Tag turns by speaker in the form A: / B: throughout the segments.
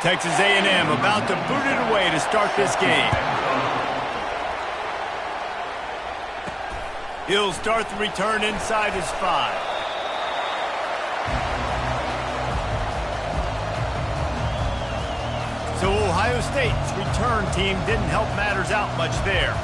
A: Texas A&M about to boot it away to start this game. He'll start the return inside his 5. So Ohio State's return team didn't help matters out much there.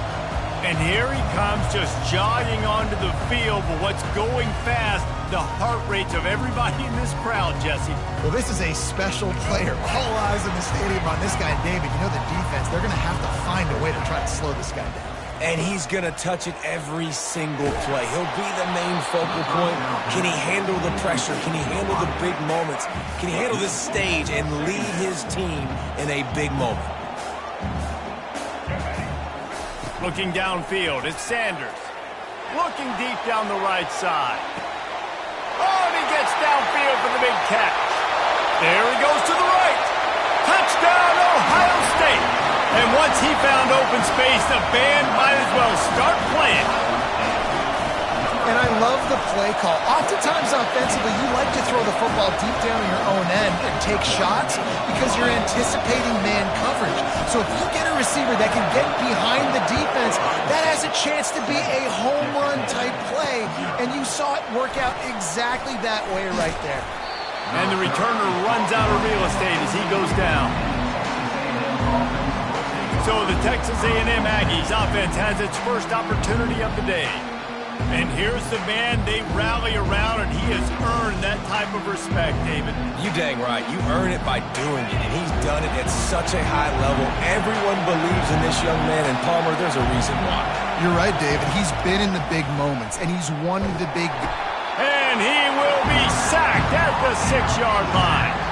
A: And here he comes just jogging onto the field, but what's going fast, the heart rates of everybody in this crowd, Jesse.
B: Well, this is a special player. All eyes in the stadium on this guy, David. You know the defense, they're going to have to find a way to try to slow this guy down.
C: And he's going to touch it every single play. He'll be the main focal point. Can he handle the pressure? Can he handle the big moments? Can he handle this stage and lead his team in a big moment?
A: Looking downfield, it's Sanders. Looking deep down the right side. Oh, and he gets downfield for the big catch. There he goes to the right. Touchdown, Ohio State. And once he found open space, the band might as well start playing.
B: And I love the play call. Oftentimes offensively, you like to throw the football deep down in your own end and take shots because you're anticipating man coverage. So if you get a receiver that can get behind the defense, that has a chance to be a home run type play. And you saw it work out exactly that way right there.
A: And the returner runs out of real estate as he goes down. So the Texas A&M Aggies offense has its first opportunity of the day. And here's the man they rally around, and he has earned that type of respect, David.
C: You dang right. You earn it by doing it, and he's done it at such a high level. Everyone believes in this young man, and Palmer, there's a reason why.
B: You're right, David. He's been in the big moments, and he's won the big...
A: And he will be sacked at the 6-yard line.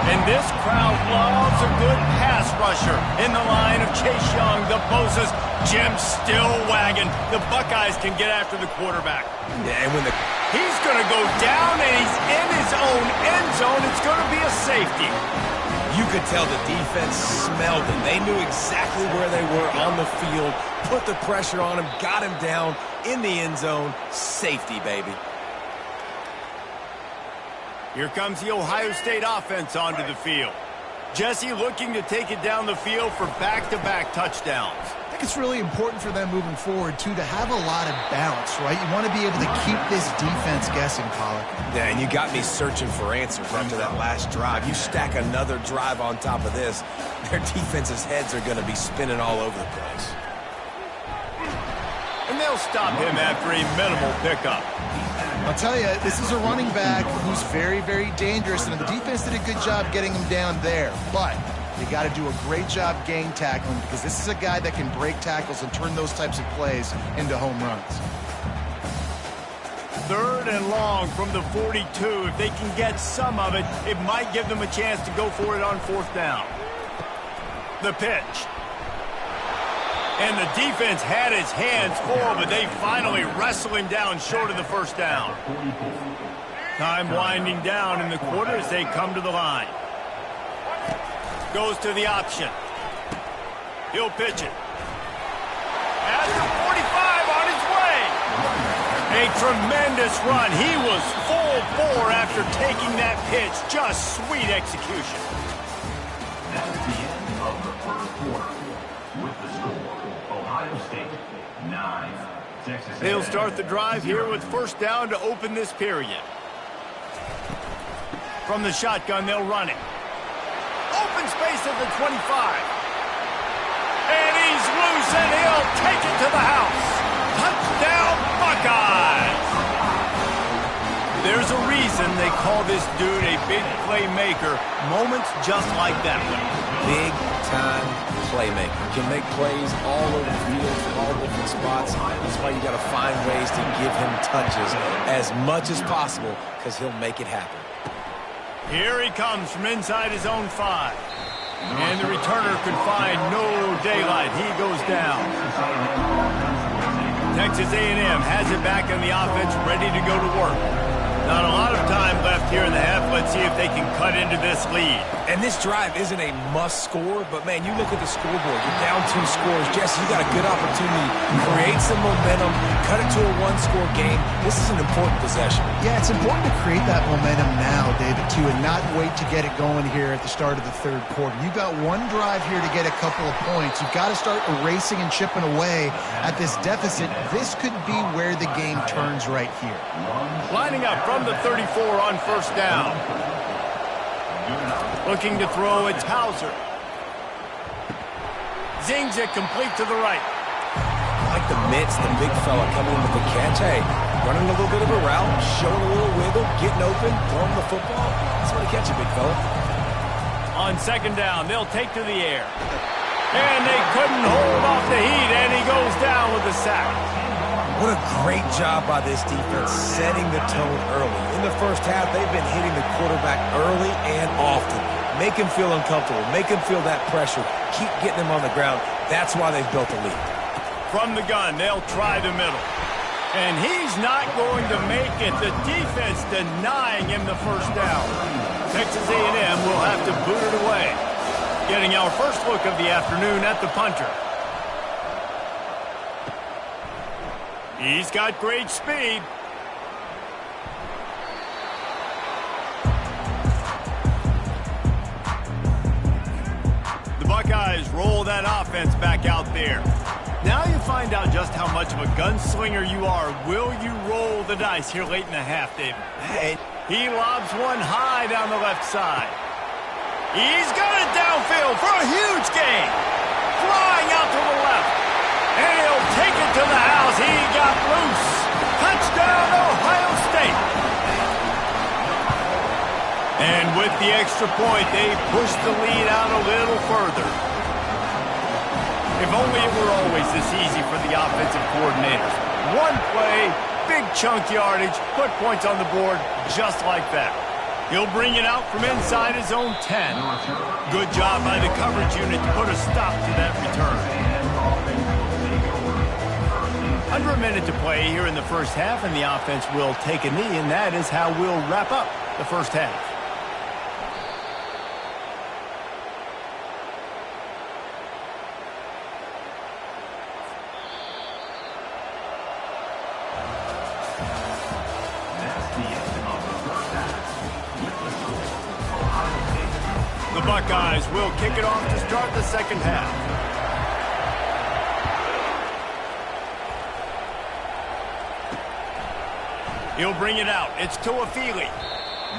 A: And this crowd loves a good pass rusher in the line of Chase Young, the Bosa's, Jim still wagging. The Buckeyes can get after the quarterback.
C: Yeah, and when the
A: He's going to go down, and he's in his own end zone. It's going to be a safety.
C: You could tell the defense smelled him. They knew exactly where they were on the field, put the pressure on him, got him down in the end zone. Safety, baby.
A: Here comes the Ohio State offense onto the field. Jesse looking to take it down the field for back-to-back touchdowns.
B: I think it's really important for them moving forward, too, to have a lot of balance, right? You want to be able to keep this defense guessing, Pollack.
C: Yeah, and you got me searching for answers after that last drive. You stack another drive on top of this, their defense's heads are going to be spinning all over the place.
A: And they'll stop him after a minimal pickup.
B: I'll tell you, this is a running back who's very, very dangerous, and the defense did a good job getting him down there. But they got to do a great job gang tackling, because this is a guy that can break tackles and turn those types of plays into home runs.
A: 3rd and long from the 42. If they can get some of it, it might give them a chance to go for it on 4th down. The pitch. And the defense had his hands full, but they finally wrestle him down short of the 1st down. Time winding down in the quarter as they come to the line. Goes to the option. He'll pitch it. At the 45 on his way. A tremendous run. He was full bore after taking that pitch. Just sweet execution.
D: That's the end of the 1st quarter. With the score, Ohio State 9, Texas A&M.
A: They'll start the drive here with 1st down to open this period. From the shotgun, they'll run it. Open space at the 25. And he's loose, and he'll take it to the house. Touchdown, Buckeyes! There's a reason they call this dude a big playmaker. Moments just like that one.
C: Big-time playmaker. Can make plays all over the field from all different spots. That's why you got to find ways to give him touches as much as possible, because he'll make it happen.
A: Here he comes from inside his own 5. And the returner could find no daylight. He goes down. Texas A&M has it back in the offense, ready to go to work. Not a lot of time left here in the half. Let's see if they can cut into this lead.
C: And this drive isn't a must score, but man, you look at the scoreboard. You're down 2 scores. Jesse, you got a good opportunity to create some momentum, cut it to a 1-score game. This is an important possession.
B: Yeah, it's important to create that momentum now, David, too, and not wait to get it going here at the start of the 3rd quarter. You've got one drive here to get a couple of points. You've got to start erasing and chipping away at this deficit. This could be where the game turns right here.
A: Lining up from the 34 on 1st down. Looking to throw, it's Hauser. Zings it complete to the right.
C: I like the mitts, the big fella coming in with the catch. Hey, running a little bit of a route, showing a little wiggle, getting open, throwing the football. That's what to catch you, big fella.
A: On 2nd down, they'll take to the air. And they couldn't hold off the heat, and he goes down with a sack.
C: What a great job by this defense setting the tone early. In the 1st half, they've been hitting the quarterback early and often. Make him feel uncomfortable. Make him feel that pressure. Keep getting him on the ground. That's why they've built a lead.
A: From the gun, they'll try the middle. And he's not going to make it. The defense denying him the 1st down. Texas A&M will have to boot it away. Getting our first look of the afternoon at the punter. He's got great speed. The Buckeyes roll that offense back out there. Now you find out just how much of a gunslinger you are. Will you roll the dice here late in the half, David?
C: Hey.
A: He lobs one high down the left side. He's got it downfield for a huge gain. Flying out to the left. And he'll take it to the house. He got loose. Touchdown, Ohio State. And with the extra point, they push the lead out a little further. If only it were always this easy for the offensive coordinators. One play, big chunk yardage, put points on the board just like that. He'll bring it out from inside his own 10. Good job by the coverage unit to put a stop to that return. Under Under a minute to play here in the first half, and the offense will take a knee, and that is how we'll wrap up the first half. The Buckeyes will kick it off to start the second half. He'll bring it out. It's Tuafili.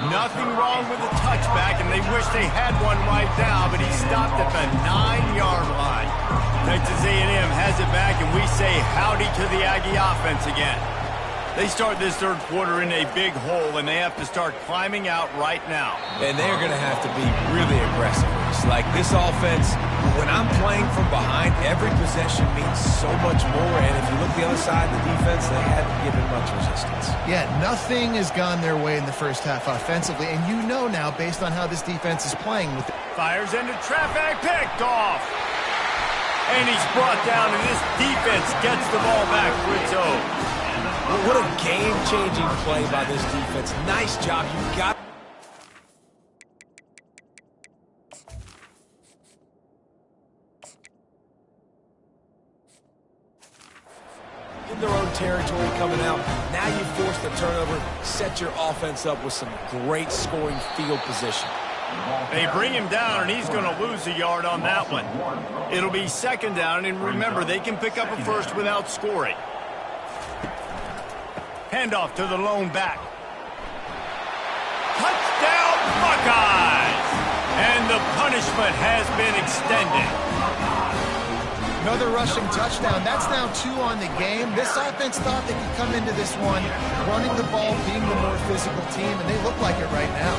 A: Nothing wrong with the touchback, and they wish they had one right now, but he stopped at the 9-yard line. Texas A&M has it back, and we say howdy to the Aggie offense again. They start this third quarter in a big hole, and they have to start climbing out right now.
C: And they're going to have to be really aggressive. It's like this offense, when I'm playing from behind, every possession means so much more. And if you look the other side of the defense, they haven't given much resistance.
B: Yeah, nothing has gone their way in the first half offensively. And you know now, based on how this defense is playing with
A: Fires into traffic, picked off. And he's brought down, and this defense gets the ball back for its own.
C: What a game-changing play by this defense. Nice job. You got in their own territory coming out. Now you force the turnover, set your offense up with some great scoring field position.
A: They bring him down, and he's going to lose a yard on that one. It'll be second down, and remember, they can pick up a first without scoring. Handoff to the lone back. Touchdown, Buckeyes! And the punishment has been extended.
B: another rushing touchdown. That's now 2 on the game. This offense thought they could come into this one running the ball, being the more physical team, and they look like it right now.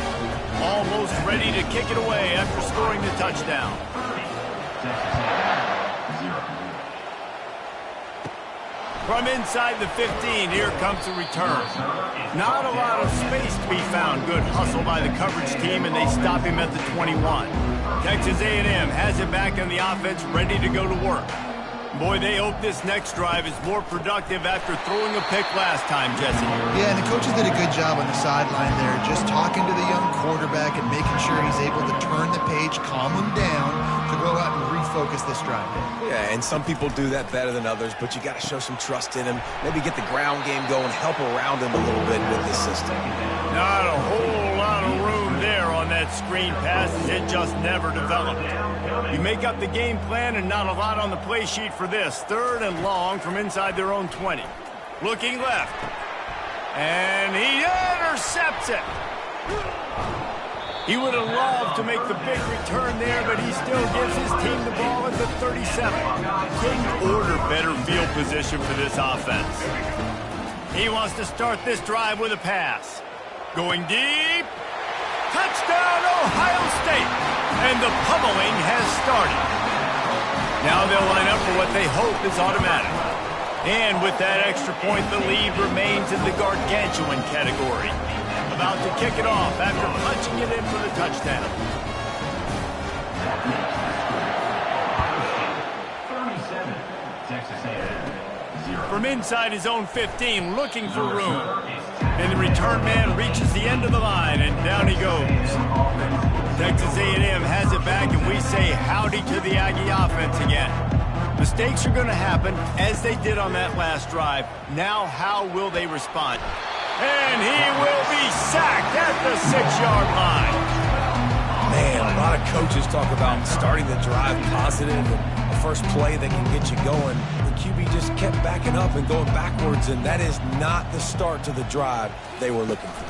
A: Almost ready to kick it away after scoring the touchdown. From inside the 15, here comes the return. Not a lot of space to be found. Good hustle by the coverage team, and they stop him at the 21. Texas A&M has it back on the offense, ready to go to work. Boy, they hope this next drive is more productive after throwing a pick last time, Jesse.
B: Yeah, and the coaches did a good job on the sideline there, just talking to the young quarterback and making sure he's able to turn the page, calm him down, to go out and refocus this drive.
C: Yeah, and some people do that better than others, but you got to show some trust in him. Maybe get the ground game going, help around him a little bit with this system.
A: Not a whole lot of room there on that screen pass, as it just never developed. You make up the game plan and not a lot on the play sheet for this. 3rd and long from inside their own 20. Looking left. And he intercepts it. He would have loved to make the big return there, but he still gives his team the ball at the 37. Couldn't order better field position for this offense. He wants to start this drive with a pass. Going deep. Touchdown, Ohio State. And the pummeling has started. Now they'll line up for what they hope is automatic. And with that extra point, the lead remains in the gargantuan category. About to kick it off after punching it in for the touchdown.
D: 37, Texas A&M.
A: From inside his own 15, looking for room. And the return man reaches the end of the line, and down he goes. Texas A&M has it back, and we say howdy to the Aggie offense again. Mistakes are going to happen, as they did on that last drive. Now, how will they respond? And he will be sacked at the 6-yard line.
C: Man, a lot of coaches talk about starting the drive positive and the first play that can get you going. The QB just kept backing up and going backwards, and that is not the start to the drive they were looking for.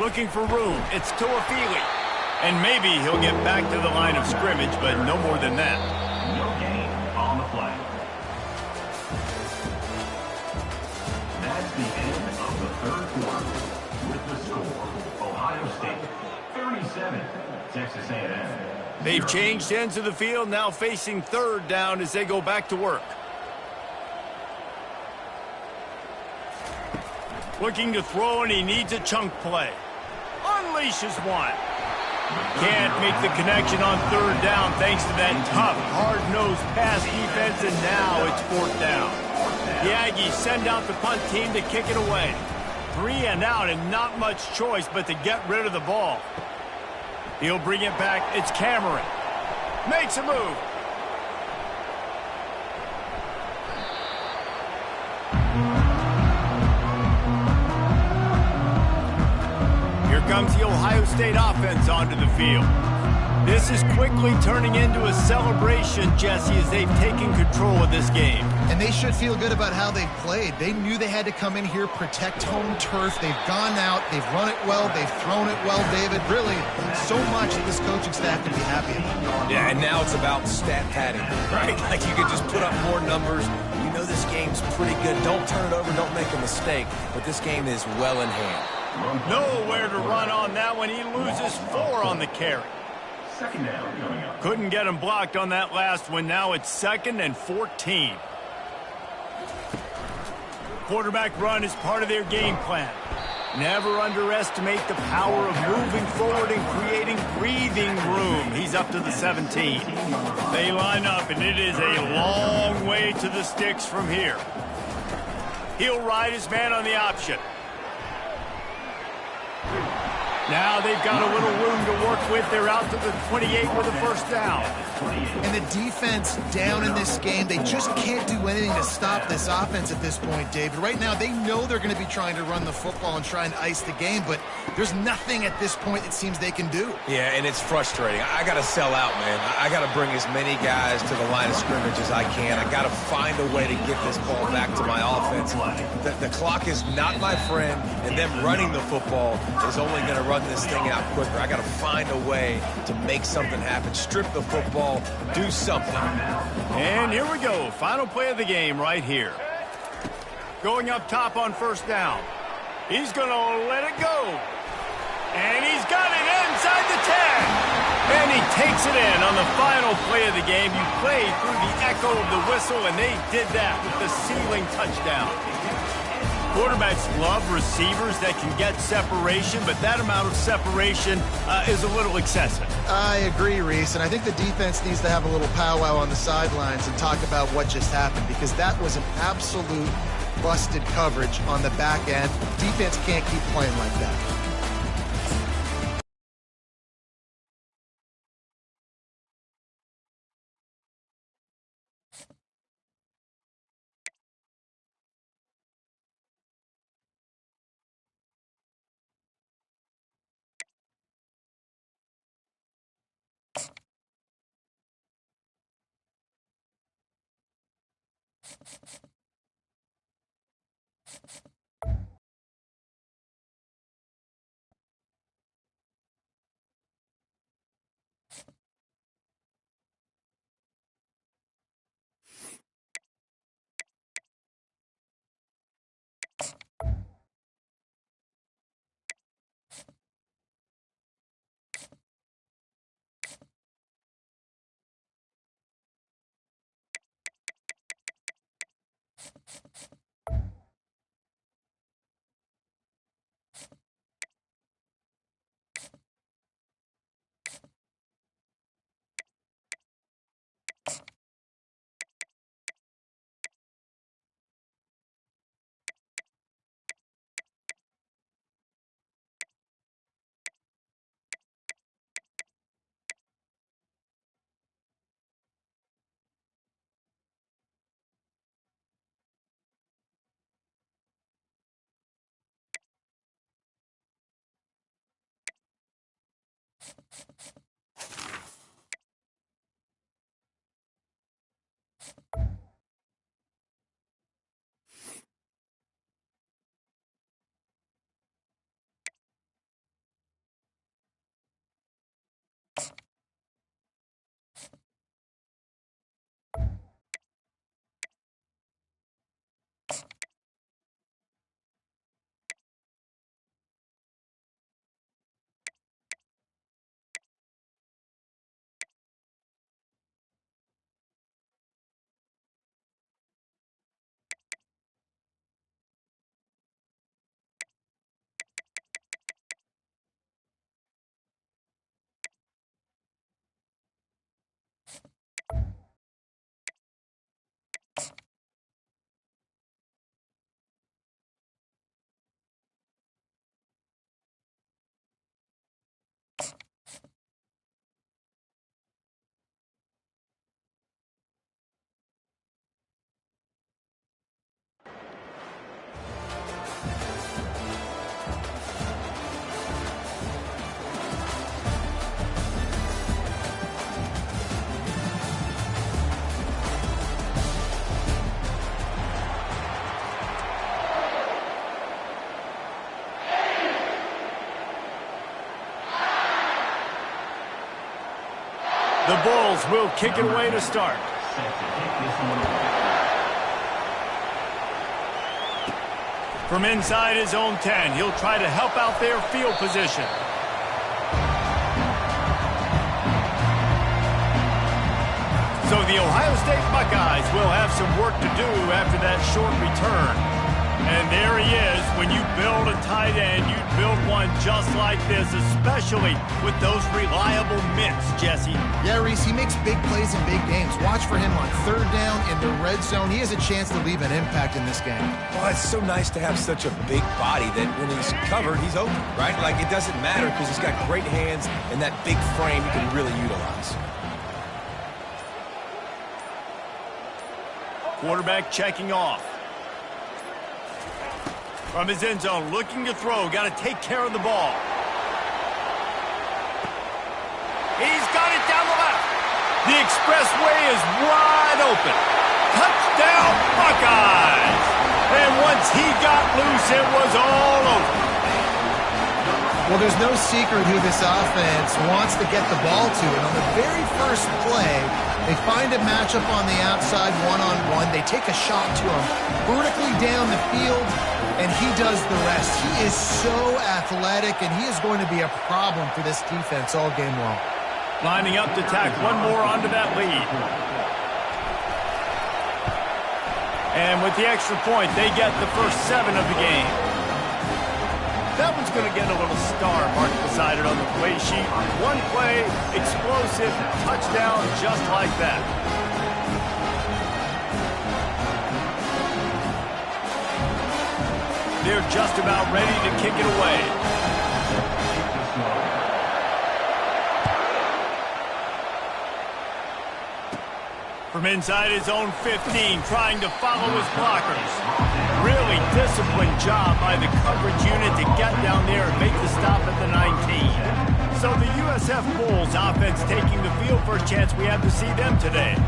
A: Looking for room. It's Tuafili. And maybe he'll get back to the line of scrimmage, but no more than that.
D: No gain on the play. That's the end of the third quarter. With the score, Ohio State 37, Texas A&M.
A: They've changed ends of the field, now facing 3rd down as they go back to work. Looking to throw, and he needs a chunk play. Unleashes one. Can't make the connection on 3rd down thanks to that tough, hard-nosed pass defense, and now it's 4th down. The Aggies send out the punt team to kick it away. 3 and out and not much choice but to get rid of the ball. He'll bring it back. It's Cameron. Makes a move. Here comes the Ohio State offense onto the field. This is quickly turning into a celebration, Jesse, as they've taken control of this game.
B: And they should feel good about how they've played. They knew they had to come in here, protect home turf. They've gone out, they've run it well, they've thrown it well, David. Really, so much that this coaching staff can be happy about.
C: Yeah, and now it's about stat padding, right? Like you could just put up more numbers. You know this game's pretty good. Don't turn it over, don't make a mistake. But this game is well in hand.
A: Nowhere to run on that one. He loses 4 on the carry.
D: Second down coming up.
A: Couldn't get him blocked on that last one. Now it's 2nd and 14. Quarterback run is part of their game plan. Never underestimate the power of moving forward and creating breathing room. He's up to the 17. They line up, and it is a long way to the sticks from here. He'll ride his man on the option. Now they've got a little room to work with. They're out to the 28 with a first down.
B: And the defense down in this game, they just can't do anything to stop this offense at this point, David. Right now, they know they're going to be trying to run the football and try and ice the game, but there's nothing at this point it seems they can do.
C: Yeah, and it's frustrating. I got to sell out, man. I got to bring as many guys to the line of scrimmage as I can. I got to find a way to get this ball back to my offense. The clock is not my friend, and them running the football is only going to run this thing out quicker. I got to find a way to make something happen. Strip the football. Do something.
A: And here we go. Final play of the game right here. Going up top on first down. He's going to let it go. And he's got it inside the 10. And he takes it in on the final play of the game. You played through the echo of the whistle, and they did that with the ceiling touchdown. Quarterbacks love receivers that can get separation, but that amount of separation is a little excessive.
B: I agree, Reese, and I think the defense needs to have a little powwow on the sidelines and talk about what just happened, because that was an absolute busted coverage on the back end. Defense can't keep playing like that.
A: The Bulls will kick it away to start. From inside his own 10, he'll try to help out their field position. So the Ohio State Buckeyes will have some work to do after that short return. And there he is. When you build a tight end, you build one just like this, especially with those reliable mitts, Jesse.
B: Yeah, Reese, he makes big plays in big games. Watch for him on third down in the red zone. He has a chance to leave an impact in this game.
C: Well, it's so nice to have such a big body that when he's covered, he's open, right? Like, it doesn't matter because he's got great hands and that big frame he can really utilize.
A: Quarterback checking off. From his end zone, looking to throw. Got to take care of the ball. He's got it down the left. The expressway is wide open. Touchdown, Buckeyes! And once he got loose, it was all over.
B: Well, there's no secret who this offense wants to get the ball to. And on the very first play, they find a matchup on the outside one-on-one. They take a shot to him vertically down the field, and he does the rest. He is so athletic, and he is going to be a problem for this defense all game long.
A: Lining up to tack one more onto that lead. And with the extra point, they get the first 7 of the game. That one's going to get a little star marked beside it on the play sheet. One play, explosive, touchdown, just like that. They're just about ready to kick it away. From inside his own 15, trying to follow his blockers. Really disciplined job by the coverage unit to get down there and make the stop at the 19. So the USF Bulls offense taking the field. First chance we have to see them today.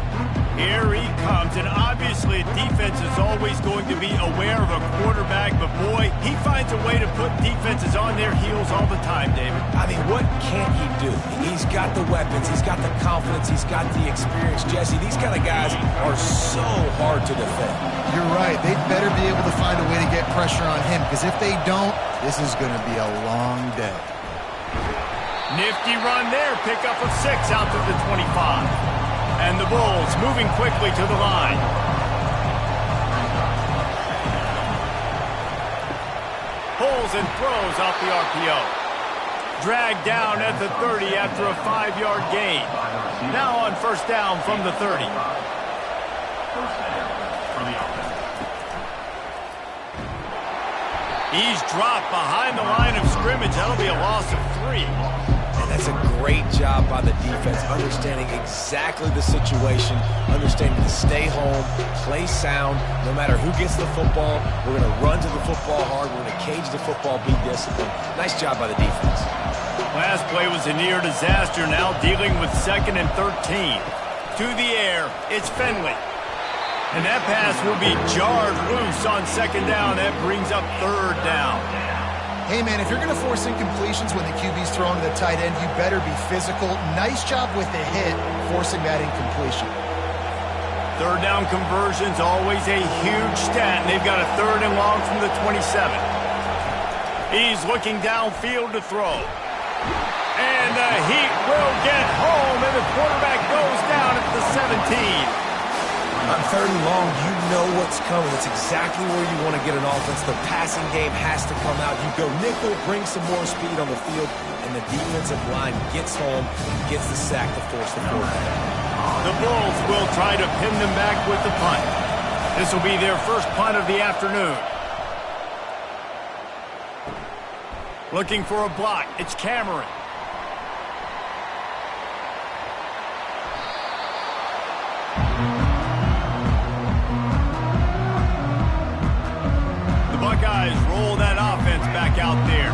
A: Here he comes, and obviously defense is always going to be aware of a quarterback, but boy, he finds a way to put defenses on their heels all the time, David.
C: I mean, what can't he do? He's got the weapons, he's got the confidence, he's got the experience. Jesse, these kind of guys are so hard to defend.
B: You're right. They'd better be able to find a way to get pressure on him, because if they don't, this is going to be a long day.
A: Nifty run there, pickup of 6 out to the 25. And the Bulls moving quickly to the line. Pulls and throws off the RPO. Dragged down at the 30 after a 5-yard gain. Now on first down from the 30. He's dropped behind the line of scrimmage. That'll be a loss of 3.
C: That's a great job by the defense, understanding exactly the situation, understanding to stay home, play sound. No matter who gets the football, we're going to run to the football hard. We're going to cage the football, be disciplined. Nice job by the defense.
A: Last play was a near disaster, now dealing with 2nd and 13. To the air, it's Finley. And that pass will be jarred loose on 2nd down. That brings up 3rd down.
B: Hey, man, if you're going to force incompletions when the QB's throwing to the tight end, you better be physical. Nice job with the hit, forcing that incompletion.
A: 3rd down conversion's always a huge stat. They've got a 3rd and long from the 27. He's looking downfield to throw. And the heat will get home, and the quarterback goes down at the 17.
C: On 3rd and long, you know what's coming. It's exactly where you want to get an offense. The passing game has to come out. You go nickel, bring some more speed on the field, and the defensive line gets home and gets the sack to force the 4th down.
A: The Bulls will try to pin them back with the punt. This will be their first punt of the afternoon. Looking for a block. It's Cameron. Buckeyes roll that offense back out there.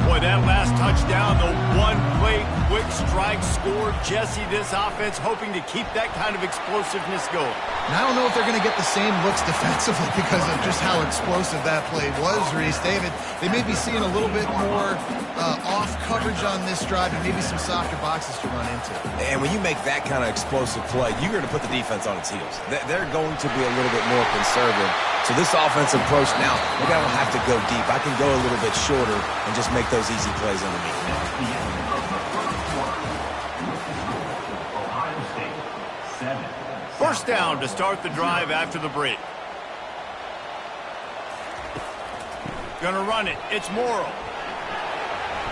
A: Boy, Boy, that last touchdown, the one-play quick strike score. Jesse, this offense hoping to keep that kind of explosiveness going.
B: And I don't know if they're going to get the same looks defensively because of just how explosive that play was, Reese. David, they may be seeing a little bit more off coverage on this drive and maybe some softer boxes to run into.
C: And when you make that kind of explosive play, you're going to put the defense on its heels. They're going to be a little bit more conservative. So this offensive approach now, maybe I don't have to go deep. I can go a little bit shorter and just make those easy plays underneath.
D: Ohio State, 7.
A: First down to start the drive after the break. Gonna run it. It's Morrow.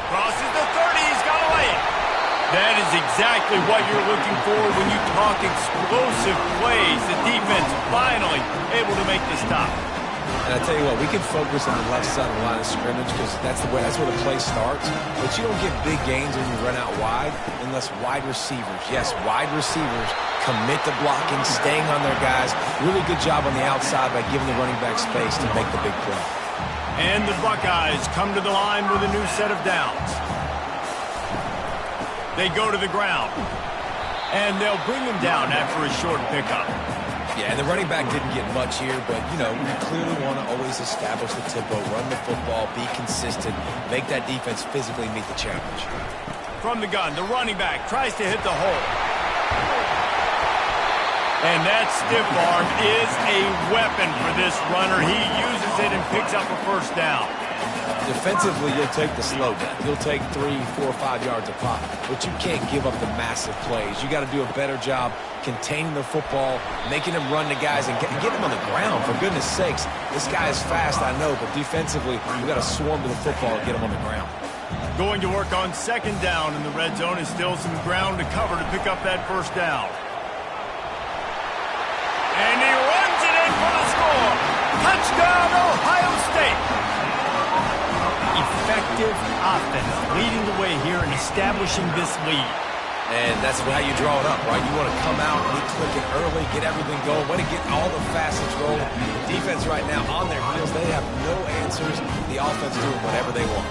A: Crosses the 30. He's got to lay it. That is exactly what you're looking for when you talk explosive plays. The defense finally able to make the stop.
C: And I tell you what, we can focus on the left side of the line of scrimmage because that's where the play starts. But you don't get big gains when you run out wide unless wide receivers, yes, wide receivers commit to blocking, staying on their guys. Really good job on the outside by giving the running back space to make the big play.
A: And the Buckeyes come to the line with a new set of downs. They go to the ground. And they'll bring him down after a short pickup.
C: Yeah, and the running back didn't get much here, but, you know, we clearly want to always establish the tempo, run the football, be consistent, make that defense physically meet the challenge.
A: From the gun, the running back tries to hit the hole. And that stiff arm is a weapon for this runner. He uses it and picks up a first down.
C: Defensively, you'll take the slow down. You'll take 3, 4, 5 yards a pop, but you can't give up the massive plays. You got to do a better job containing the football, making him run the guys, and get him on the ground. For goodness sakes, this guy is fast, I know, but defensively, you got to swarm to the football and get him on the ground.
A: Going to work on second down in the red zone is still some ground to cover to pick up that first down. And he runs it in for the score. Touchdown, Ohio State. Effective offense leading the way here and establishing this lead.
C: And that's how you draw it up, right? You want to come out, be clicking early, get everything going, want to get all the facets rolling. The defense right now on their heels, they have no answers. The offense doing whatever they want.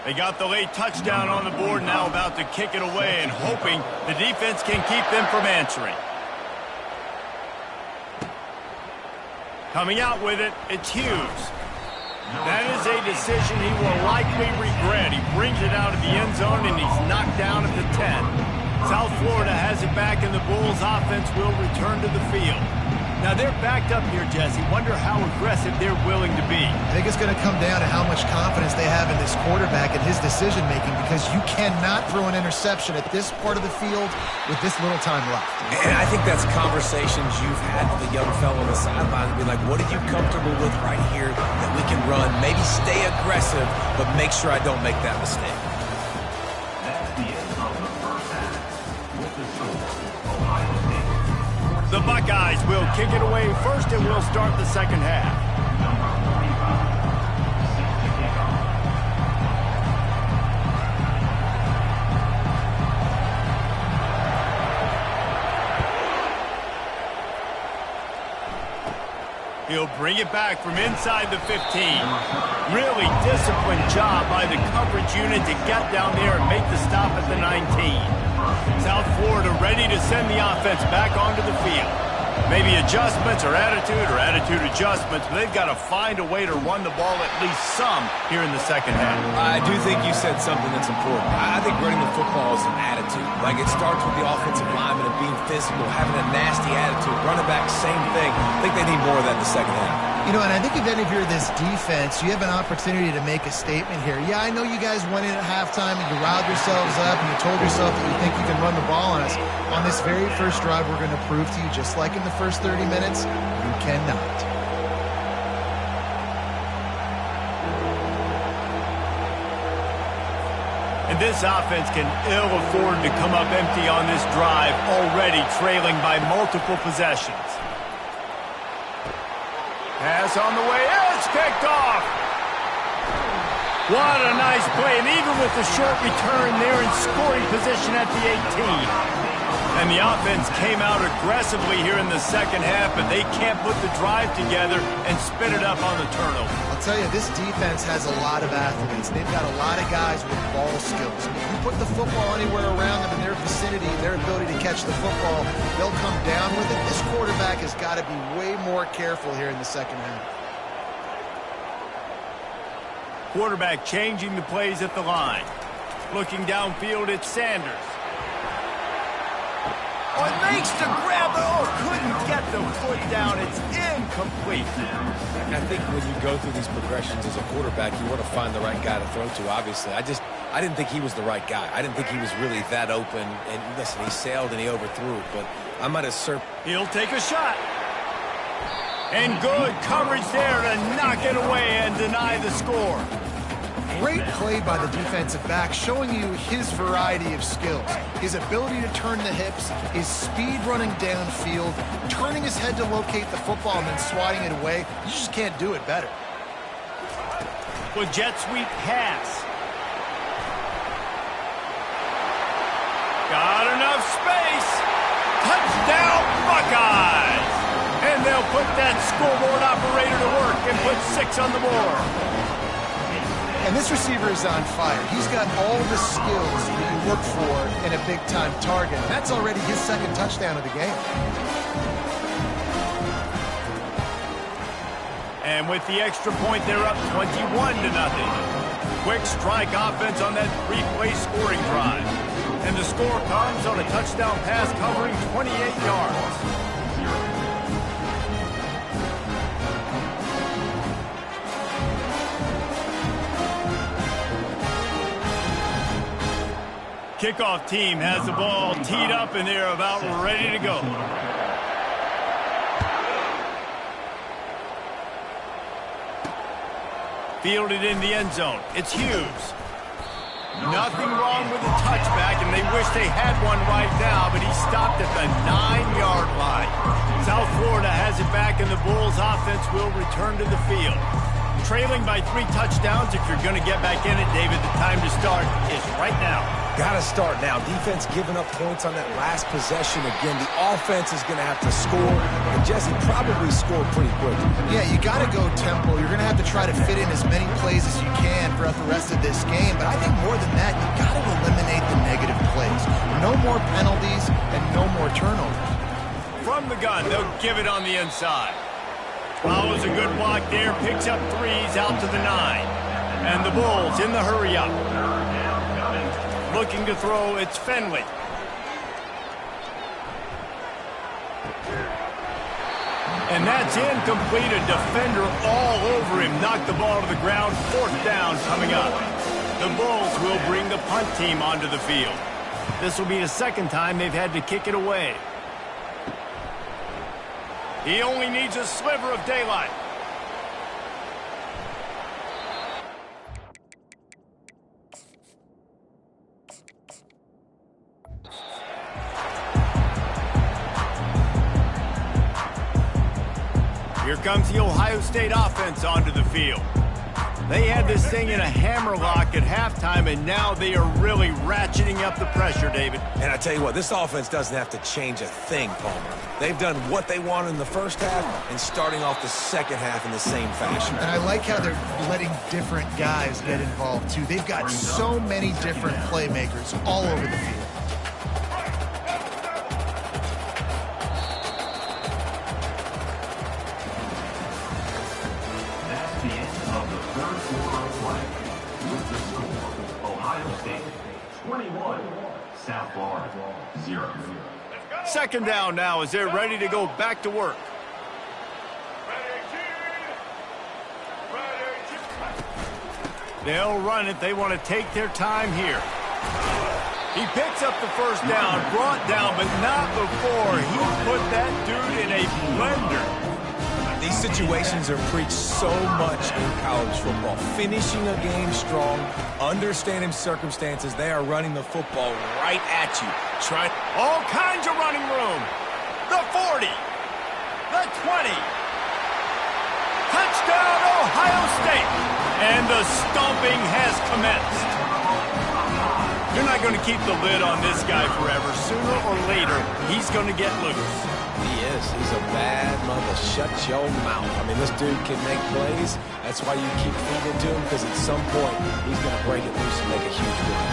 A: They got the late touchdown on the board, now about to kick it away and hoping the defense can keep them from answering. Coming out with it, it's Hughes. That is a decision he will likely regret. He brings it out of the end zone and he's knocked down at the 10. South Florida has it back and the Bulls offense will return to the field. Now they're backed up here, Jesse. Wonder how aggressive they're willing to be.
B: I think it's going to come down to how much confidence they have in this quarterback and his decision-making because you cannot throw an interception at this part of the field with this little time left.
C: And I think that's conversations you've had with the young fellow on the sideline. Be like, what are you comfortable with right here that we can run? Maybe stay aggressive, but make sure I don't make that mistake.
D: That's the end of the first half. With the score, Ohio State.
A: The Buckeyes will kick it away first and we'll start the second half. He'll bring it back from inside the 15. Really disciplined job by the coverage unit to get down there and make the stop at the 19. South Florida ready to send the offense back onto the field. Maybe adjustments or attitude adjustments, but they've got to find a way to run the ball at least some here in the second half.
C: I do think you said something that's important. I think running the football is an attitude. Like, it starts with the offensive lineman and being physical, having a nasty attitude. Running back, same thing. I think they need more of that in the second half.
B: You know, and I think if any of you are this defense, you have an opportunity to make a statement here. Yeah, I know you guys went in at halftime and you riled yourselves up and you told yourself that you think you can run the ball on us. On this very first drive, we're going to prove to you, just like in the first 30 minutes, you cannot.
A: And this offense can ill afford to come up empty on this drive, already trailing by multiple possessions. Pass on the way. It's picked off. What a nice play. And even with the short return, they're in scoring position at the 18. And the offense came out aggressively here in the second half, but they can't put the drive together and spin it up on the turnover.
B: I'll tell you, this defense has a lot of athletes. They've got a lot of guys with ball skills. You put the football anywhere around them in their vicinity, their ability to catch the football, they'll come down with it. This quarterback has got to be way more careful here in the second half.
A: Quarterback changing the plays at the line. Looking downfield, it's Sanders. Oh, it makes the grab. Oh, couldn't get the foot down. It's incomplete.
C: I think when you go through these progressions as a quarterback, you want to find the right guy to throw to, obviously. I didn't think he was the right guy. I didn't think he was really that open. And listen, he sailed and he overthrew it, but I might have
A: He'll take a shot. And good coverage there to knock it away and deny the score.
B: Great play by the defensive back, showing you his variety of skills. His ability to turn the hips, his speed running downfield, turning his head to locate the football and then swatting it away. You just can't do it better.
A: With jet sweep pass. Got enough space. Touchdown Buckeyes. And they'll put that scoreboard operator to work and put 6 on the board.
B: And this receiver is on fire. He's got all the skills that you look for in a big-time target. And that's already his second touchdown of the game.
A: And with the extra point, they're up 21-0. Quick strike offense on that 3-play scoring drive. And the score comes on a touchdown pass covering 28 yards. Kickoff team has the ball teed up, and they're about ready to go. Fielded in the end zone. It's Hughes. Nothing wrong with the touchback, and they wish they had one right now, but he stopped at the 9-yard line. South Florida has it back, and the Bulls offense will return to the field. Trailing by 3 touchdowns. If you're going to get back in it, David, the time to start is right now.
C: Got to start now. Defense giving up points on that last possession. Again, the offense is going to have to score, and Jesse probably scored pretty quick.
B: Yeah, you got to go tempo. You're going to have to try to fit in as many plays as you can throughout the rest of this game. But I think more than that, you got to eliminate the negative plays. No more penalties and no more turnovers.
A: From the gun, they'll give it on the inside. Follows a good block there, picks up 3s out to the 9. And the Bulls in the hurry up. Looking to throw, it's Finley. And that's incomplete. A defender all over him. Knocked the ball to the ground. 4th down coming up. The Bulls will bring the punt team onto the field. This will be the second time they've had to kick it away. He only needs a sliver of daylight. Here comes the Ohio State offense onto the field. They had this thing in a hammerlock at halftime, and now they are really ratcheting up the pressure, David.
C: And I tell you what, this offense doesn't have to change a thing, Palmer. They've done what they wanted in the first half and starting off the second half in the same fashion.
B: And I like how they're letting different guys get involved, too. They've got so many different playmakers all over the field.
D: That's the end of the third quarter of play. With the score, Ohio State 21, South Florida 0.
A: Second down now as they're ready to go back to work. They'll run it. They want to take their time here. He picks up the first down, brought down, but not before he put that dude in a blender.
C: These situations are preached so much in college football. Finishing a game strong, understanding circumstances. They are running the football right at you. Trying
A: all kinds of running room. The 40. The 20. Touchdown, Ohio State. And the stomping has commenced. You're not going to keep the lid on this guy forever. Sooner or later, he's going to get loose.
C: He is. He's a bad mother. Shut your mouth. I mean, this dude can make plays. That's why you keep feeding it to him, because at some point, he's going to break it loose and make a huge play.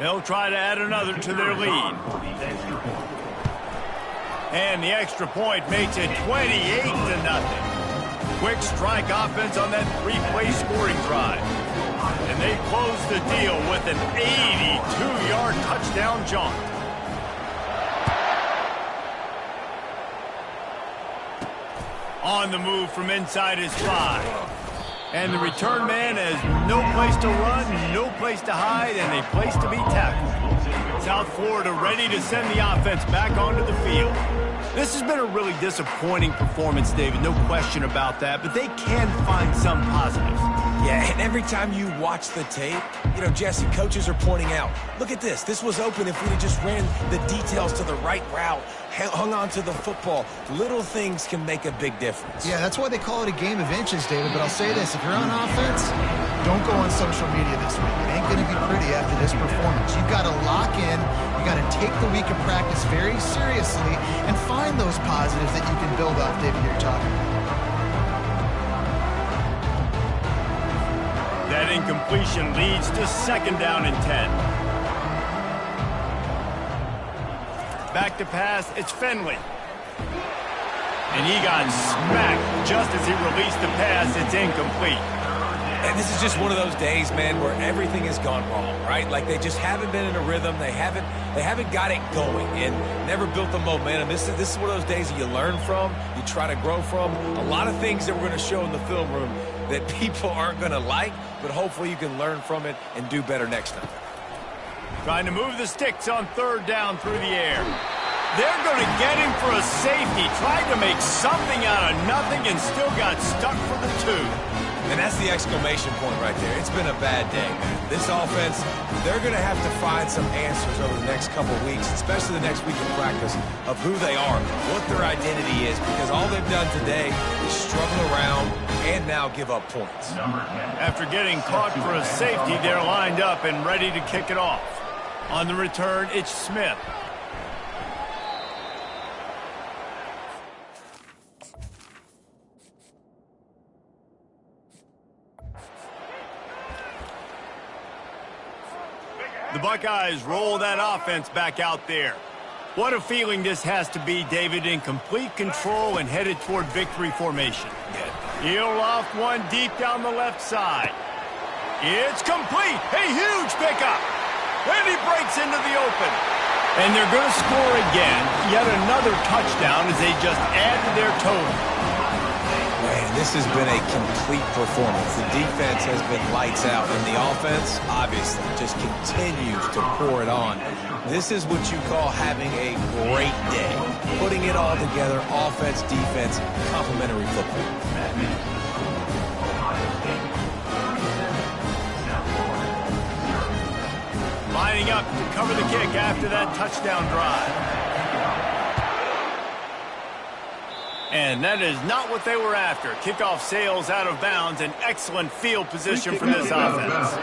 A: They'll try to add another to their lead. And the extra point makes it 28-0. Quick strike offense on that three-play scoring drive. And they close the deal with an 82-yard touchdown jaunt. On the move from inside his 5. And the return man has no place to run, no place to hide, and a place to be tackled. South Florida ready to send the offense back onto the field. This has been a really disappointing performance, David, no question about that, but they can find some positives.
C: Yeah, and every time you watch the tape, you know, Jesse, coaches are pointing out, look at this. This was open if we had just ran the details to the right route, hung on to the football. Little things can make a big difference.
B: Yeah, that's why they call it a game of inches, David. But I'll say this, if you're on offense, don't go on social media this week. It ain't going to be pretty after this performance. You've got to lock in. You got to take the week of practice very seriously and find those positives that you can build off, David, you're talking about.
A: That incompletion leads to 2nd down and 10. Back to pass, it's Finley. And he got smacked just as he released the pass. It's incomplete.
C: And this is just one of those days, man, where everything has gone wrong, right? Like they just haven't been in a rhythm. They haven't got it going and never built the momentum. This is one of those days that you learn from, you try to grow from. A lot of things that we're going to show in the film room that people aren't going to like, but hopefully you can learn from it and do better next time.
A: Trying to move the sticks on 3rd down through the air. They're going to get him for a safety. Tried to make something out of nothing and still got stuck for the 2.
C: And that's the exclamation point right there. It's been a bad day, man. This offense, they're going to have to find some answers over the next couple weeks, especially the next week of practice, of who they are, what their identity is, because all they've done today is struggle around and now give up points.
A: After getting caught for a safety, they're lined up and ready to kick it off. On the return, it's Smith. The Buckeyes roll that offense back out there. What a feeling this has to be, David, in complete control and headed toward victory formation. He'll loft one deep down the left side. It's complete. A huge pickup. And he breaks into the open. And they're going to score again. Yet another touchdown as they just add to their total.
C: Man, this has been a complete performance. The defense has been lights out, and the offense, obviously, just continues to pour it on. This is what you call having a great day. Putting it all together, offense, defense, complementary football.
A: Lining up to cover the kick after that touchdown drive. And that is not what they were after. Kickoff sails out of bounds. An excellent field position for this offense.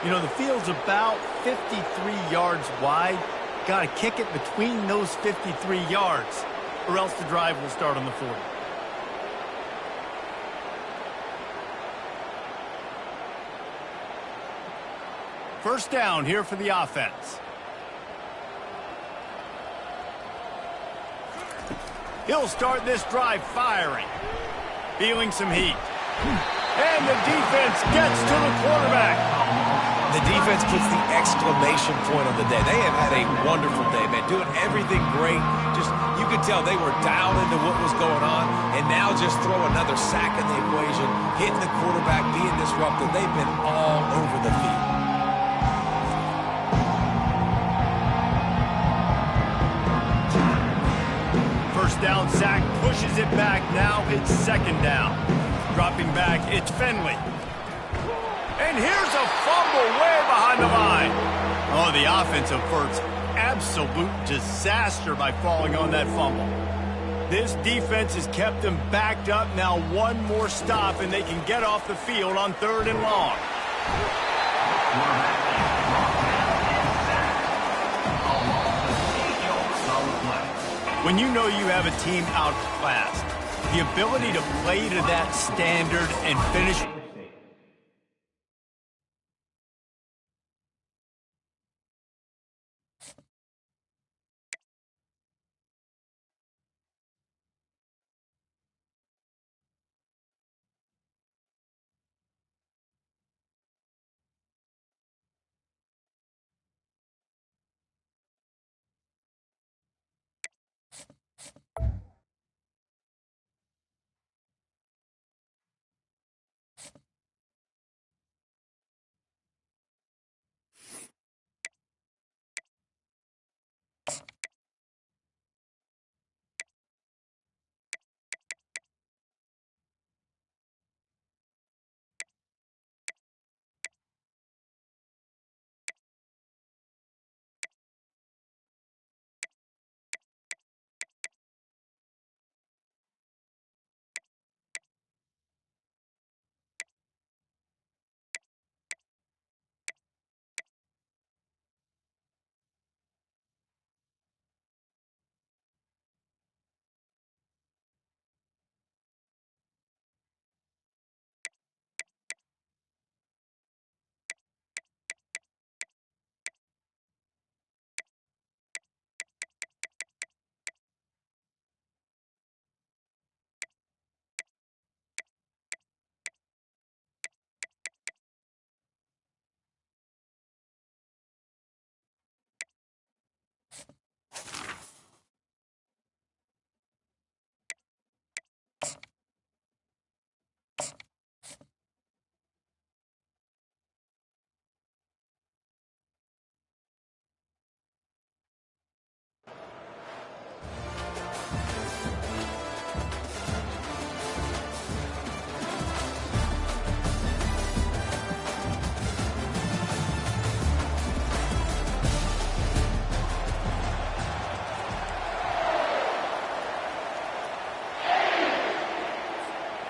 A: You know, the field's about 53 yards wide. Got to kick it between those 53 yards, or else the drive will start on the 40. First down here for the offense. He'll start this drive firing. Feeling some heat. And the defense gets to the quarterback.
C: The defense puts the exclamation point on the day. They have had a wonderful day, man. Doing everything great. Just, you could tell they were dialed into what was going on. And now just throw another sack in the equation. Hitting the quarterback, being disruptive. They've been all over the field.
A: first down sack, pushes it back. Now it's second down. Dropping back, it's Finley. And here's a fumble way behind the line. Oh, the offense averts absolute disaster by falling on that fumble. This defense has kept them backed up. Now one more stop, and they can get off the field on 3rd and long. When you know you have a team outclassed, the ability to play to that standard and finish.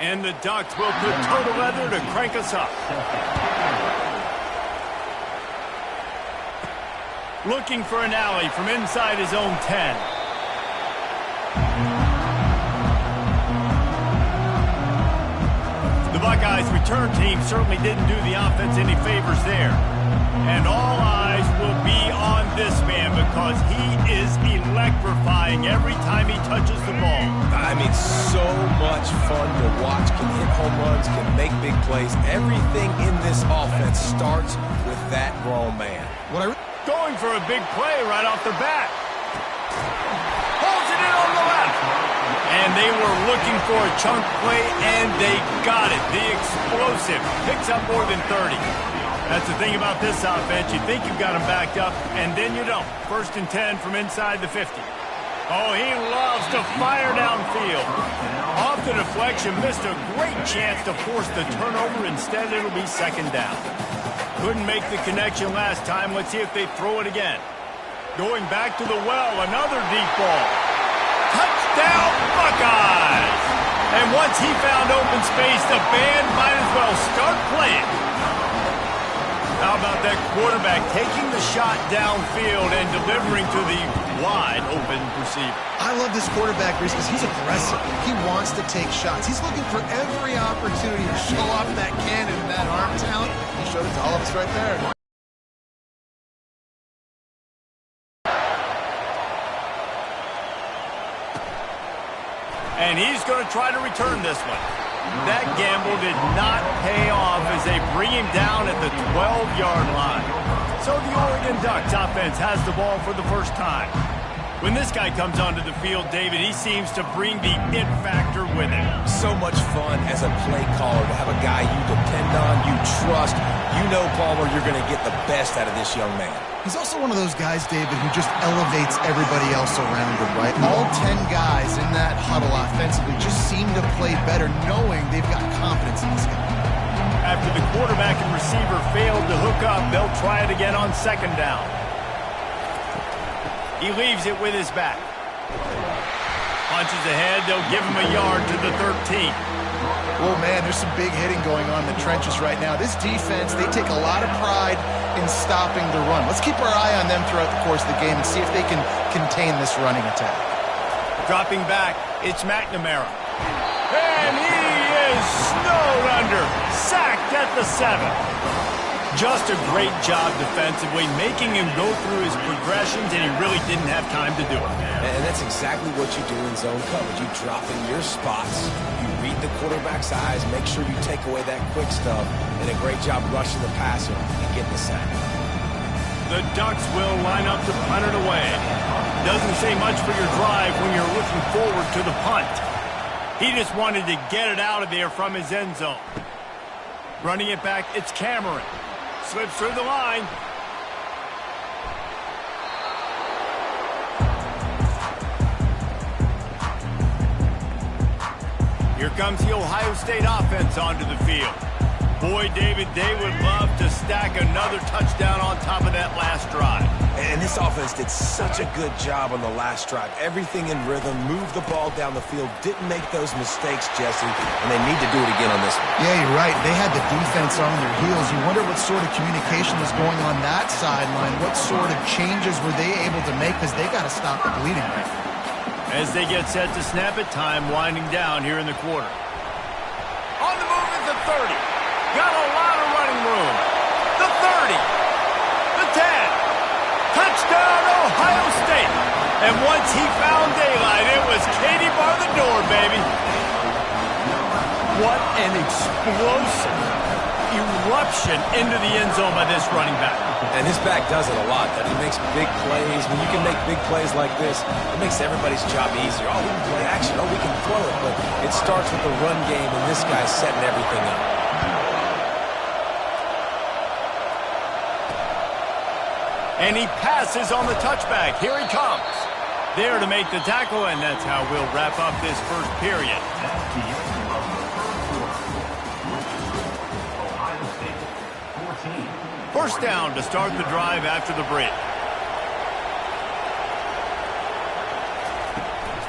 A: And the Ducks will put total leather to crank us up. Looking for an alley from inside his own 10. The Buckeyes' return team certainly didn't do the offense any favors there. And all eyes will be on this man because he is electrifying every time he touches the ball.
C: I mean, so much fun to watch. Can hit home runs, can make big plays. Everything in this offense starts with that grown man.
A: Going for a big play right off the bat. Holds it in on the left. And they were looking for a chunk play, and they got it. The explosive picks up more than 30. That's the thing about this offense. You think you've got them backed up, and then you don't. 1st and 10 from inside the 50. Oh, he loves to fire downfield. Off the deflection, missed a great chance to force the turnover. Instead, it'll be second down. Couldn't make the connection last time. Let's see if they throw it again. Going back to the well, another deep ball. Touchdown, Buckeyes! And once he found open space, the band might as well start playing. How about that quarterback taking the shot downfield and delivering to the wide-open receiver?
B: I love this quarterback, Reese, because he's aggressive. He wants to take shots. He's looking for every opportunity to show off that cannon and that arm talent. He showed it to all of us right there.
A: And he's going to try to return this one. That gamble did not pay off as they bring him down at the 12-yard line. So the Oregon Ducks offense has the ball for the first time. When this guy comes onto the field, David, he seems to bring the it factor with him.
C: So much fun as a play caller to have a guy you depend on, you trust. You know, Palmer, you're going to get the best out of this young man.
B: He's also one of those guys, David, who just elevates everybody else around him, right? All 10 guys in that huddle offensively just seem to play better knowing they've got confidence in this guy.
A: After the quarterback and receiver failed to hook up, they'll try it again on second down. He leaves it with his back. Punches ahead, they'll give him a yard to the 13.
B: Oh, man, there's some big hitting going on in the trenches right now. This defense, they take a lot of pride in stopping the run. Let's keep our eye on them throughout the course of the game and see if they can contain this running attack.
A: Dropping back, it's McNamara. And he is snowed under, sacked at the 7. Just a great job defensively, making him go through his progressions, and he really didn't have time to do it.
C: And that's exactly what you do in zone coverage. You drop in your spots, you read the quarterback's eyes, make sure you take away that quick stuff, and a great job rushing the passer and getting the sack.
A: The Ducks will line up to punt it away. Doesn't say much for your drive when you're looking forward to the punt. He just wanted to get it out of there from his end zone. Running it back, it's Cameron. Slips through the line. Here comes the Ohio State offense onto the field. Boy, David, they would love to stack another touchdown on top of that last drive.
C: And this offense did such a good job on the last drive. Everything in rhythm, moved the ball down the field, didn't make those mistakes, Jesse, and they need to do it again on this one.
B: Yeah, you're right. They had the defense on their heels. You wonder what sort of communication was going on that sideline. What sort of changes were they able to make, because they got to stop the bleeding right now.
A: As they get set to snap it, time winding down here in the quarter. On the move is the 30. Got a lot of running room. The 30. The 10. Touchdown, Ohio State. And once he found daylight, it was Katie bar the door, baby. What an explosive eruption into the end zone by this running back.
C: And this back does it a lot. That he makes big plays. When you can make big plays like this, it makes everybody's job easier. Oh, we can play action. Oh, we can throw it. But it starts with the run game, and this guy's setting everything up.
A: And he passes on the touchback. Here he comes. There to make the tackle, and that's how we'll wrap up this first period.
D: That's the end of the first quarter. Ohio State 14.
A: First down to start the drive after the break.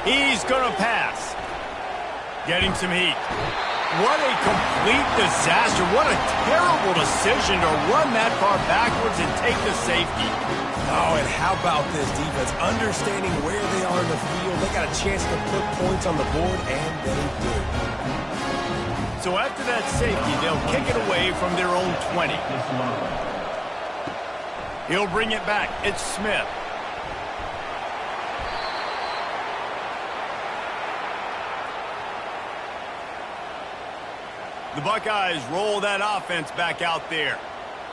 A: He's going to pass. Getting some heat. What a complete disaster. What a terrible decision to run that far backwards and take the safety.
C: Oh, and how about this defense? Understanding where they are in the field. They got a chance to put points on the board, and they did.
A: So after that safety, they'll kick it away from their own 20. He'll bring it back. It's Smith. The Buckeyes roll that offense back out there.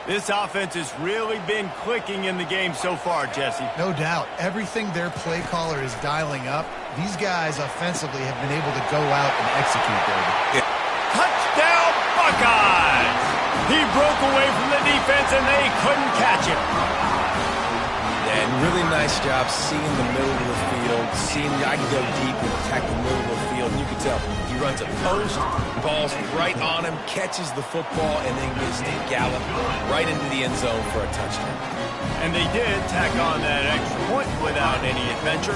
A: This offense has really been clicking in the game so far, Jesse.
B: No doubt. Everything their play caller is dialing up, these guys offensively have been able to go out and execute there.
A: Touchdown, Buckeyes! He broke away from the defense, and they couldn't catch him.
C: And really nice job seeing the middle of the field, seeing I can go deep and attack the middle of the field. And you can tell he runs a post, ball's right on him, catches the football, and then gets the gallop right into the end zone for a touchdown.
A: And they did tack on that extra point without any adventure.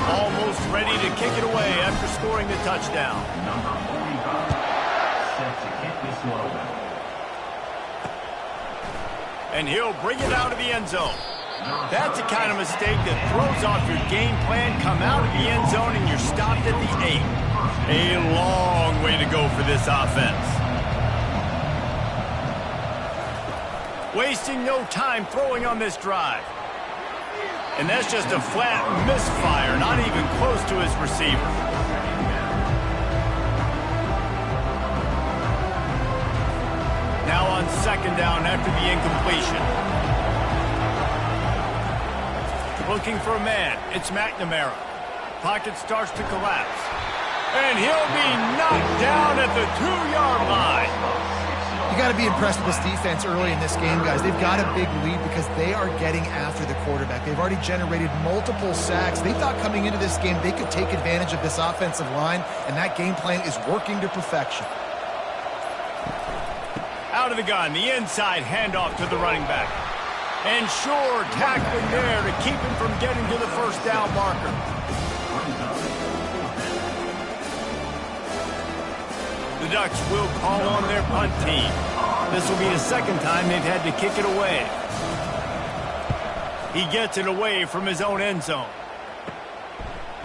A: Almost ready to kick it away after scoring the touchdown.
D: Number 45 set to kick this one away.
A: And he'll bring it out of the end zone. That's the kind of mistake that throws off your game plan. Come out of the end zone and you're stopped at the 8. A long way to go for this offense. Wasting no time throwing on this drive. And that's just a flat misfire, not even close to his receiver. Now on second down after the incompletion. Looking for a man. It's McNamara. Pocket starts to collapse. And he'll be knocked down at the 2-yard line.
B: You got to be impressed with this defense early in this game, guys. They've got a big lead because they are getting after the quarterback. They've already generated multiple sacks. They thought coming into this game they could take advantage of this offensive line, and that game plan is working to perfection.
A: Out of the gun, the inside handoff to the running back. And sure, tackling there to keep him from getting to the first down marker. The Ducks will call on their punt team. This will be the second time they've had to kick it away. He gets it away from his own end zone.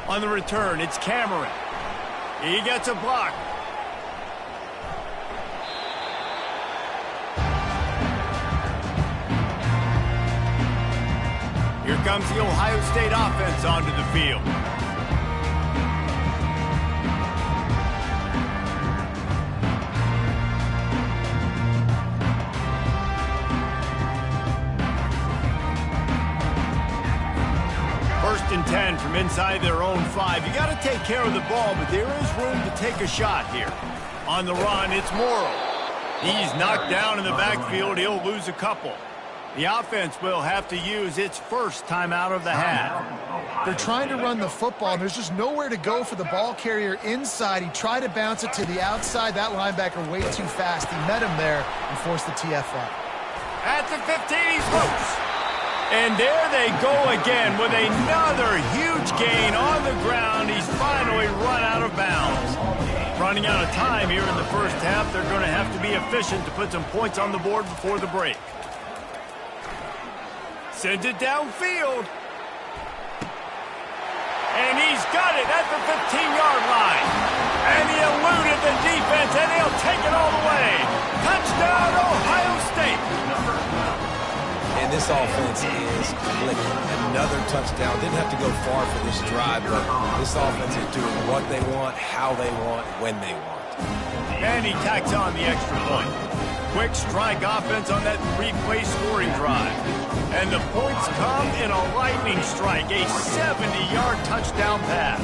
A: On the return, it's Cameron. He gets a block. Here comes the Ohio State offense onto the field. First and 10 from inside their own 5. You got to take care of the ball, but there is room to take a shot here. On the run, it's Morrow. He's knocked down in the backfield. He'll lose a couple. The offense will have to use its first timeout of the half.
B: They're trying to run the football, and there's just nowhere to go for the ball carrier inside. He tried to bounce it to the outside. That linebacker way too fast. He met him there and forced the TFL.
A: At the 15, he's loose. And there they go again with another huge gain on the ground. He's finally run out of bounds. Running out of time here in the first half. They're going to have to be efficient to put some points on the board before the break. Sends it downfield. And he's got it at the 15-yard line. And he eluded the defense, and he'll take it all the way. Touchdown, Ohio State.
C: And this offense is clicking. Another touchdown. Didn't have to go far for this drive, but this offense is doing what they want, how they want, when they want.
A: And he tacks on the extra point. Quick strike offense on that 3-play scoring drive. And the points come in a lightning strike, a 70-yard touchdown pass.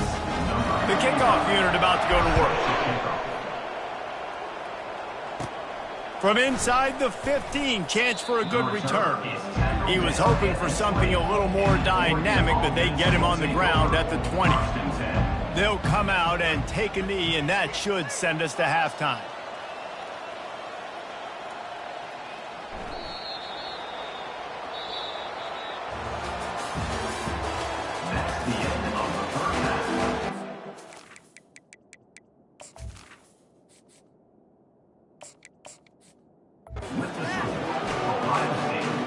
A: The kickoff unit about to go to work. From inside the 15, chance for a good return. He was hoping for something a little more dynamic, but they get him on the ground at the 20. They'll come out and take a knee, and that should send us to halftime.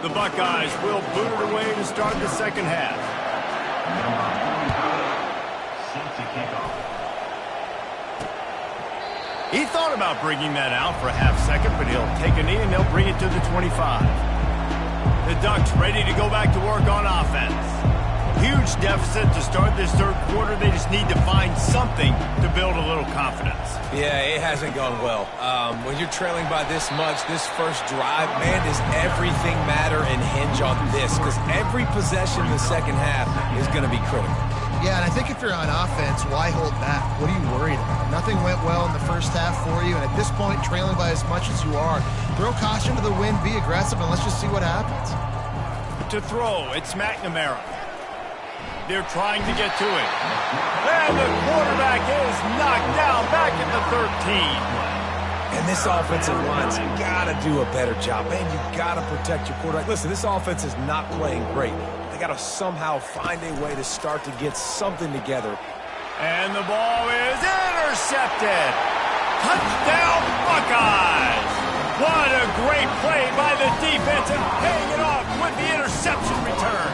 A: The Buckeyes will boot it away to start the second half. He thought about bringing that out for a half second, but he'll take a knee and they'll bring it to the 25. The Ducks ready to go back to work on offense. Huge deficit to start this third quarter. They just need to find something to build a little confidence.
C: Yeah, it hasn't gone well. When you're trailing by this much, this first drive, man, does everything matter and hinge on this? Because every possession in the second half is going to be critical.
B: Yeah, and I think if you're on offense, why hold back? What are you worried about? Nothing went well in the first half for you, and at this point, trailing by as much as you are, throw caution to the wind, be aggressive, and let's just see what happens.
A: To throw, it's McNamara. They're trying to get to it. And the quarterback is knocked down back at the 13.
C: And this offensive line's got to do a better job. Man, you got to protect your quarterback. Listen, this offense is not playing great. They got to somehow find a way to start to get something together.
A: And the ball is intercepted. Touchdown, Buckeyes. What a great play by the defense and paying it off with the interception return.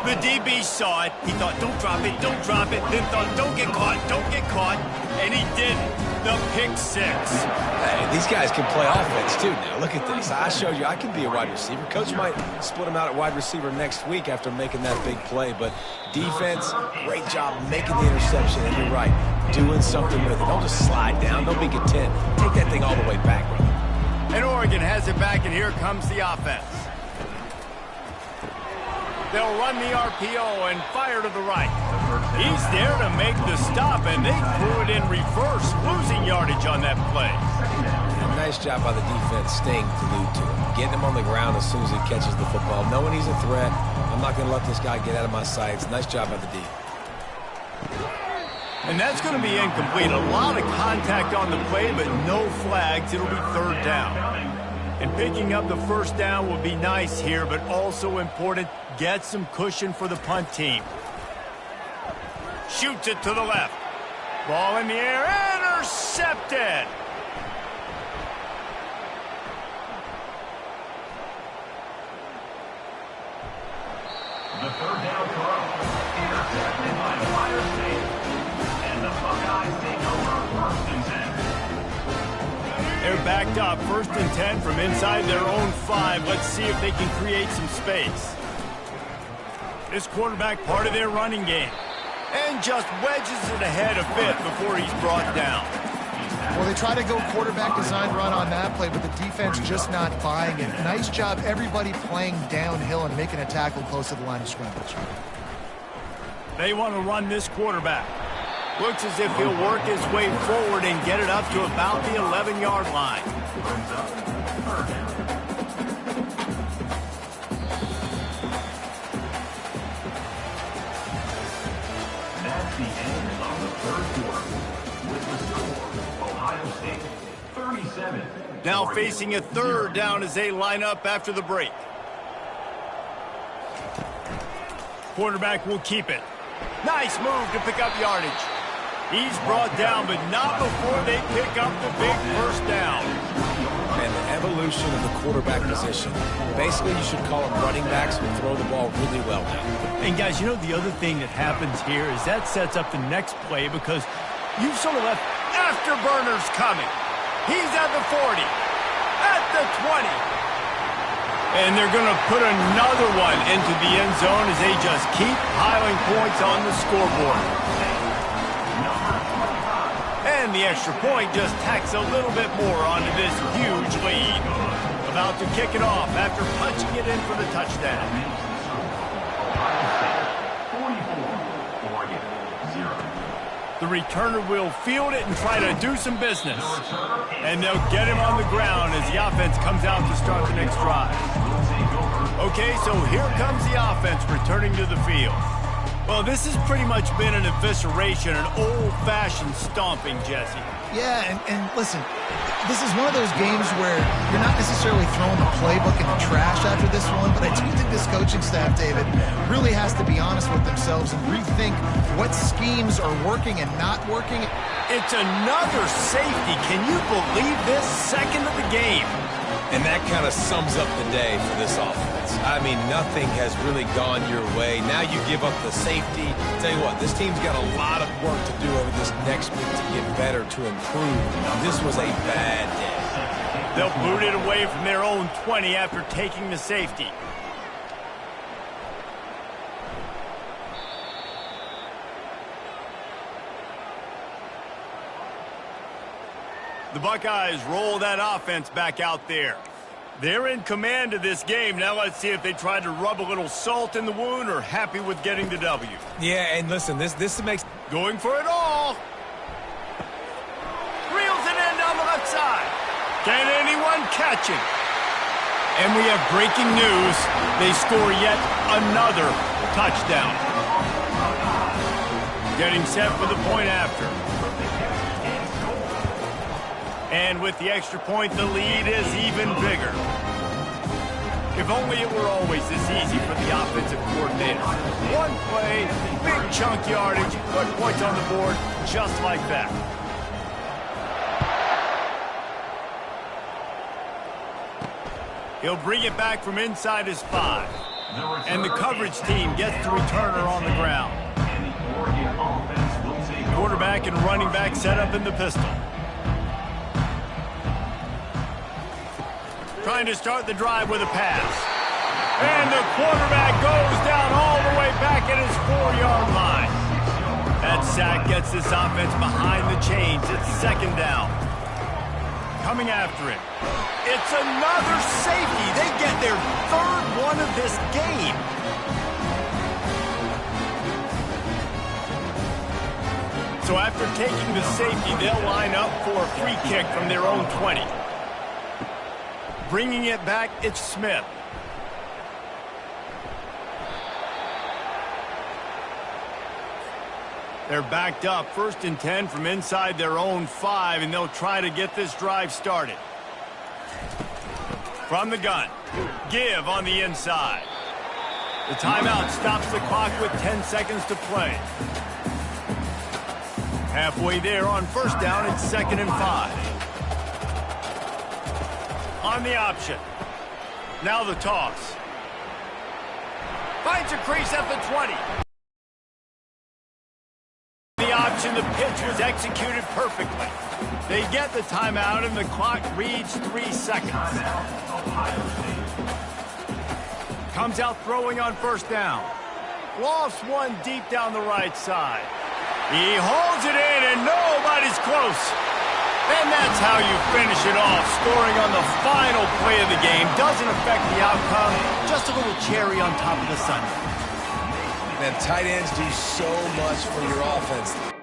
A: The DB saw it. He thought, don't drop it, don't drop it. Then thought, don't get caught. And he didn't. The pick six.
C: Hey, these guys can play offense too now. Look at this. I showed you I can be a wide receiver. Coach might split him out at wide receiver next week after making that big play. But defense, great job making the interception. And you're right, doing something with it. Don't just slide down. Don't be content. Take that thing all the way back, brother.
A: And Oregon has it back, and here comes the offense. They'll run the RPO and fire to the right. He's there to make the stop, and they threw it in reverse, losing yardage on that play.
C: And nice job by the defense staying glued to him, getting him on the ground as soon as he catches the football, knowing he's a threat. I'm not going to let this guy get out of my sights. Nice job by the D.
A: And that's going to be incomplete. A lot of contact on the play, but no flags. It'll be third down. And picking up the first down will be nice here, but also important, get some cushion for the punt team. Shoots it to the left. Ball in the air, intercepted.
D: The third down throw, intercepted by Ohio State. And the Buckeyes take over first and 10.
A: They're backed up, first and 10 from inside their own 5. Let's see if they can create some space. This quarterback part of their running game. And just wedges it ahead a bit before he's brought down.
B: Well, they try to go quarterback design run on that play, but the defense just not buying it. Nice job, everybody playing downhill and making a tackle close to the line of scrimmage.
A: They want to run this quarterback. Looks as if he'll work his way forward and get it up to about the 11-yard line.
D: That's the end of the third quarter. With the score, Ohio State 37.
A: Now facing a third down as they line up after the break. Quarterback will keep it. Nice move to pick up yardage. He's brought down, but not before they pick up the big first down.
C: And the evolution of the quarterback position. Basically, you should call them running backs who throw the ball really well now.
A: And guys, you know the other thing that happens here is that sets up the next play because you've sort of left afterburners coming. He's at the 40, at the 20. And they're going to put another one into the end zone as they just keep piling points on the scoreboard. And the extra point just tacks a little bit more onto this huge lead. About to kick it off after punching it in for the touchdown. The returner will field it and try to do some business. And they'll get him on the ground as the offense comes out to start the next drive. Okay, so here comes the offense returning to the field. Well, this has pretty much been an evisceration, an old-fashioned stomping, Jesse.
B: Yeah, and listen, this is one of those games where you're not necessarily throwing the playbook in the trash after this one, but I do think this coaching staff, David, really has to be honest with themselves and rethink what schemes are working and not working.
A: It's another safety. Can you believe this? Second of the game.
C: And that kind of sums up the day for this offense. I mean, nothing has really gone your way. Now you give up the safety. Tell you what, this team's got a lot of work to do over this next week to get better, to improve. This was a bad day.
A: They'll boot it away from their own 20 after taking the safety. The Buckeyes roll that offense back out there. They're in command of this game. Now let's see if they try to rub a little salt in the wound or happy with getting the W.
C: Yeah, and listen, this makes...
A: Going for it all. Reels it in down the left side. Can anyone catch him? And we have breaking news. They score yet another touchdown. Getting set for the point after. And with the extra point, the lead is even bigger. If only it were always this easy for the offensive coordinator. One play, big chunk yardage, put points on the board just like that. He'll bring it back from inside his 5. And the coverage team gets the returner on the ground. Quarterback and running back set up in the pistol. Trying to start the drive with a pass. And the quarterback goes down all the way back at his 4-yard line. That sack gets this offense behind the chains. It's second down. Coming after it. It's another safety. They get their third one of this game. So after taking the safety, they'll line up for a free kick from their own 20. Bringing it back, it's Smith. They're backed up, 1st and 10 from inside their own 5, and they'll try to get this drive started. From the gun, give on the inside. The timeout stops the clock with 10 seconds to play. Halfway there on 1st down, it's 2nd and 5. On the option. Now the toss. Finds a crease at the 20. The option, the pitch was executed perfectly. They get the timeout and the clock reads 3 seconds. Comes out throwing on 1st down. Lofts one deep down the right side. He holds it in and nobody's close. And that's how you finish it off. Scoring on the final play of the game doesn't affect the outcome. Just a little cherry on top of the sundae.
C: Man, tight ends do so much for your offense.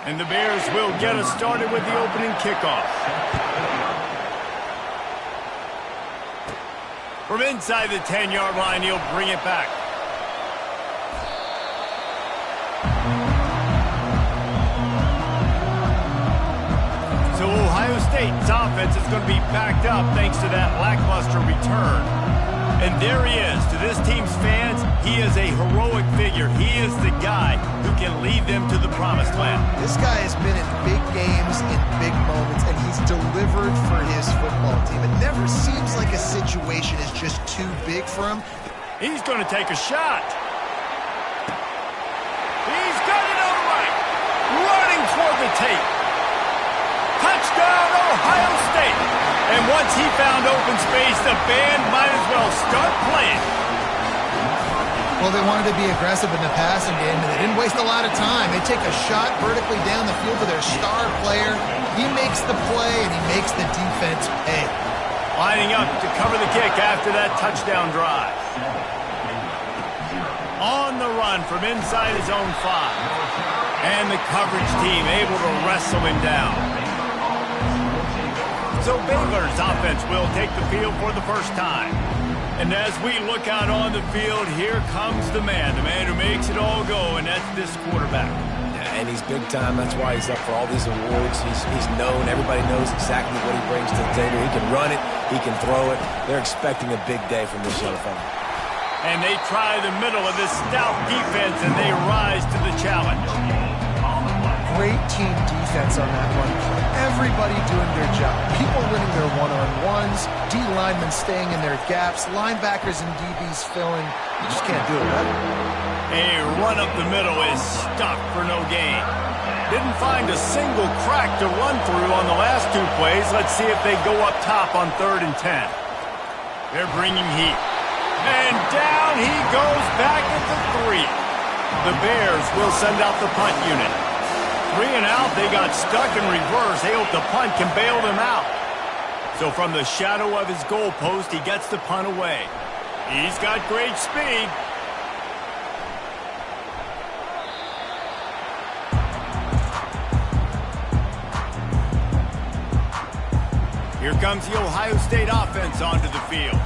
A: And the Bears will get us started with the opening kickoff. From inside the 10-yard line, he'll bring it back. So Ohio State's offense is going to be backed up thanks to that lackluster return. And there he is. To this team's fans, he is a heroic figure. He is the guy who can lead them to the promised land.
B: This guy has been in big games, in big moments, and he's delivered for his football team. It never seems like a situation is just too big for him.
A: He's going to take a shot. He's got it all right. Running toward the tape. Touchdown, Ohio State. And once he found open space, the band might as well start playing.
B: Well, they wanted to be aggressive in the passing game, and they didn't waste a lot of time. They take a shot vertically down the field to their star player. He makes the play, and he makes the defense pay.
A: Lining up to cover the kick after that touchdown drive. On the run from inside his own 5. And the coverage team able to wrestle him down. So Baylor's offense will take the field for the first time. And as we look out on the field, here comes the man who makes it all go, and that's this quarterback.
C: And he's big time. That's why he's up for all these awards. He's known. Everybody knows exactly what he brings to the table. He can run it. He can throw it. They're expecting a big day from this young fella.
A: And they try the middle of this stout defense, and they rise to the challenge.
B: Great team defense on that one. Everybody doing their job. People winning their one-on-ones, D linemen staying in their gaps, linebackers and DBs filling. You just can't do it better.
A: A run up the middle is stuck for no gain. Didn't find a single crack to run through on the last two plays. Let's see if they go up top on 3rd and 10. They're bringing heat. And down he goes back at the 3. The Bears will send out the punt unit. 3 and out, they got stuck in reverse. They hope the punt can bail them out. So from the shadow of his goalpost, he gets the punt away. He's got great speed. Here comes the Ohio State offense onto the field.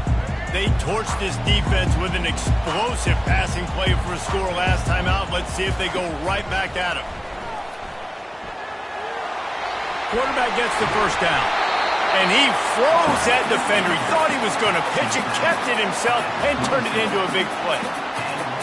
A: They torched this defense with an explosive passing play for a score last time out. Let's see if they go right back at him. Quarterback gets the first down. And he froze that defender. He thought he was going to pitch it, kept it himself, and turned it into a big play.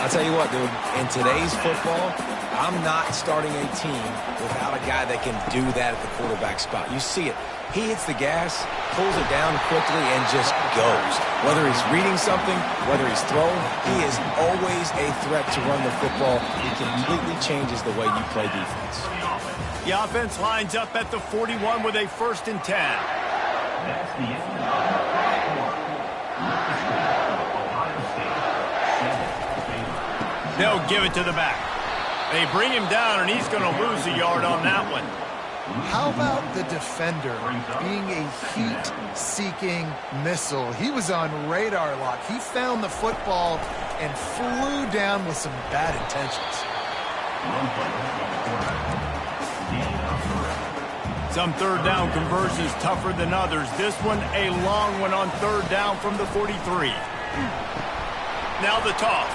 C: I'll tell you what, dude, in today's football, I'm not starting a team without a guy that can do that at the quarterback spot. You see it. He hits the gas, pulls it down quickly, and just goes. Whether he's reading something, whether he's throwing, he is always a threat to run the football. He completely changes the way you play defense.
A: The offense lines up at the 41 with a 1st and 10.
D: That's the end of the first quarter. Ohio State 7, Baylor.
A: They'll give it to the back. They bring him down, and he's going to lose a yard on that one.
B: How about the defender being a heat-seeking missile? He was on radar lock. He found the football and flew down with some bad intentions.
A: Some 3rd down conversions tougher than others. This one a long one on 3rd down from the 43. Now the toss.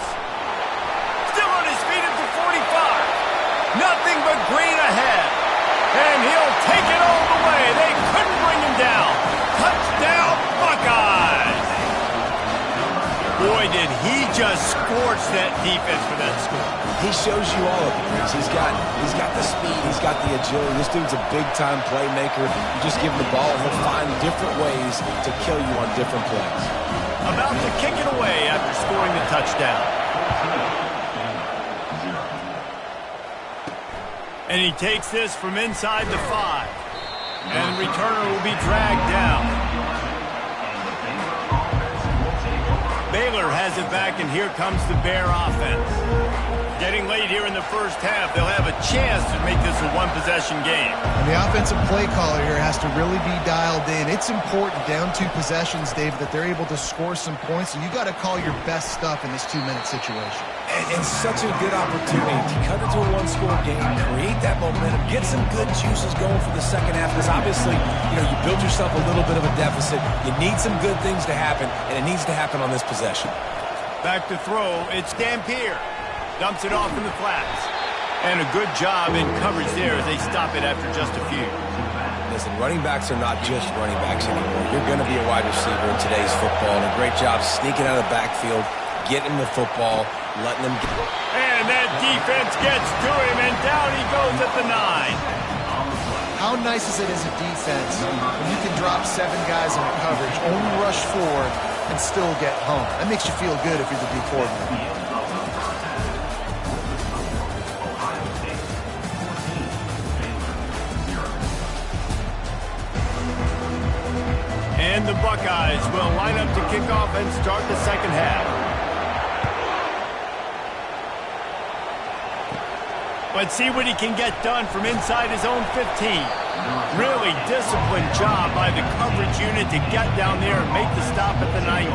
A: Still on his feet at the 45. Nothing but green ahead. And he'll take it all the way. They couldn't bring him down. Touchdown, Buckeyes. Boy, did he just scorch that defense for that score.
C: He shows you all of it. He's got the speed. He's got the agility. This dude's a big-time playmaker. You just give him the ball, he'll find different ways to kill you on different plays.
A: About to kick it away after scoring the touchdown. And he takes this from inside the 5. And the returner will be dragged down. Baylor has it back, and here comes the Bear offense. Getting late here in the first half, they'll have a chance to make this a one-possession game.
B: And the offensive play caller here has to really be dialed in. It's important down 2 possessions, David, that they're able to score some points. So you got to call your best stuff in this 2-minute situation.
C: And such a good opportunity to cut into a 1-score game, create that momentum, get some good juices going for the second half. Because obviously, you built yourself a little bit of a deficit. You need some good things to happen, and it needs to happen on this possession.
A: Back to throw. It's Dampier. Dumps it off in the flats. And a good job in coverage there as they stop it after just a few.
C: Listen, running backs are not just running backs anymore. You're going to be a wide receiver in today's football, and a great job sneaking out of the backfield, getting the football, letting them get it.
A: And that defense gets to him, and down he goes at the 9.
B: How nice is it as a defense when you can drop 7 guys in coverage, only rush 4, and still get home? That makes you feel good if you're the D coordinator.
A: And the Buckeyes will line up to kick off and start the second half. Let's see what he can get done from inside his own 15. Really disciplined job by the coverage unit to get down there and make the stop at the 19.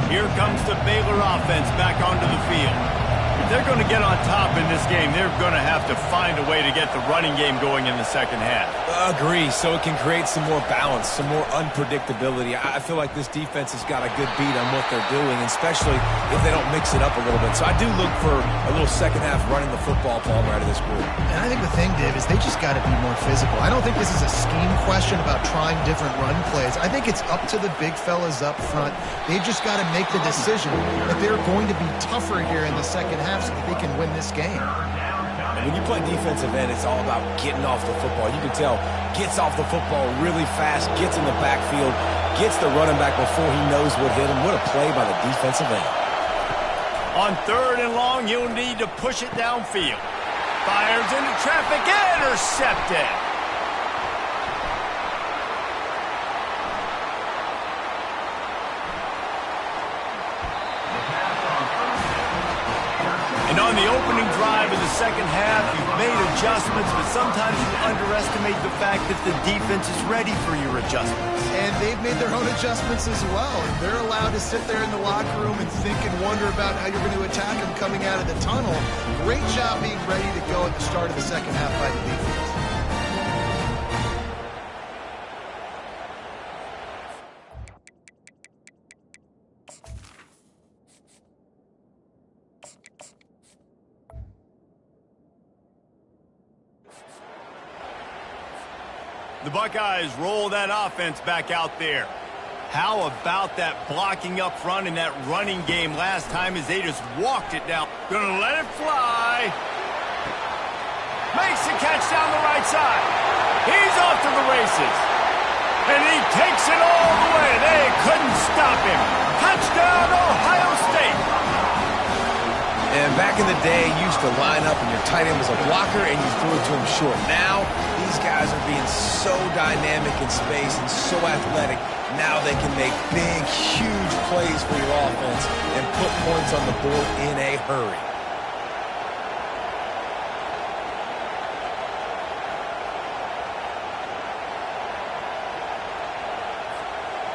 A: Here comes the Baylor offense back onto the field. If they're going to get on top in this game, they're going to have to find a way to get the running game going in the second half.
C: Agree, so it can create some more balance, some more unpredictability. I feel like this defense has got a good beat on what they're doing, especially if they don't mix it up a little bit. So I do look for a little second half running the football Palmer out of this group.
B: And I think the thing, Dave, is they just got to be more physical. I don't think this is a scheme question about trying different run plays. I think it's up to the big fellas up front. They've just got to make the decision that they're going to be tougher here in the second half so that they can win this game.
C: And when you play defensive end, it's all about getting off the football. You can tell, gets off the football really fast, gets in the backfield, gets the running back before he knows what hit him. What a play by the defensive end.
A: On 3rd and long, you'll need to push it downfield. Fires into traffic, intercepted. And on the opening drive of the second half, you've made adjustments, but sometimes you underestimate the fact that the defense is ready for your adjustments.
B: And they've made their own adjustments as well. And they're allowed to sit there in the locker room and think and wonder about how you're going to attack them coming out of the tunnel. Great job being ready to go at the start of the second half by the defense.
A: The Buckeyes roll that offense back out there. How about that blocking up front and that running game last time as they just walked it down? Gonna let it fly. Makes the catch down the right side. He's off to the races. And he takes it all the way. They couldn't stop him. Touchdown, Ohio State.
C: And back in the day, you used to line up and your tight end was a blocker and you threw it to him short. Now, these guys are being so dynamic in space and so athletic. Now they can make big, huge plays for your offense and put points on the board in a hurry.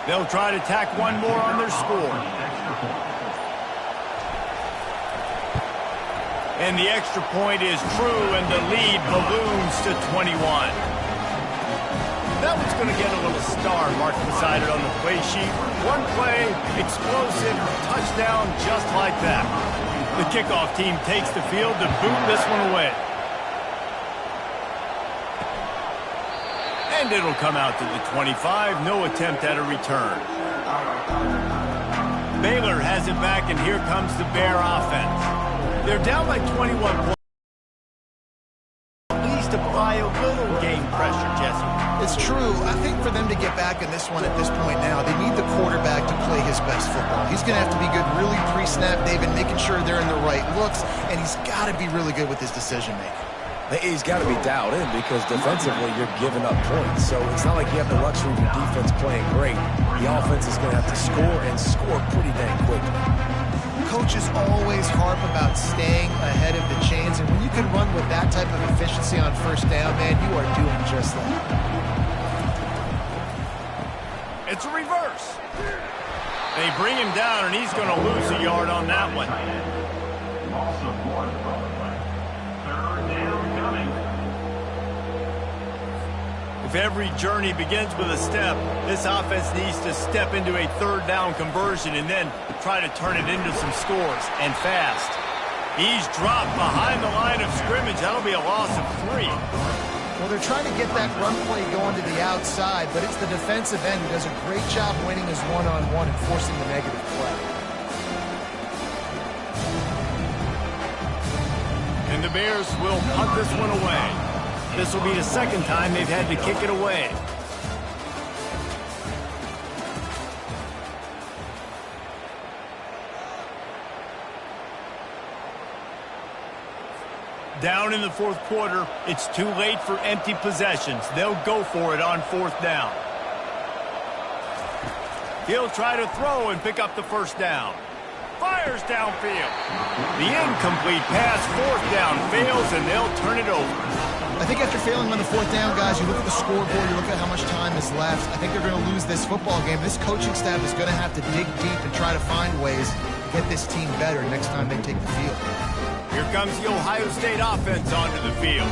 A: They'll try to tack one more on their score. And the extra point is true, and the lead balloons to 21. That one's going to get a little star marked beside it on the play sheet. One play, explosive, touchdown, just like that. The kickoff team takes the field to boot this one away. And it'll come out to the 25. No attempt at a return. Baylor has it back, and here comes the Bear offense. They're down by 21 points. At least apply a little game pressure, Jesse.
B: It's true. I think for them to get back in this one at this point now, they need the quarterback to play his best football. He's going to have to be good really pre-snap, David, making sure they're in the right looks, and he's got to be really good with his decision-making.
C: He's got to be dialed in because defensively you're giving up points. So it's not like you have the luxury of your defense playing great. The offense is going to have to score and score pretty dang quickly.
B: Coaches always harp about staying ahead of the chains, and when you can run with that type of efficiency on first down, man, you are doing just that.
A: It's a reverse. They bring him down, and he's going to lose a yard on that one. If every journey begins with a step, this offense needs to step into a third down conversion and then try to turn it into some scores, and fast. He's dropped behind the line of scrimmage. That'll be a loss of 3.
B: Well, they're trying to get that run play going to the outside, but it's the defensive end who does a great job winning his one-on-one and forcing the negative play.
A: And the Bears will punt this one away. This will be the second time they've had to kick it away. Down in the fourth quarter, it's too late for empty possessions. They'll go for it on fourth down. He'll try to throw and pick up the first down. Fires downfield. The incomplete pass, fourth down, fails, and they'll turn it over.
B: I think after failing on the fourth down, guys, you look at the scoreboard, you look at how much time is left. I think they're going to lose this football game. This coaching staff is going to have to dig deep and try to find ways to get this team better next time they take the field.
A: Here comes the Ohio State offense onto the field.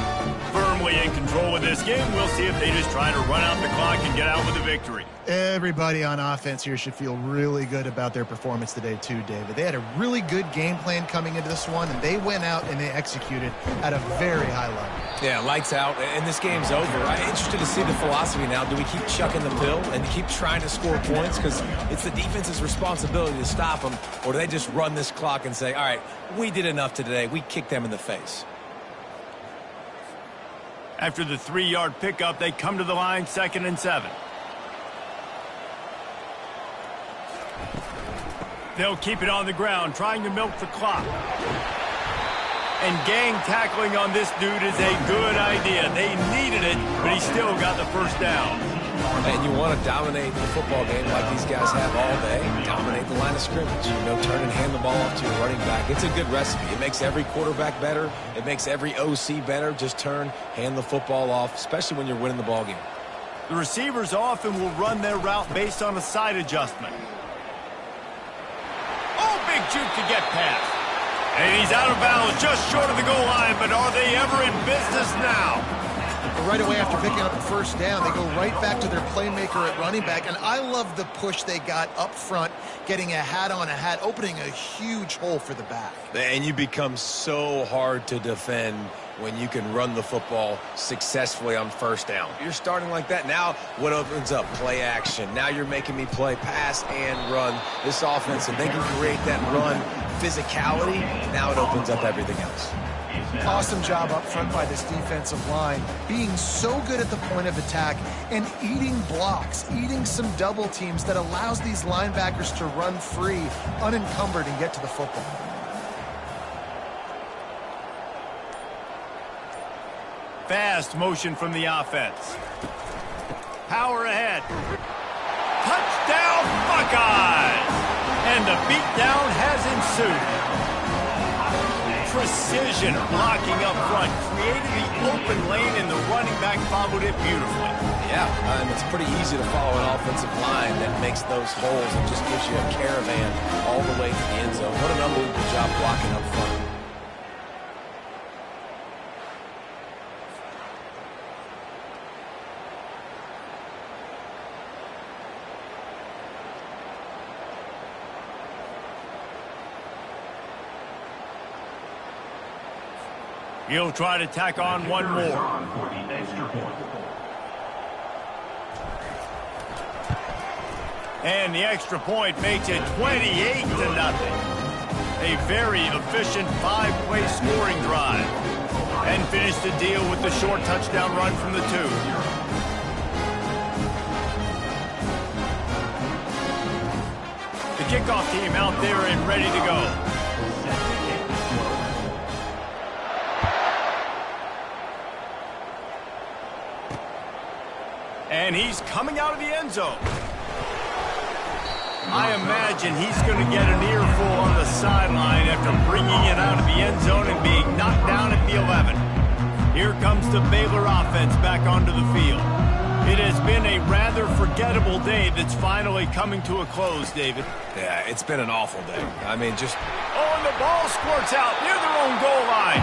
A: Firmly in control of this game. We'll see if they just try to run out the clock and get out with a victory.
B: Everybody on offense here should feel really good about their performance today too, David. They had a really good game plan coming into this one, and they went out and they executed at a very high level.
C: Yeah, lights out, and this game's over. I'm interested to see the philosophy now. Do we keep chucking the pill and keep trying to score points? Because it's the defense's responsibility to stop them, or do they just run this clock and say, all right, we did enough today. We kicked them in the face.
A: After the 3-yard pickup, they come to the line 2nd and 7. They'll keep it on the ground, trying to milk the clock. And gang tackling on this dude is a good idea. They needed it, but he still got the first down.
C: And you want to dominate the football game like these guys have all day. Dominate the line of scrimmage. You know, turn and hand the ball off to your running back. It's a good recipe. It makes every quarterback better. It makes every OC better. Just turn, hand the football off, especially when you're winning the ball game.
A: The receivers often will run their route based on a side adjustment. Oh, big juke to get past. And he's out of bounds just short of the goal line, but are they ever in business now?
B: But right away after picking up the first down, they go right back to their playmaker at running back. And I love the push they got up front, getting a hat on a hat, opening a huge hole for the back.
C: And you become so hard to defend when you can run the football successfully on first down. You're starting like that. Now what opens up? Play action. Now you're making me play pass and run. This offense, and they can create that run physicality. Now it opens up everything else.
B: Awesome job up front by this defensive line, being so good at the point of attack and eating blocks, eating some double teams that allows these linebackers to run free, unencumbered, and get to the football.
A: Fast motion from the offense. Power ahead. Touchdown, Buckeyes! And the beatdown has ensued. Precision blocking up front, created the open lane, and the running back followed it beautifully.
C: Yeah, and it's pretty easy to follow an offensive line that makes those holes and just gives you a caravan all the way to the end zone. What an unbelievable job blocking up front.
A: He'll try to tack on one more. And the extra point makes it 28-0. A very efficient 5-play scoring drive. And finish the deal with the short touchdown run from the 2. The kickoff team out there and ready to go. And he's coming out of the end zone. I imagine he's going to get an earful on the sideline after bringing it out of the end zone and being knocked down at the 11. Here comes the Baylor offense back onto the field. It has been a rather forgettable day that's finally coming to a close, David.
C: Yeah, it's been an awful day. I mean, just...
A: Oh, and the ball squirts out near their own goal line.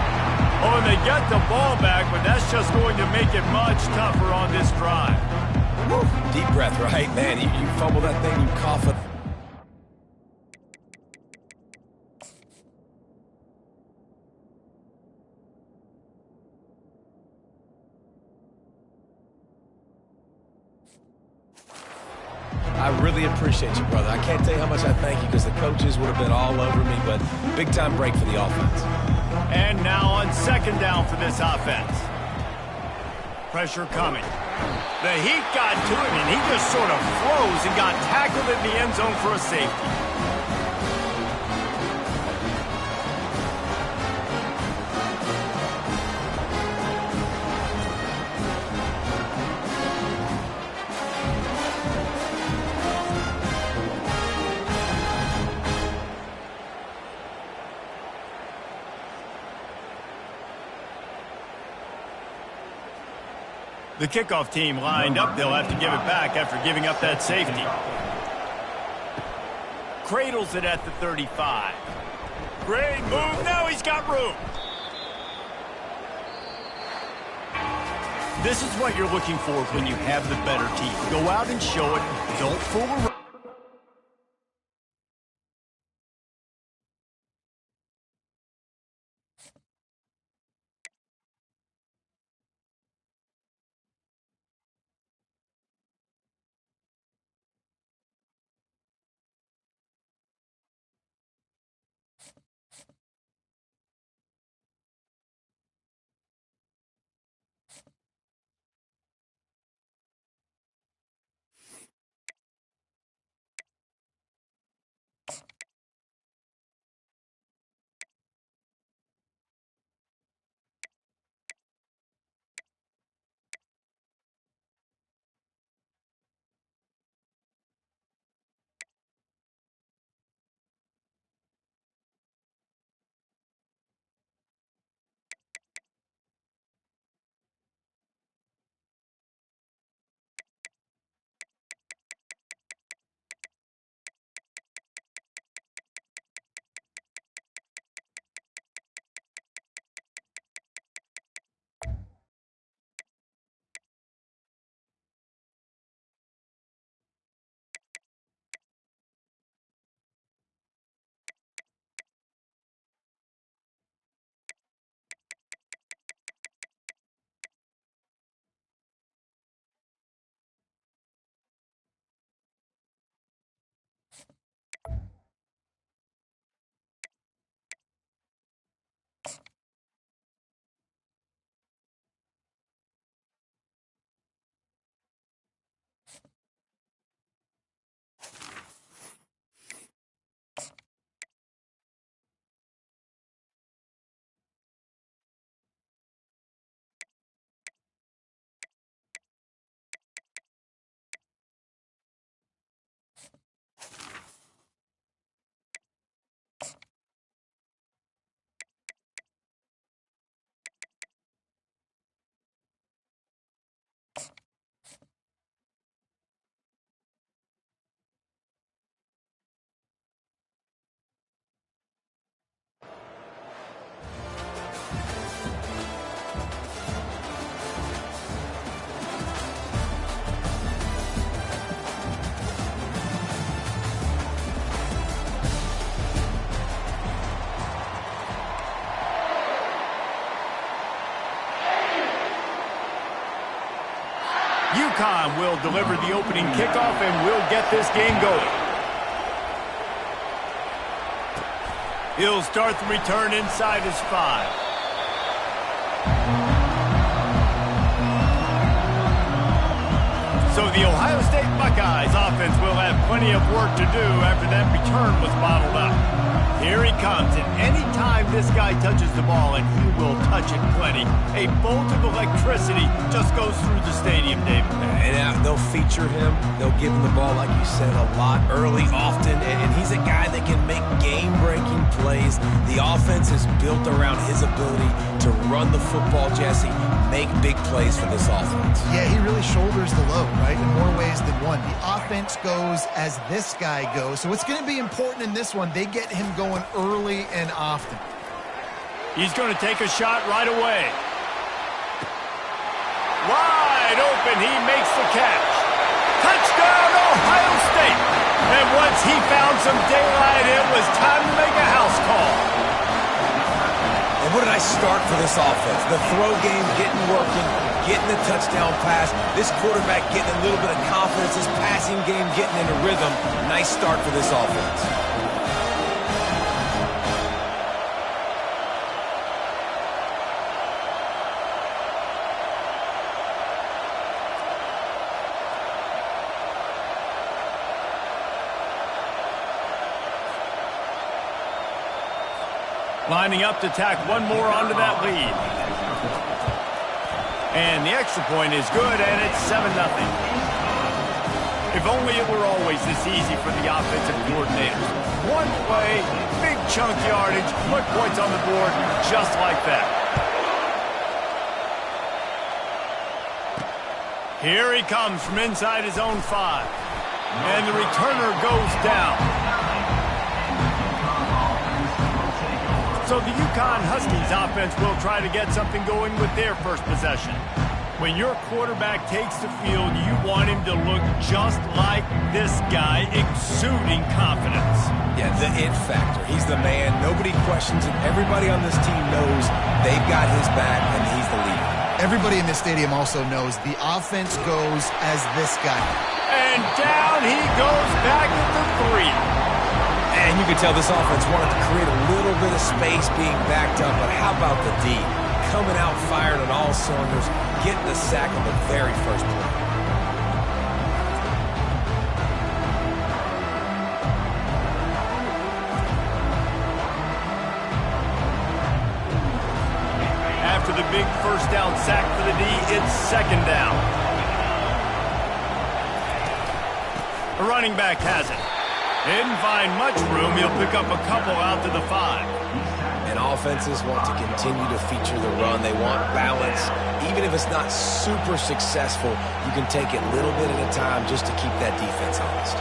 A: Oh, and they get the ball back, but that's just going to make it much tougher on this drive.
C: Woo. Deep breath, right? Man, you fumble that thing, you cough it. I really appreciate you, brother. I can't tell you how much I thank you because the coaches would have been all over me, but big-time break for the offense.
A: And now on 2nd down for this offense. Pressure coming. The heat got to him, and he just sort of froze and got tackled in the end zone for a safety. The kickoff team lined up. They'll have to give it back after giving up that safety. Cradles it at the 35. Great move. Now he's got room. This is what you're looking for when you have the better team. Go out and show it. Don't fool around. UConn will deliver the opening kickoff and will get this game going. He'll start the return inside his 5. So the Ohio State Buckeyes offense will have plenty of work to do after that return was bottled up. Here he comes, and any time this guy touches the ball, and he will touch it plenty, a bolt of electricity just goes through the stadium, David.
C: And they'll feature him. They'll give him the ball, like you said, a lot, early, often, and he's a guy that can make game-breaking plays. The offense is built around his ability to run the football, Jesse, make big plays for this offense.
B: Yeah, he really shoulders the load, right, in more ways than one. The offense goes as this guy goes, so it's going to be important in this one. They get him going early and often.
A: He's going to take a shot right away. Wide open, he makes the catch. Touchdown, Ohio State. And once he found some daylight, it was time to make a house call.
C: And what did I start for this offense? The throw game getting working, getting the touchdown pass. This quarterback getting a little bit of confidence. His passing game getting into rhythm. Nice start for this offense.
A: Lining up to tack one more onto that lead. And the extra point is good, and it's 7-0. If only it were always this easy for the offensive coordinators. One play, big chunk yardage, put points on the board just like that. Here he comes from inside his own 5. And the returner goes down. So the UConn Huskies offense will try to get something going with their first possession. When your quarterback takes the field, you want him to look just like this guy, exuding confidence.
C: Yeah, the it factor. He's the man. Nobody questions it. Everybody on this team knows they've got his back, and he's the leader.
B: Everybody in this stadium also knows the offense goes as this guy.
A: And down he goes back at the 3.
C: And you can tell this offense wanted to create a little bit of space being backed up, but how about the D? Coming out fired on all cylinders, getting the sack on the very first play.
A: After the big first down sack for the D, it's second down. The running back has it. Didn't find much room. He'll pick up a couple out to the 5.
C: And offenses want to continue to feature the run. They want balance. Even if it's not super successful, you can take it little bit at a time just to keep that defense honest.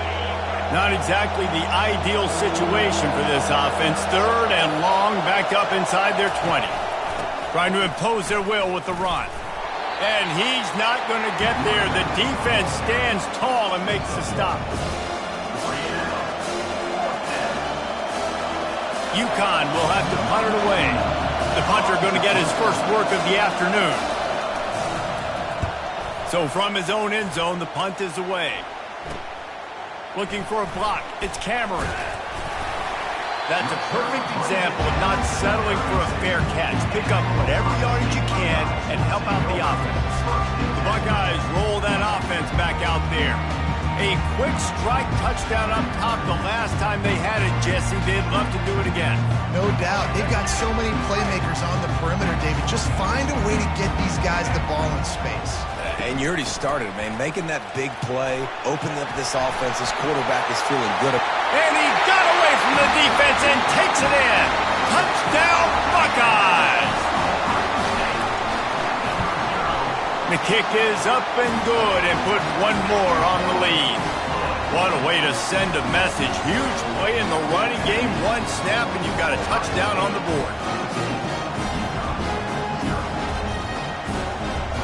A: Not exactly the ideal situation for this offense. Third and long, back up inside their 20. Trying to impose their will with the run. And he's not going to get there. The defense stands tall and makes the stop. UConn will have to punt it away. The punter going to get his first work of the afternoon. So from his own end zone, the punt is away. Looking for a block. It's Cameron. That's a perfect example of not settling for a fair catch. Pick up whatever yardage you can and help out the offense. The Buckeyes roll that offense back out there. A quick strike touchdown up top the last time they had it, Jesse. They'd love to do it again.
B: No doubt. They've got so many playmakers on the perimeter, David. Just find a way to get these guys the ball in space.
C: And you already started, man. Making that big play, opening up this offense. This quarterback is feeling good.
A: And he got away from the defense and takes it in. Touchdown, Buckeyes! The kick is up and good and put one more on the lead. What a way to send a message. Huge play in the running game. One snap and you've got a touchdown on the board.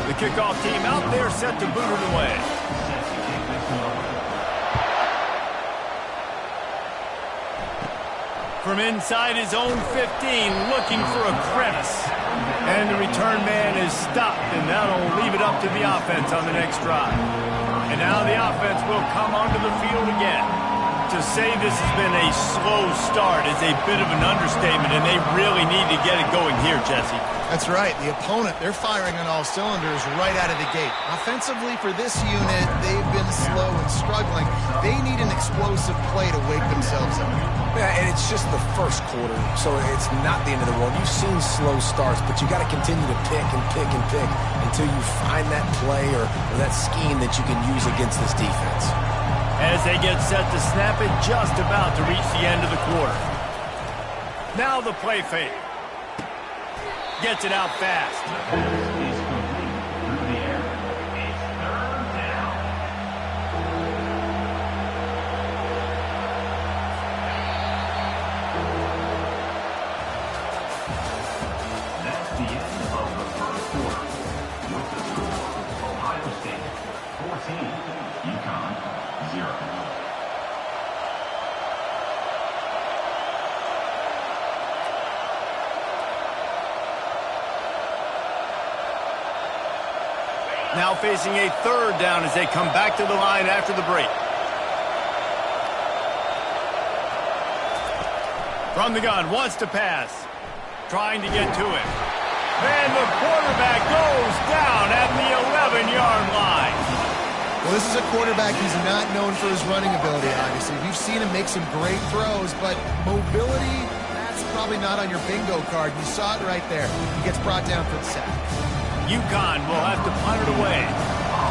A: The kickoff team out there set to boot it away. From inside his own 15, looking for a crevice. And the return man is stopped, and that'll leave it up to the offense on the next drive. And now the offense will come onto the field again. To say this has been a slow start is a bit of an understatement, and they really need to get it going here, Jesse.
B: That's right. The opponent, they're firing on all cylinders right out of the gate. Offensively, for this unit, they've been slow and struggling. They need an explosive play to wake themselves up.
C: Yeah, and it's just the first quarter, so it's not the end of the world. You've seen slow starts, but you got to continue to pick and pick and pick until you find that play or that scheme that you can use against this defense.
A: As they get set to snap it, just about to reach the end of the quarter. Now the play fake. Gets it out fast. Now facing a third down as they come back to the line after the break. From the gun, wants to pass. Trying to get to it. And the quarterback goes down at the 11-yard line.
B: Well, this is a quarterback who's not known for his running ability, obviously. We've seen him make some great throws, but mobility, that's probably not on your bingo card. You saw it right there. He gets brought down for the sack.
A: UConn will have to punt it away.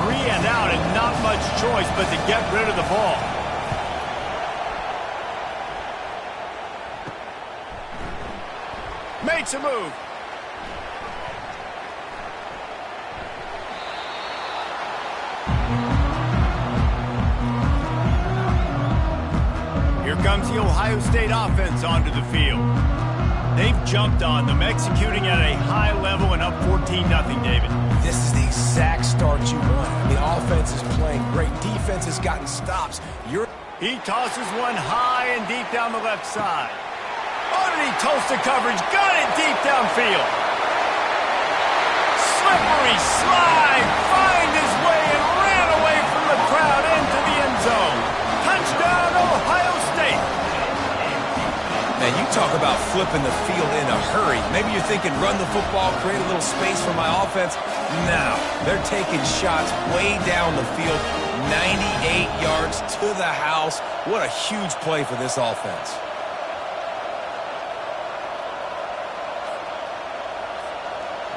A: 3 and out and not much choice but to get rid of the ball. Makes a move. Here comes the Ohio State offense onto the field. They've jumped on them, executing at a high level and up 14-0, David.
C: This is the exact start you want. The offense is playing great. Defense has gotten stops.
A: He tosses one high and deep down the left side. Oh, did he toast the coverage? Got it deep downfield. Slippery slide. Find his way and ran away from the crowd into the end zone. Touchdown, Ohio State.
C: Man, you talk about flipping the field in a hurry. Maybe you're thinking run the football, create a little space for my offense. No, they're taking shots way down the field, 98 yards to the house. What a huge play for this offense.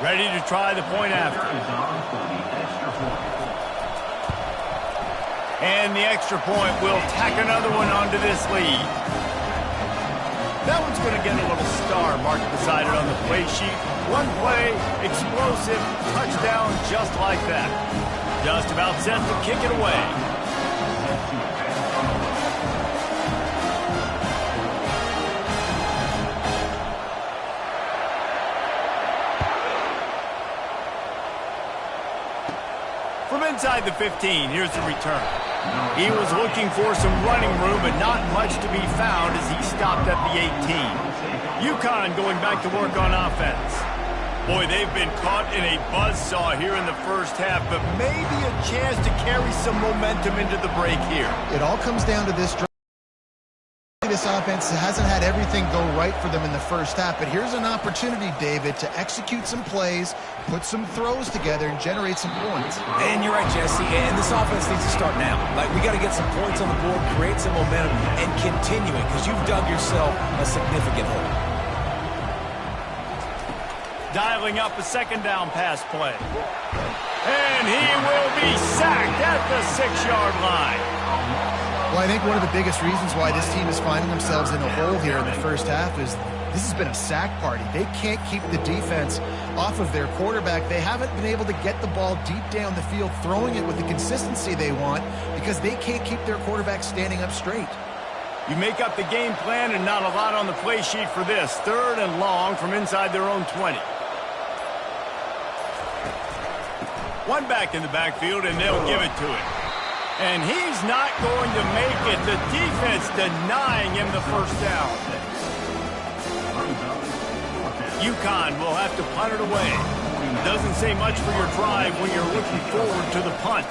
A: Ready to try the point after. And the extra point will tack another one onto this lead. That one's going to get a little star marked beside it on the play sheet. One play, explosive, touchdown just like that. Just about set to kick it away. From inside the 15, here's the return. He was looking for some running room, but not much to be found as he stopped at the 18. UConn going back to work on offense. Boy, they've been caught in a buzzsaw here in the first half, but maybe a chance to carry some momentum into the break here.
B: It all comes down to this drive. This offense hasn't had everything go right for them in the first half, but here's an opportunity, David, to execute some plays, put some throws together, and generate some points.
C: And you're right, Jesse, and this offense needs to start now. Like, we got to get some points on the board, create some momentum, and continue it, because you've dug yourself a significant hole.
A: Dialing up a second down pass play. And he will be sacked at the 6-yard line.
B: Well, I think one of the biggest reasons why this team is finding themselves in a hole here in the first half is this has been a sack party. They can't keep the defense off of their quarterback. They haven't been able to get the ball deep down the field, throwing it with the consistency they want because they can't keep their quarterback standing up straight.
A: You make up the game plan and not a lot on the play sheet for this. 3rd and long from inside their own 20. One back in the backfield, and they'll give it to him. And he's not going to make it. The defense denying him the first down. UConn will have to punt it away. Doesn't say much for your drive when you're looking forward to the punt.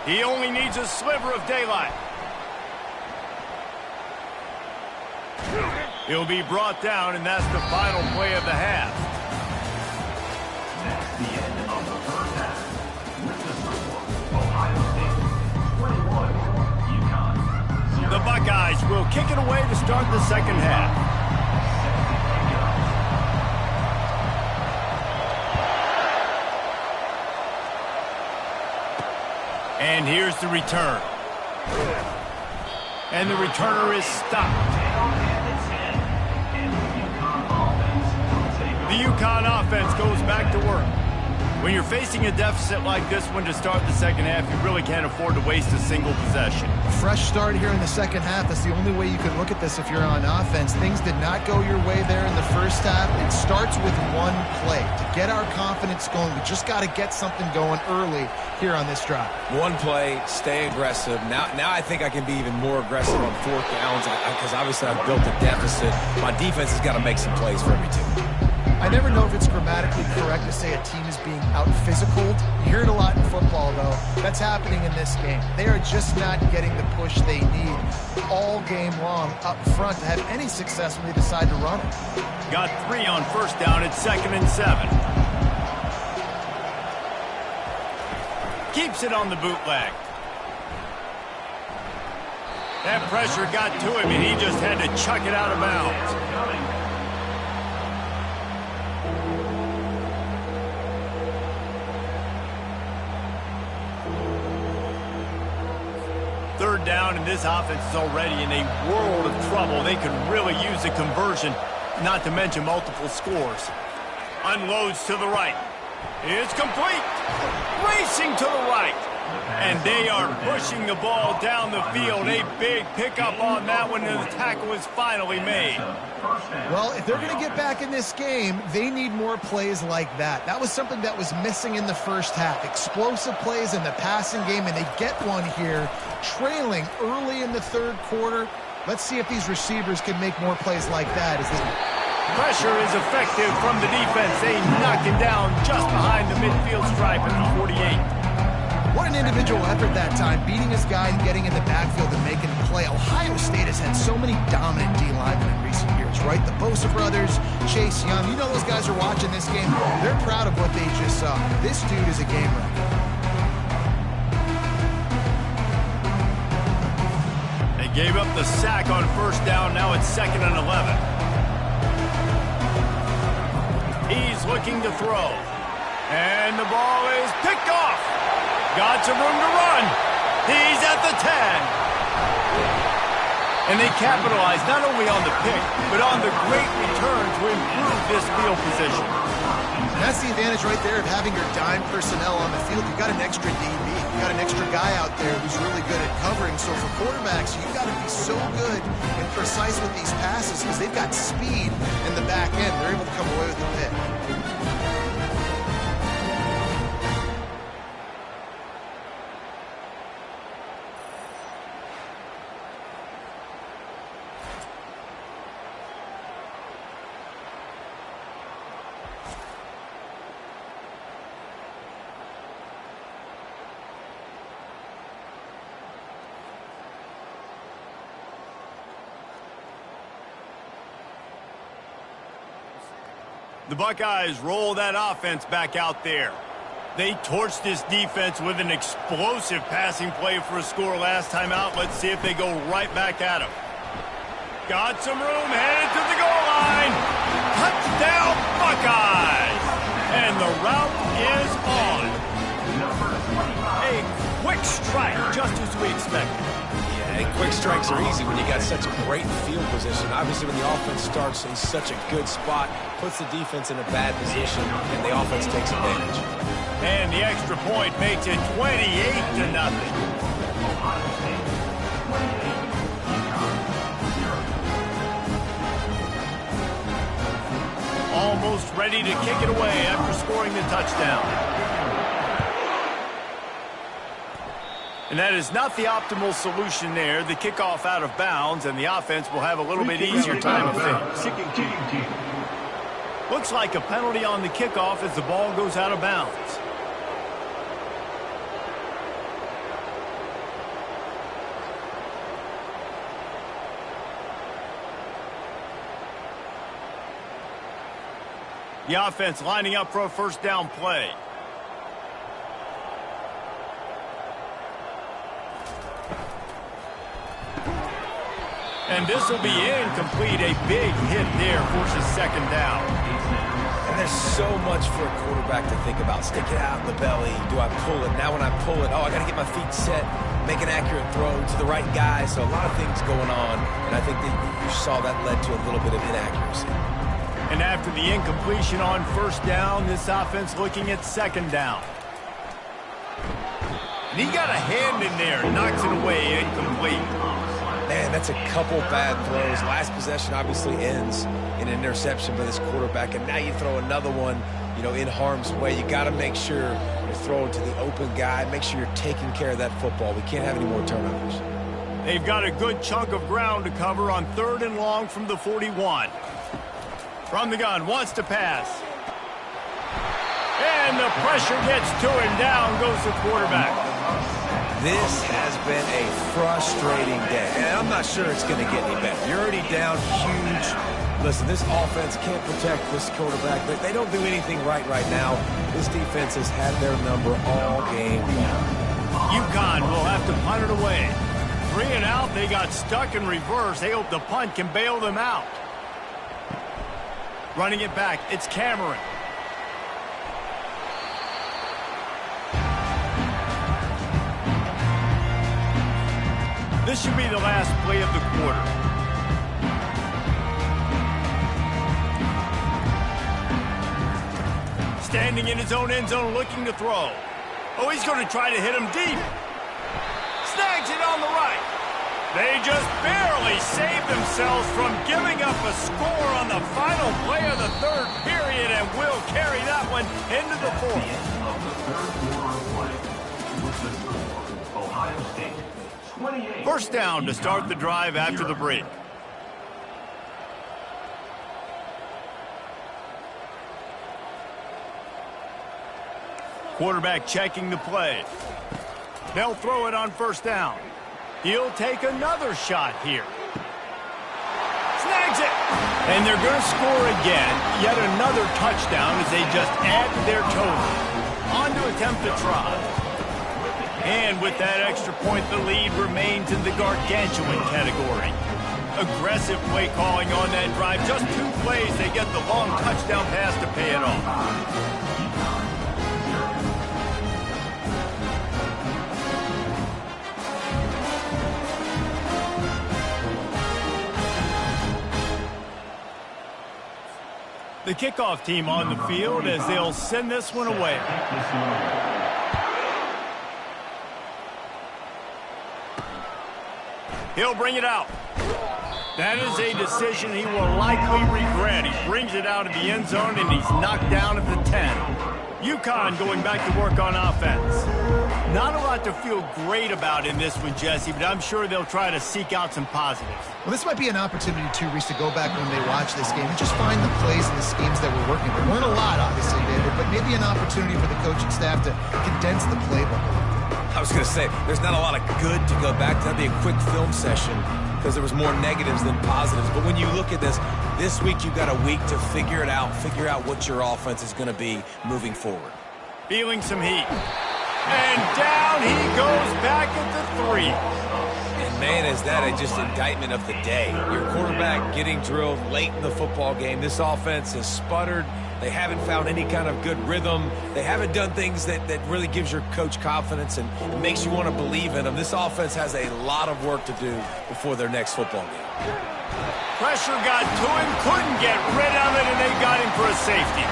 A: He only needs a sliver of daylight. He'll be brought down, and that's the final play of the half.
D: That's the end of the first half. With the score, Ohio State 21, UConn 0.
A: The Buckeyes will kick it away to start the second half. And here's the return. And the returner is stopped. The UConn offense goes back to work. When you're facing a deficit like this one to start the second half, you really can't afford to waste a single possession.
B: A fresh start here in the second half. That's the only way you can look at this if you're on offense. Things did not go your way there in the first half. It starts with one play. To get our confidence going, we just got to get something going early here on this drive.
C: One play, stay aggressive. Now I think I can be even more aggressive on 4th downs because obviously I've built a deficit. My defense has got to make some plays for every team.
B: I never know if it's grammatically correct to say a team is being out-physicaled. You hear it a lot in football, though. That's happening in this game. They are just not getting the push they need all game long up front to have any success when they decide to run it.
A: Got 3 on 1st down at 2nd and 7. Keeps it on the bootleg. That pressure got to him, and he just had to chuck it out of bounds. Third down, and this offense is already in a world of trouble. They could really use a conversion, not to mention multiple scores. Unloads to the right. It's complete. Racing to the right. And they are pushing the ball down the field. A big pickup on that one, and the tackle is finally made.
B: Well, if they're going to get back in this game, they need more plays like that. That was something that was missing in the first half. Explosive plays in the passing game, and they get one here, trailing early in the third quarter. Let's see if these receivers can make more plays like that.
A: Pressure is effective from the defense. They knock him down just behind the midfield stripe at the 48.
B: What an individual effort that time, beating his guy and getting in the backfield and making a play. Ohio State has had so many dominant D-linemen in recent years, right? The Bosa brothers, Chase Young, you know those guys are watching this game. They're proud of what they just saw. This dude is a game wrecker.
A: They gave up the sack on first down. Now it's 2nd and 11. He's looking to throw. And the ball is picked off. Got some room to run. He's at the 10. And they capitalize not only on the pick, but on the great return to improve this field position.
B: And that's the advantage right there of having your dime personnel on the field. You've got an extra DB. You've got an extra guy out there who's really good at covering. So for quarterbacks, you've got to be so good and precise with these passes because they've got speed in the back end. They're able to come away with the pick.
A: The Buckeyes roll that offense back out there. They torched this defense with an explosive passing play for a score last time out. Let's see if they go right back at him. Got some room, headed to the goal line. Touchdown, Buckeyes! And the route is on. A quick strike, just as we expected.
C: Yeah, and quick strikes are easy when you got such great field position. Obviously, when the offense starts in such a good spot, puts the defense in a bad position, and the offense takes advantage.
A: And the extra point makes it 28-0. Almost ready to kick it away after scoring the touchdown. And that is not the optimal solution there. The kickoff out of bounds, and the offense will have a little bit easier time of things. Looks like a penalty on the kickoff as the ball goes out of bounds. The offense lining up for a first down play. And this will be incomplete. A big hit there forces second down.
C: And there's so much for a quarterback to think about. Stick it out in the belly. Do I pull it? Now when I pull it, I got to get my feet set, make an accurate throw to the right guy. So a lot of things going on. And I think that you saw that led to a little bit of inaccuracy.
A: And after the incompletion on first down, this offense looking at second down. And he got a hand in there, knocks it away, incomplete.
C: Man, that's a couple bad throws. Last possession obviously ends in an interception by this quarterback, and now you throw another one, in harm's way. You got to make sure you're throwing to the open guy. Make sure you're taking care of that football. We can't have any more turnovers.
A: They've got a good chunk of ground to cover on 3rd and long from the 41. From the gun, wants to pass. And the pressure gets to him. Down goes the quarterback.
C: This has been a frustrating day, and I'm not sure it's going to get any better. You're already down huge. Listen, this offense can't protect this quarterback. They don't do anything right now. This defense has had their number all game long.
A: UConn will have to punt it away. 3 and out, they got stuck in reverse. They hope the punt can bail them out. Running it back, it's Cameron. This should be the last play of the quarter. Standing in his own end zone looking to throw. Oh, he's going to try to hit him deep. They just barely saved themselves from giving up a score on the final play of the third period and will carry that one into the fourth.
D: Of the third quarter of play, with the score, Ohio State 28.
A: First down to start the drive after the break. Quarterback checking the play. They'll throw it on first down. He'll take another shot here. Snags it! And they're going to score again. Yet another touchdown as they just add to their total. On to attempt to try. And with that extra point, the lead remains in the gargantuan category. Aggressive play calling on that drive. Just 2 plays, they get the long touchdown pass to pay it off. The kickoff team on the field as they'll send this one away. He'll bring it out. That is a decision he will likely regret. He brings it out of the end zone and he's knocked down at the 10. UConn going back to work on offense. Not a lot to feel great about in this one, Jesse, but I'm sure they'll try to seek out some positives.
B: Well, this might be an opportunity, too, Reese, to go back when they watch this game and just find the plays and the schemes that we're working. There weren't a lot, obviously, David, but maybe an opportunity for the coaching staff to condense the playbook.
C: I was going to say, there's not a lot of good to go back to. That'd be a quick film session because there was more negatives than positives. But when you look at this week you've got a week to figure it out, figure out what your offense is going to be moving forward.
A: Feeling some heat. And down he goes back at the 3.
C: And man, is that just indictment of the day. Your quarterback getting drilled late in the football game. This offense has sputtered. They haven't found any kind of good rhythm. They haven't done things that really gives your coach confidence and makes you want to believe in them. This offense has a lot of work to do before their next football game.
A: Pressure got to him, couldn't get rid of it, and they got him for a safety.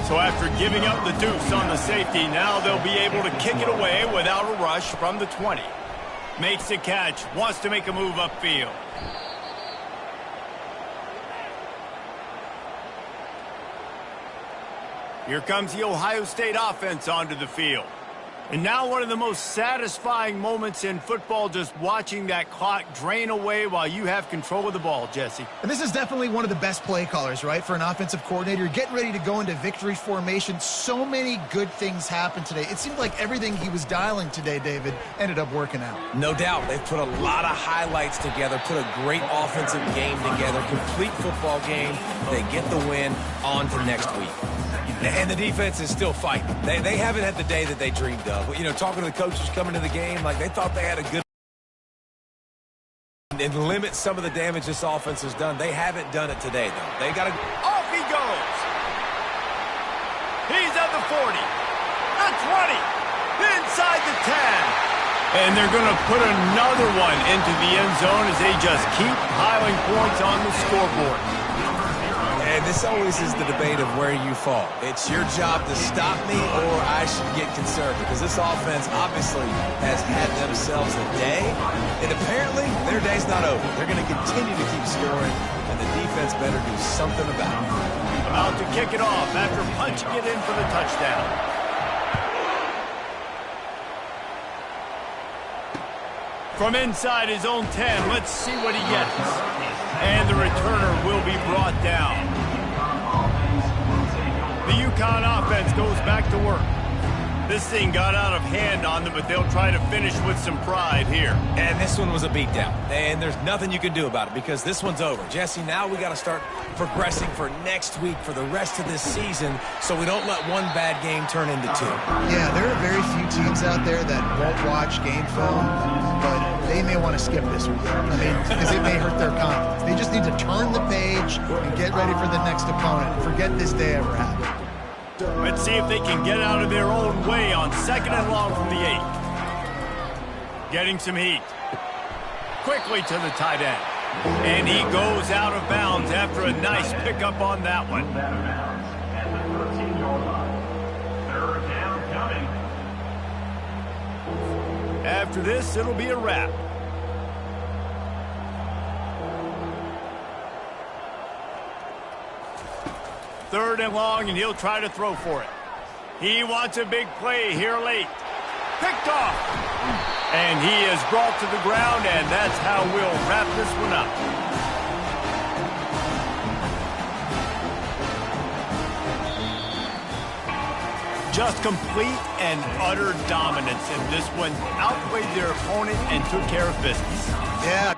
A: So after giving up the deuce on the safety, now they'll be able to kick it away without a rush from the 20. Makes the catch, wants to make a move upfield. Here comes the Ohio State offense onto the field. And now one of the most satisfying moments in football, just watching that clock drain away while you have control of the ball, Jesse.
B: And this is definitely one of the best play callers, right, for an offensive coordinator. Getting ready to go into victory formation. So many good things happened today. It seemed like everything he was dialing today, David, ended up working out.
C: No doubt. They've put a lot of highlights together, put a great offensive game together, complete football game. They get the win on to next week. And the defense is still fighting. They haven't had the day that they dreamed of. You know, talking to the coaches coming to the game, like they thought they had a good and limit some of the damage this offense has done. They haven't done it today, though. They got to.
A: Off he goes. He's at the 40, the 20, inside the 10. And they're going to put another one into the end zone as they just keep piling points on the scoreboard.
C: And this always is the debate of where you fall. It's your job to stop me or I should get concerned because this offense obviously has had themselves a day, and apparently their day's not over. They're going to continue to keep scoring, and the defense better do something about it.
A: About to kick it off after punching it in for the touchdown. From inside his own 10, let's see what he gets. And the returner will be brought down. The UConn offense goes back to work. This thing got out of hand on them, but they'll try to finish with some pride here.
C: And this one was a beatdown. And there's nothing you can do about it because this one's over. Jesse, now we got to start progressing for next week, for the rest of this season, so we don't let one bad game turn into 2.
B: Yeah, there are very few teams out there that won't watch game film, but they may want to skip this week. I mean, because it may hurt their confidence. They just need to turn the page and get ready for the next opponent and forget this day ever happened.
A: Let's see if they can get out of their own way on 2nd and long from the 8. Getting some heat. Quickly to the tight end. And he goes out of bounds after a nice pickup on that one.
D: At the 13-yard line.
A: after this, it'll be a wrap. Third and long, and he'll try to throw for it. He wants a big play here late. Picked off. And he is brought to the ground, and that's how we'll wrap this one up. Just complete and utter dominance in this one. Outplayed their opponent and took care of business.
B: Yeah.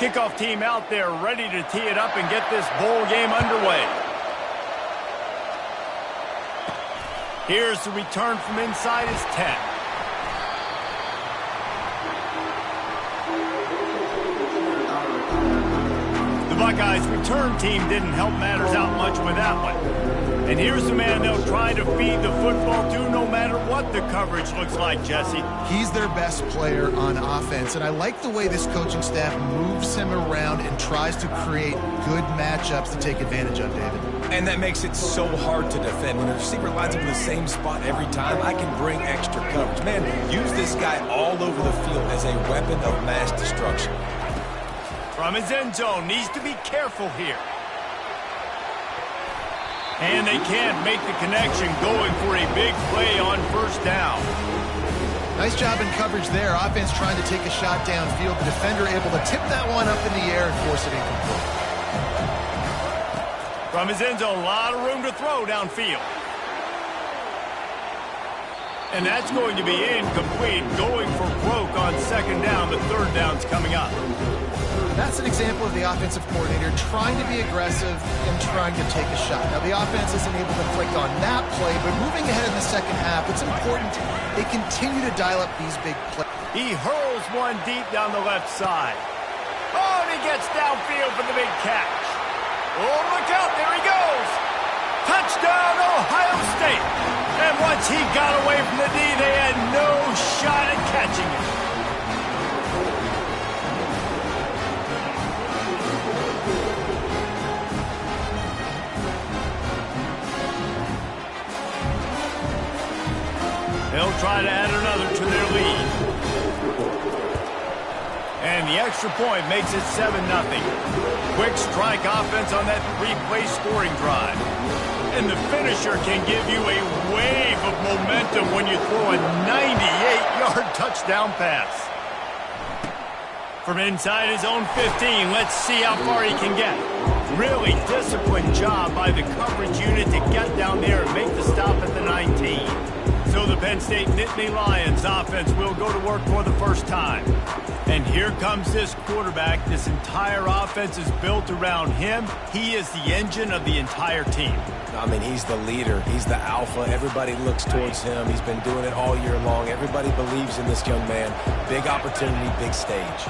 A: Kickoff team out there ready to tee it up and get this bowl game underway. Here's the return from inside his 10. The Buckeyes return team didn't help matters out much with that one. And here's the man they'll try to feed the football to no matter what the coverage looks like, Jesse.
B: He's their best player on offense, and I like the way this coaching staff moves him around and tries to create good matchups to take advantage of, David.
C: And that makes it so hard to defend. When the receiver lines up in the same spot every time, I can bring extra coverage. Man, use this guy all over the field as a weapon of mass destruction.
A: From his end zone, needs to be careful here. And they can't make the connection, going for a big play on first down.
B: Nice job in coverage there. Offense trying to take a shot downfield. The defender able to tip that one up in the air and force it incomplete.
A: From his end zone, a lot of room to throw downfield. And that's going to be incomplete, going for broke on second down. The third down's coming up.
B: That's an example of the offensive coordinator trying to be aggressive and trying to take a shot. Now, the offense isn't able to click on that play, but moving ahead in the second half, it's important they continue to dial up these big plays.
A: He hurls one deep down the left side. Oh, and he gets downfield for the big catch. Oh, look out, there he goes. Touchdown, Ohio State. And once he got away from the D, they had no shot at catching it. They'll try to add another to their lead. And the extra point makes it 7-0. Quick strike offense on that three-play scoring drive. And the finisher can give you a wave of momentum when you throw a 98-yard touchdown pass. From inside his own 15, let's see how far he can get. Really disciplined job by the coverage unit to get down there and make the stop at the 19. So the Penn State Nittany Lions offense will go to work for the first time. And here comes this quarterback. This entire offense is built around him. He is the engine of the entire team.
C: I mean, he's the leader. He's the alpha. Everybody looks towards him. He's been doing it all year long. Everybody believes in this young man. Big opportunity, big stage.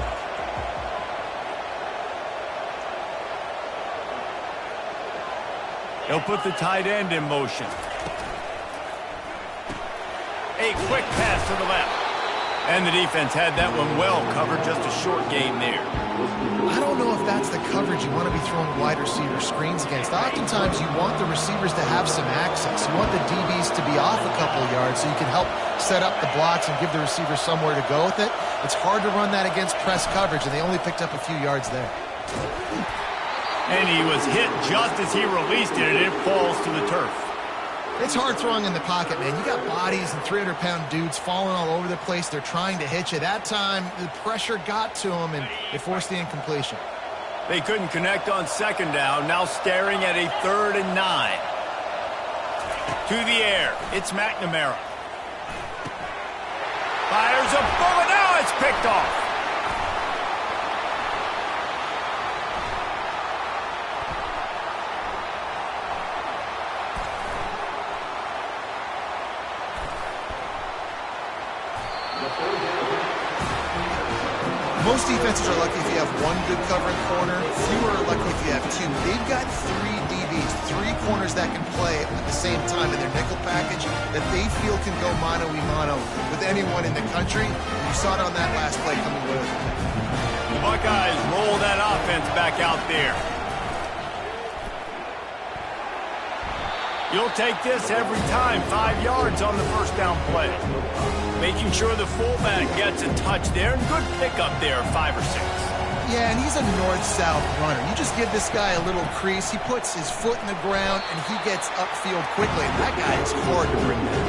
A: They'll put the tight end in motion. A quick pass to the left. And the defense had that one well covered, just a short game there.
B: I don't know if that's the coverage you want to be throwing wide receiver screens against. Oftentimes, you want the receivers to have some access. You want the DBs to be off a couple of yards so you can help set up the blocks and give the receiver somewhere to go with it. It's hard to run that against press coverage, and they only picked up a few yards there.
A: And he was hit just as he released it, and it falls to the turf.
B: It's hard throwing in the pocket, man. You got bodies and 300-pound dudes falling all over the place. They're trying to hit you. That time, the pressure got to them, and it forced the incompletion.
A: They couldn't connect on second down. Now staring at a 3rd and 9. To the air. It's McNamara. Fires a bullet. Now it's picked off.
B: Most defenses are lucky if you have one good covering corner. Fewer are lucky if you have two. They've got 3 DBs, 3 corners that can play at the same time in their nickel package that they feel can go mano-a-mano with anyone in the country. You saw it on that last play coming with.
A: The Buckeyes roll that offense back out there. You'll take this every time. 5 yards on the first down play. Making sure the fullback gets a touch there. Good pickup there, 5 or 6.
B: Yeah, and he's a north-south runner. You just give this guy a little crease. He puts his foot in the ground, and he gets upfield quickly. And that guy is hard to bring down.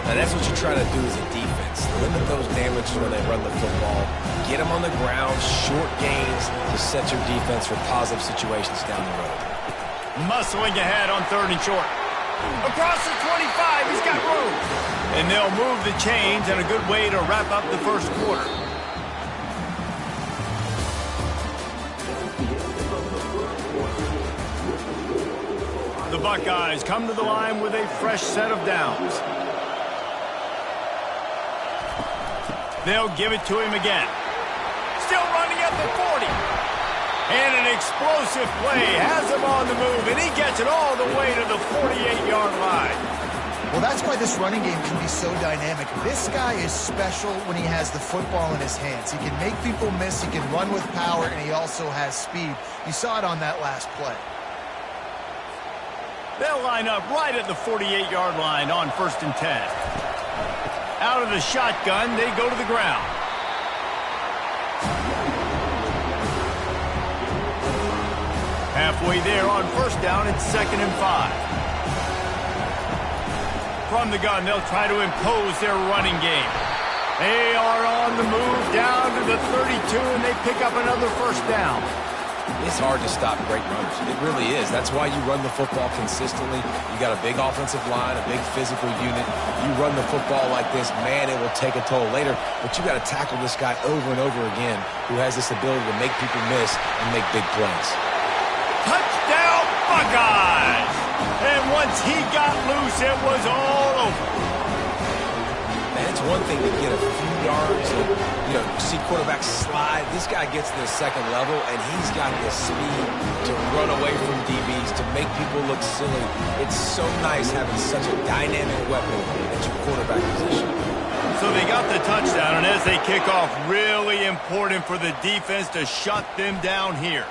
C: Now, that's what you try to do as a defense. Limit those damages when they run the football. Get them on the ground, short gains to set your defense for positive situations down the road.
A: Muscling ahead on 3rd and short. Across the 25, he's got room. And they'll move the chains, and a good way to wrap up the first quarter. The Buckeyes come to the line with a fresh set of downs. They'll give it to him again. Still running at the 40. And an explosive play has him on the move, and he gets it all the way to the 48-yard line.
B: Well, that's why this running game can be so dynamic. This guy is special when he has the football in his hands. He can make people miss, he can run with power, and he also has speed. You saw it on that last play.
A: They'll line up right at the 48-yard line on 1st and 10. Out of the shotgun, they go to the ground. Halfway there on 1st down, it's 2nd and 5. From the gun, they'll try to impose their running game. They are on the move down to the 32, and they pick up another 1st down.
C: It's hard to stop great runners. It really is. That's why you run the football consistently. You got a big offensive line, a big physical unit. You run the football like this, man, it will take a toll later. But you got to tackle this guy over and over again who has this ability to make people miss and make big plays.
A: Touchdown, Buckeyes! And once he got loose, it was all over.
C: Man, it's one thing to get a few yards and, see quarterbacks slide. This guy gets to the 2nd level, and he's got the speed to run away from DBs, to make people look silly. It's so nice having such a dynamic weapon at your quarterback position.
A: So they got the touchdown, and as they kick off, really important for the defense to shut them down here.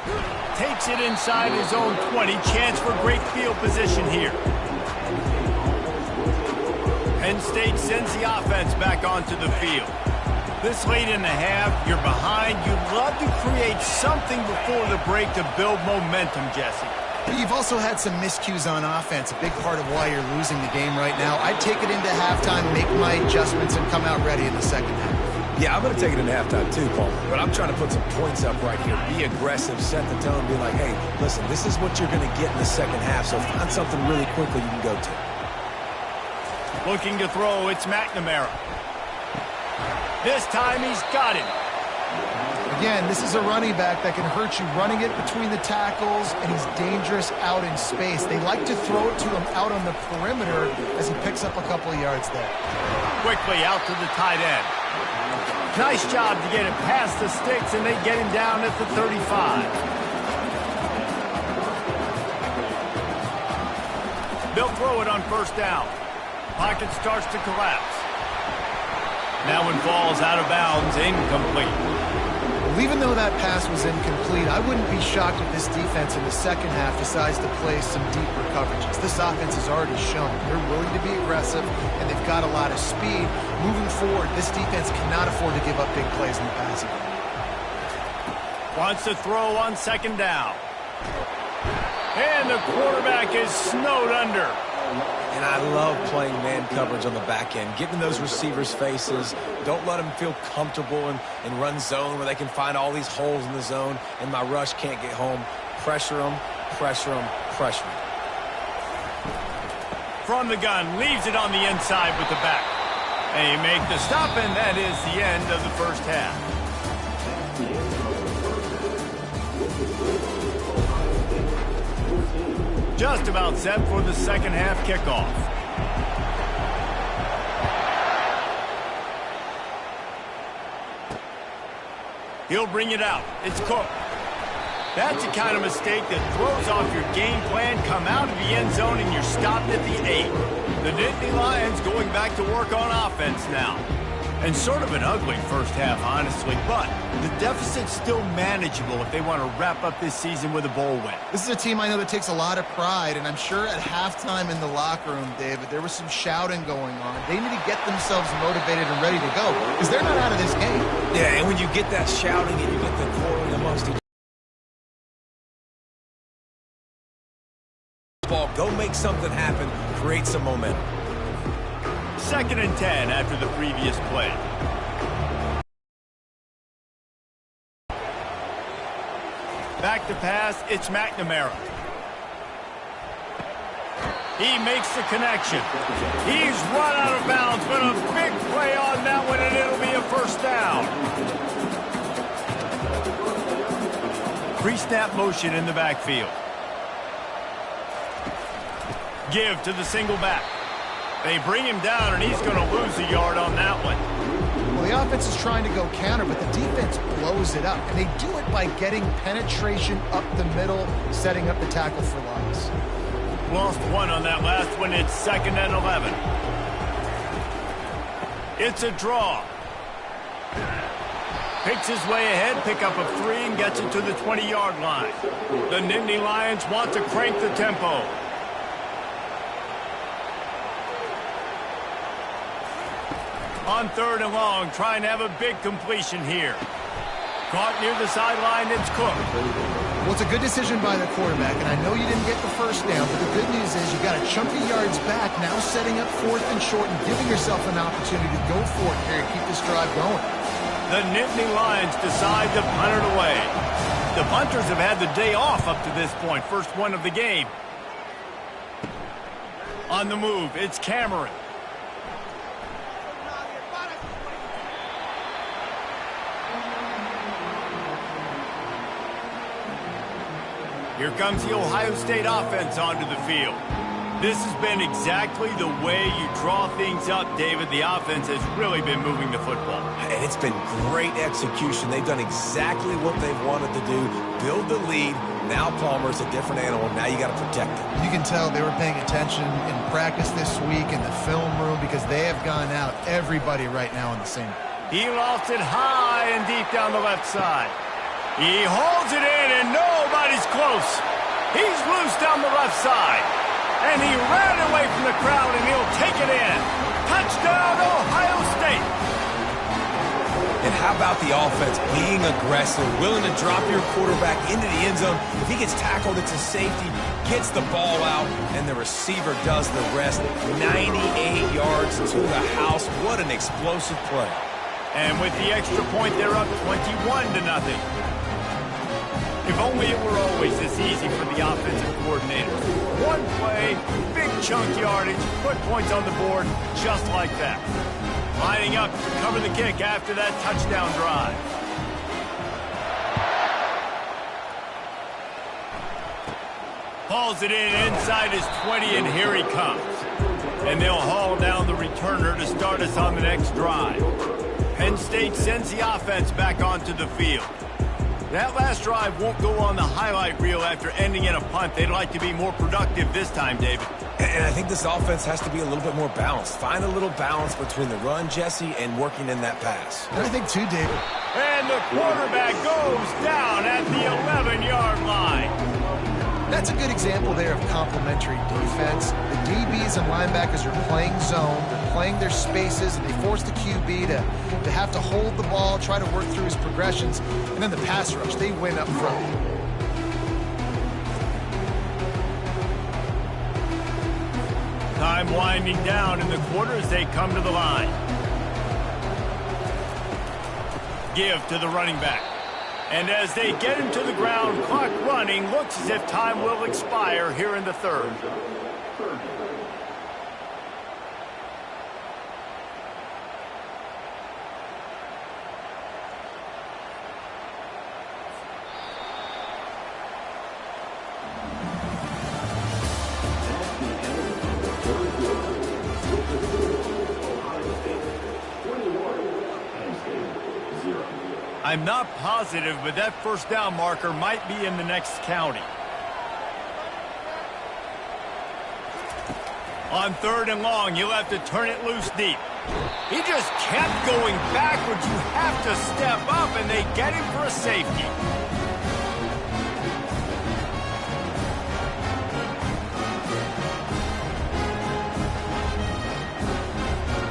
A: Takes it inside his own 20. Chance for great field position here. Penn State sends the offense back onto the field. This late in the half, you're behind. You'd love to create something before the break to build momentum, Jesse.
B: But you've also had some miscues on offense, a big part of why you're losing the game right now. I'd take it into halftime, make my adjustments, and come out ready in the 2nd half.
C: Yeah, I'm going to take it into halftime too, Paul. But I'm trying to put some points up right here. Be aggressive, set the tone, be like, hey, listen, this is what you're going to get in the 2nd half, so find something really quickly you can go to.
A: Looking to throw, it's McNamara. This time he's got it.
B: Again, this is a running back that can hurt you running it between the tackles, and he's dangerous out in space. They like to throw it to him out on the perimeter as he picks up a couple of yards there.
A: Quickly out to the tight end. Nice job to get it past the sticks, and they get him down at the 35. They'll throw it on first down. Pocket starts to collapse. That one falls out of bounds, incomplete.
B: Well, even though that pass was incomplete, I wouldn't be shocked if this defense in the second half decides to play some deeper coverages. This offense has already shown they're willing to be aggressive, and they've got a lot of speed. Moving forward, this defense cannot afford to give up big plays in the passing game.
A: Wants to throw on second down. And the quarterback is snowed under.
C: And I love playing man coverage on the back end, getting those receivers' faces. Don't let them feel comfortable in run zone where they can find all these holes in the zone and my rush can't get home. Pressure them, pressure them, pressure them.
A: From the gun, leaves it on the inside with the back. They make the stop, and that is the end of the first half. Just about set for the second half kickoff. He'll bring it out. It's Cook. That's the kind of mistake that throws off your game plan. Come out of the end zone and you're stopped at the 8. The Nittany Lions going back to work on offense now. And sort of an ugly first half, honestly, but the deficit's still manageable if they want to wrap up this season with a bowl win.
B: This is a team I know that takes a lot of pride, and I'm sure at halftime in the locker room, David, there was some shouting going on. They need to get themselves motivated and ready to go, because they're not out of this game.
C: Yeah, and when you get that shouting and you get the quarreling amongst each ball, go make something happen, create some momentum.
A: 2nd and 10 after the previous play. Back to pass, it's McNamara. He makes the connection. He's run out of bounds, but a big play on that one, and it'll be a first down. Pre-snap motion in the backfield. Give to the single back. They bring him down, and he's going to lose a yard on that one.
B: Well, the offense is trying to go counter, but the defense blows it up. And they do it by getting penetration up the middle, setting up the tackle for loss.
A: Lost one on that last one. It's 2nd and 11. It's a draw. Picks his way ahead, pick up of 3, and gets it to the 20-yard line. The Nittany Lions want to crank the tempo. On 3rd and long, trying to have a big completion here. Caught near the sideline, it's Cook.
B: Well, it's a good decision by the quarterback, and I know you didn't get the first down, but the good news is you got a chunk of yards back, now setting up 4th and short and giving yourself an opportunity to go for it here and keep this drive going.
A: The Nittany Lions decide to punt it away. The punters have had the day off up to this point, first one of the game. On the move, it's Cameron. Here comes the Ohio State offense onto the field. This has been exactly the way you draw things up, David. The offense has really been moving the football.
C: And it's been great execution. They've done exactly what they've wanted to do. Build the lead. Now Palmer's a different animal. Now you got to protect him.
B: You can tell they were paying attention in practice this week in the film room because they have gone out, everybody right now on the same.
A: He lost it high and deep down the left side. He holds it in, and nobody's close. He's loose down the left side. And he ran away from the crowd, and he'll take it in. Touchdown, Ohio State.
C: And how about the offense being aggressive, willing to drop your quarterback into the end zone? If he gets tackled, it's a safety, gets the ball out, and the receiver does the rest. 98 yards to the house. What an explosive play.
A: And with the extra point, they're up 21-0. If only it were always this easy for the offensive coordinator. One play, big chunk yardage, put points on the board just like that. Lining up to cover the kick after that touchdown drive. Hauls it in inside his 20, and here he comes. And they'll haul down the returner to start us on the next drive. Penn State sends the offense back onto the field. That last drive won't go on the highlight reel after ending in a punt. They'd like to be more productive this time, David.
C: And I think this offense has to be a little bit more balanced. Find a little balance between the run, Jesse, and working in that pass.
B: And I think too, David.
A: And the quarterback goes down at the 11-yard line.
B: That's a good example there of complementary defense. The DBs and linebackers are playing zone. They're playing their spaces, and they force the QB to have to hold the ball, try to work through his progressions. And then the pass rush, they win up front.
A: Time winding down in the quarter as they come to the line. Give to the running back. And as they get him to the ground, clock running, looks as if time will expire here in the third. I'm not positive, but that first down marker might be in the next county. On 3rd and long, you'll have to turn it loose deep. He just kept going backwards. You have to step up, and they get him for a safety.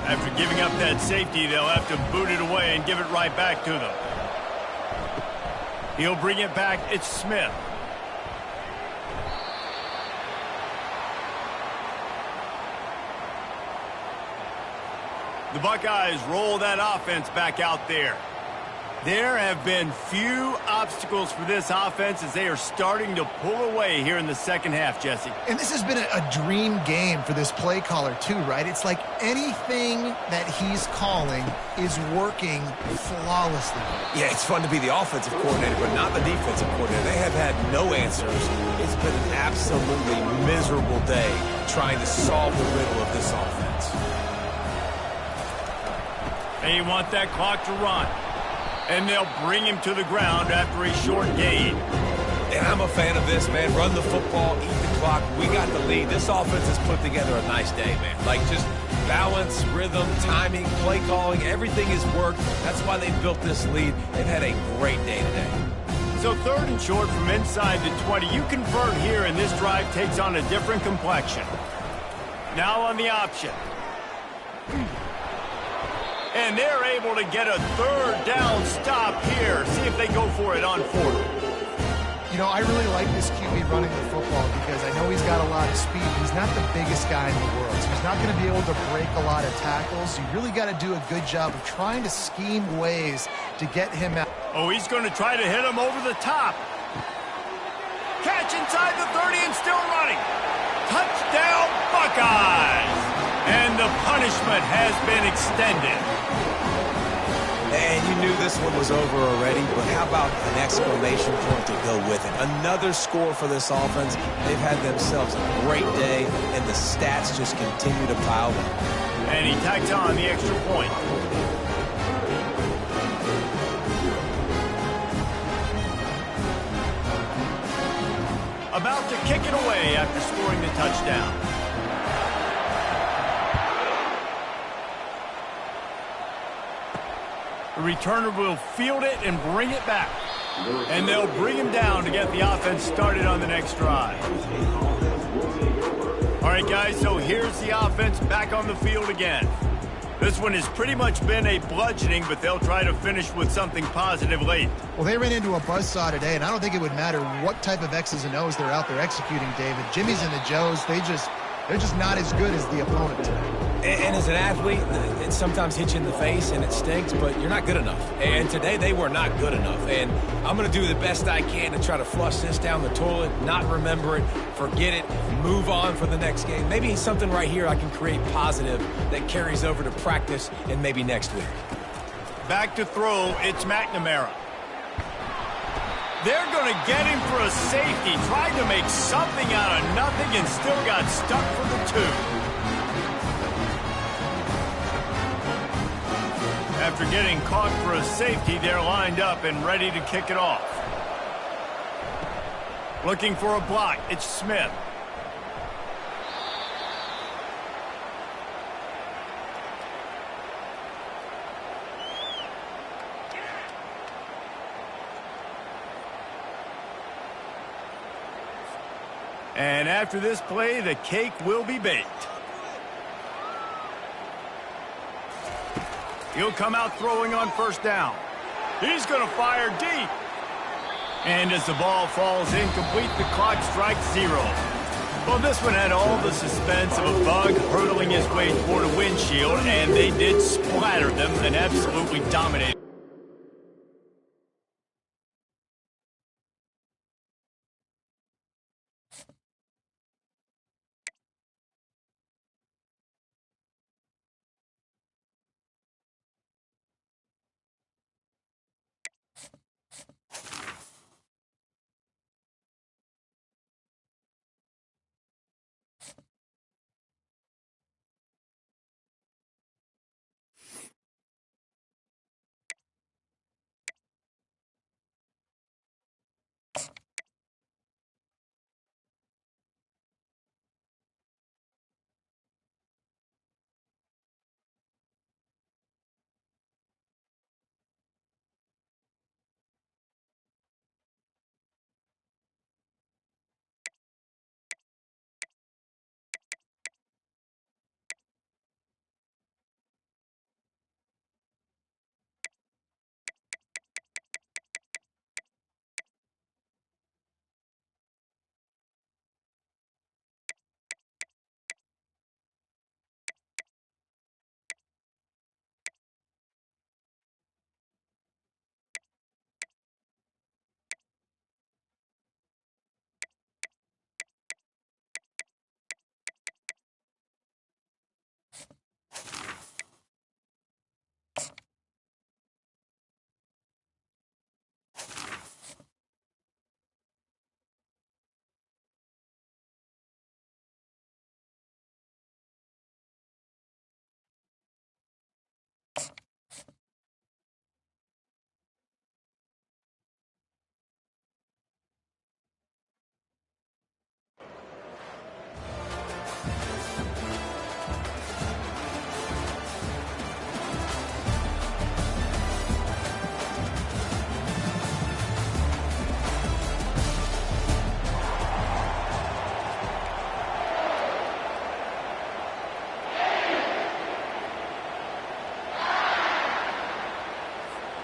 A: After giving up that safety, they'll have to boot it away and give it right back to them. He'll bring it back. It's Smith. The Buckeyes roll that offense back out there. There have been few obstacles for this offense as they are starting to pull away here in the second half, Jesse.
B: And this has been a dream game for this play caller too, right? It's like anything that he's calling is working flawlessly.
C: Yeah, it's fun to be the offensive coordinator, but not the defensive coordinator. They have had no answers. It's been an absolutely miserable day trying to solve the riddle of this offense.
A: They want that clock to run. And they'll bring him to the ground after a short gain.
C: And I'm a fan of this, man. Run the football, eat the clock. We got the lead. This offense has put together a nice day, man. Like, just balance, rhythm, timing, play calling, everything has worked. That's why they built this lead. They've had a great day today.
A: So 3rd and short from inside the 20. You convert here, and this drive takes on a different complexion. Now on the option. And they're able to get a 3rd down stop here. See if they go for it on 4th.
B: You know, I really like this QB running the football because I know he's got a lot of speed. He's not the biggest guy in the world, so he's not going to be able to break a lot of tackles. You really got to do a good job of trying to scheme ways to get him out.
A: Oh, he's going to try to hit him over the top. Catch inside the 30 and still running. Touchdown, Buckeyes! And the punishment has been extended.
C: And you knew this one was over already, but how about an exclamation point to go with it? Another score for this offense. They've had themselves a great day, and the stats just continue to pile up.
A: And he tacks on the extra point. About to kick it away after scoring the touchdown. The returner will field it and bring it back. And they'll bring him down to get the offense started on the next drive. All right, guys, so here's the offense back on the field again. This one has pretty much been a bludgeoning, but they'll try to finish with something positive late.
B: Well, they ran into a buzzsaw today, and I don't think it would matter what type of X's and O's they're out there executing, David. Jimmy's and the Joes, they're just not as good as the opponent today.
C: And as an athlete, it sometimes hits you in the face and it stinks, but you're not good enough. And today they were not good enough. And I'm going to do the best I can to try to flush this down the toilet, not remember it, forget it, move on for the next game. Maybe something right here I can create positive that carries over to practice and maybe next week.
A: Back to throw, it's McNamara. They're going to get him for a safety. Tried to make something out of nothing and still got stuck for the 2. After getting caught for a safety, they're lined up and ready to kick it off. Looking for a block. It's Smith. And after this play, the cake will be baked. He'll come out throwing on first down. He's going to fire deep. And as the ball falls incomplete, the clock strikes 0. Well, this one had all the suspense of a bug hurtling his way toward a windshield, and they did splatter them and absolutely dominate.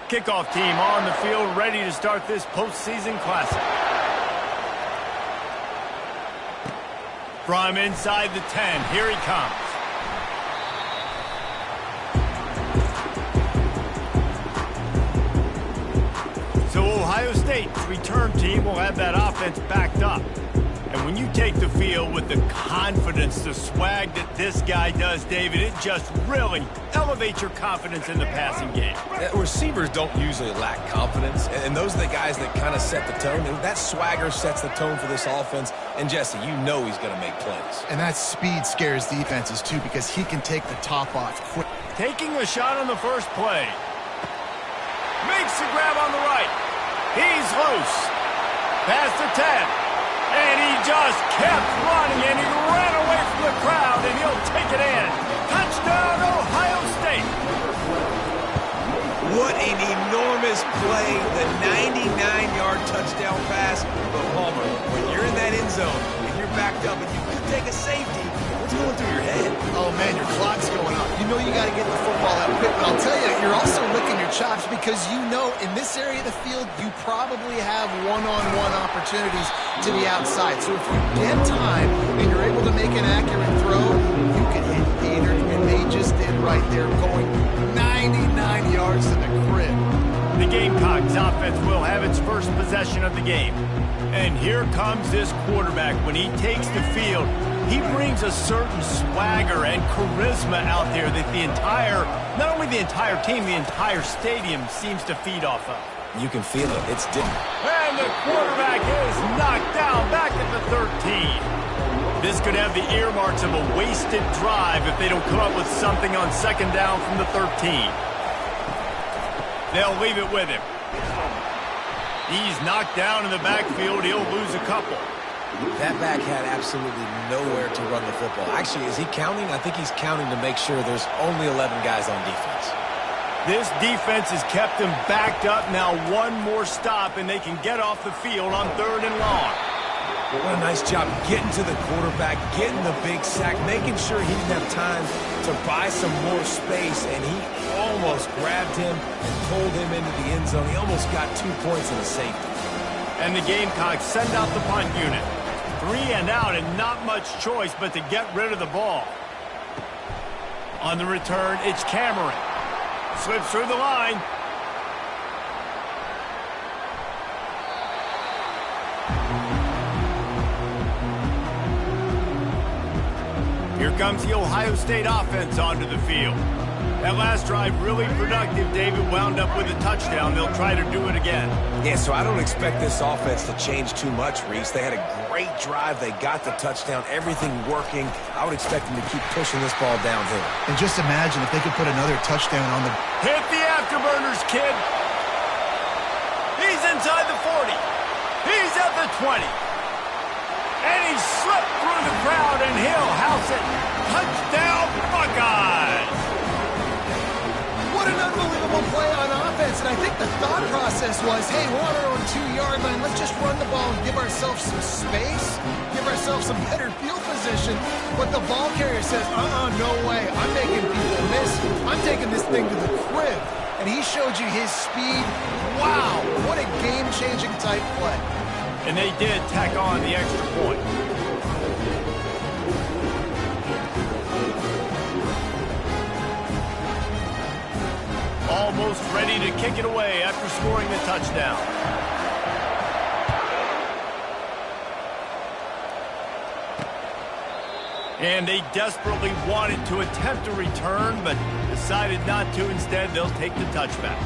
A: Kickoff team on the field, ready to start this postseason classic. From inside the 10, here he comes. So Ohio State's return team will have that offense backed up. And when you take the field with the confidence, the swag that this guy does, David, it just really elevates your confidence in the passing game.
C: Receivers don't usually lack confidence, and those are the guys that kind of set the tone. And that swagger sets the tone for this offense. And, Jesse, you know he's going to make plays.
B: And that speed scares defenses, too, because he can take the top off quick.
A: Taking a shot on the first play. Makes the grab on the right. He's loose. Past the 10. And he just kept running, and he ran away from the crowd, and he'll take it in. Touchdown, Ohio State.
C: What an enormous play, the 99-yard touchdown pass. But, Palmer, when you're in that end zone and you're backed up and you could take a safety, what's going through your head?
B: Oh, man, your clock's going up. You know you got to get the football out quick. But I'll tell you, you're also licking your chops because you know in this area of the field, you probably have one-on-one opportunities to the outside. So if you get time and you're able to make an accurate throw, you can hit Gator, and they just did right there, going 99 yards to the crib.
A: The Gamecocks offense will have its first possession of the game. And here comes this quarterback. When he takes the field, he brings a certain swagger and charisma out there that not only the entire team, the entire stadium seems to feed off of.
C: You can feel it. It's different.
A: And the quarterback is knocked down back at the 13. This could have the earmarks of a wasted drive if they don't come up with something on second down from the 13. They'll leave it with him. He's knocked down in the backfield. He'll lose a couple.
C: That back had absolutely nowhere to run the football. Actually, is he counting? I think he's counting to make sure there's only 11 guys on defense.
A: This defense has kept them backed up. Now one more stop, and they can get off the field on 3rd and long.
C: Well, what a nice job getting to the quarterback, getting the big sack, making sure he didn't have time to buy some more space, and he almost grabbed him and pulled him into the end zone. He almost got 2 points and a safety.
A: And the Gamecocks send out the punt unit. 3 and out, and not much choice but to get rid of the ball. On the return, it's Cameron. Slips through the line. Here comes the Ohio State offense onto the field. That last drive really productive. David wound up with a touchdown. They'll try to do it again.
C: Yeah, so I don't expect this offense to change too much, Reese. They had a great drive. They got the touchdown. Everything working. I would expect them to keep pushing this ball downhill.
B: And just imagine if they could put another touchdown on the...
A: Hit the afterburners, kid. He's inside the 40. He's at the 20. And he slipped through the crowd, and he'll house it. Touchdown, Buckeyes!
B: What an unbelievable play on offense. And I think the thought process was, hey, we're on our own 2-yard line. Let's just run the ball and give ourselves some space, give ourselves some better field position. But the ball carrier says, no way. I'm making people miss. I'm taking this thing to the crib. And he showed you his speed. Wow, what a game-changing type play.
A: And they did tack on the extra point. Almost ready to kick it away after scoring the touchdown. And they desperately wanted to attempt a return, but decided not to. Instead, they'll take the touchback.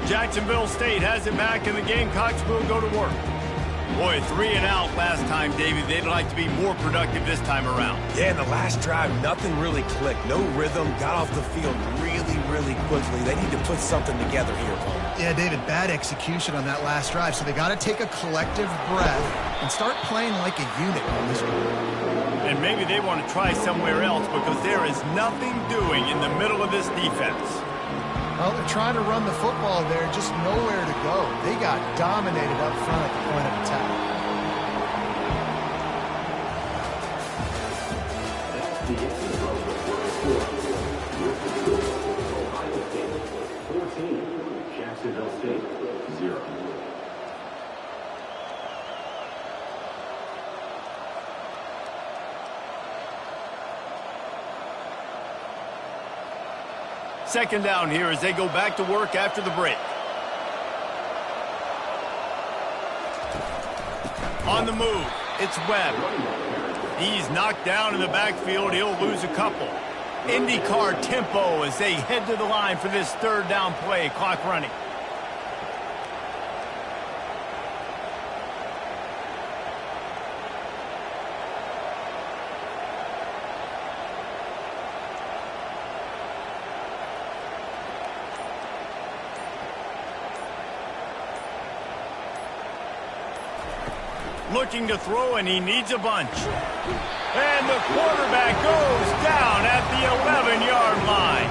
A: Jacksonville State has it back, and the Gamecocks will go to work. Boy, 3 and out last time, David. They'd like to be more productive this time around.
C: Yeah, in the last drive, nothing really clicked. No rhythm. Got off the field really quickly. They need to put something together here, Paul.
B: Yeah, David, bad execution on that last drive. So they got to take a collective breath and start playing like a unit on this one.
A: And maybe they want to try somewhere else because there is nothing doing in the middle of this defense.
B: Well, they're trying to run the football there, just nowhere to go. They got dominated up front at the point of attack.
D: That's the end of the first quarter. Ohio State 14, Jacksonville State 0.
A: Second down here as they go back to work after the break. On the move, it's Webb. He's knocked down in the backfield. He'll lose a couple. IndyCar tempo as they head to the line for this 3rd down play. Clock running. Looking to throw, and he needs a bunch. And the quarterback goes down at the 11-yard line.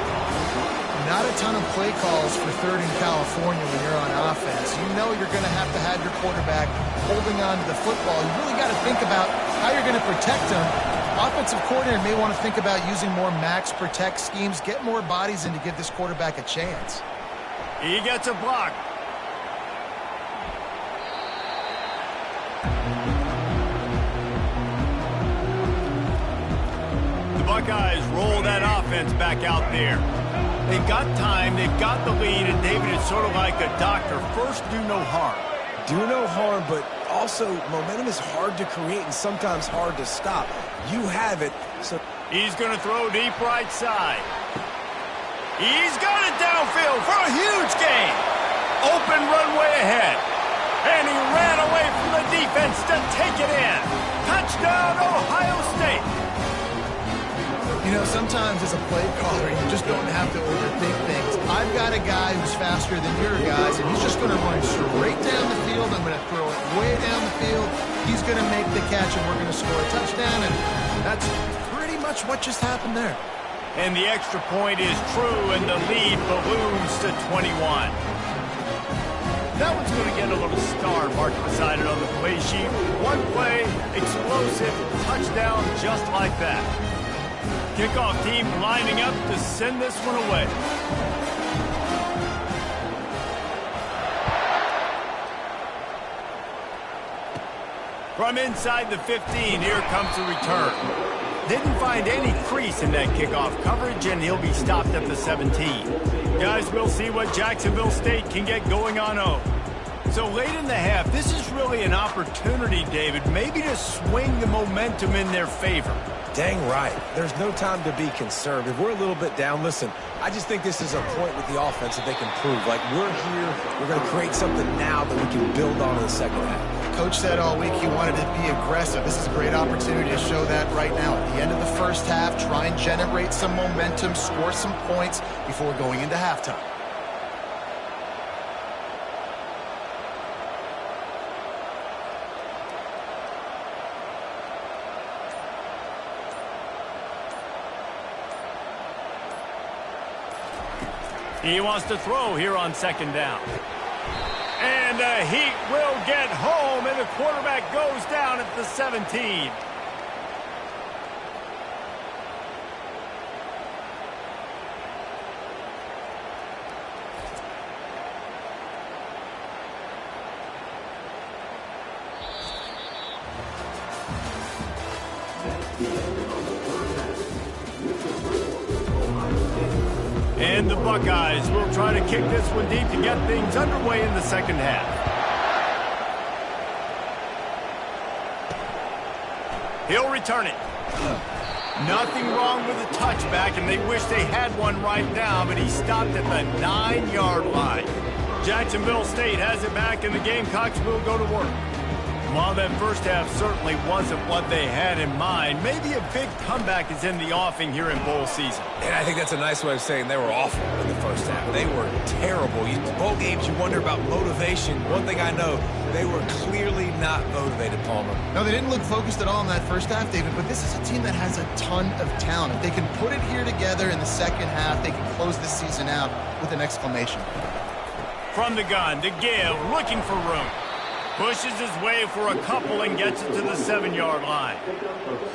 B: Not a ton of play calls for 3rd in California when you're on offense. You know you're going to have your quarterback holding on to the football. You really got to think about how you're going to protect him. Offensive coordinator may want to think about using more max protect schemes, get more bodies in to give this quarterback a chance.
A: He gets a block. Buckeyes roll that offense back out there. They've got time, they've got the lead, and David is sort of like a doctor. First, do no harm.
C: Do no harm, but also momentum is hard to create and sometimes hard to stop. You have it, so...
A: He's going to throw deep right side. He's got it downfield for a huge gain. Open runway ahead. And he ran away from the defense to take it in. Touchdown, Ohio State.
B: You know, sometimes as a play caller, you just don't have to overthink things. I I've got a guy who's faster than your guys, and he's just going to run straight down the field. I'm going to throw it way down the field. He's going to make the catch, and we're going to score a touchdown, and that's pretty much what just happened there.
A: And the extra point is true, and the lead balloons to 21. That one's going to get a little star marked beside it on the play sheet. One play, explosive, touchdown just like that. Kickoff team lining up to send this one away. From inside the 15, here comes the return. Didn't find any crease in that kickoff coverage, and he'll be stopped at the 17. Guys, we'll see what Jacksonville State can get going on O. So late in the half, this is really an opportunity, David, maybe to swing the momentum in their favor.
C: Dang right. There's no time to be concerned. If we're a little bit down, listen, I just think this is a point with the offense that they can prove. Like, we're here, we're going to create something now that we can build on in the second half.
B: Coach said all week he wanted to be aggressive. This is a great opportunity to show that right now. At the end of the first half, try and generate some momentum, score some points before going into halftime.
A: He wants to throw here on second down. And the Heat will get home, and the quarterback goes down at the 17. And the Buckeyes will try to kick this one deep to get things underway in the second half. He'll return it. Nothing wrong with the touchback, and they wish they had one right now, but he stopped at the 9-yard line. Jacksonville State has it back, and the Gamecocks will go to work. While that first half certainly wasn't what they had in mind, maybe a big comeback is in the offing here in bowl season.
C: And I think that's a nice way of saying they were awful in the first half. They were terrible. Bowl games, you wonder about motivation. One thing I know, they were clearly not motivated, Palmer.
B: No, they didn't look focused at all in that first half, David, but this is a team that has a ton of talent. If they can put it here together in the second half, they can close this season out with an exclamation.
A: From the gun, the give, looking for room. Pushes his way for a couple and gets it to the 7-yard line.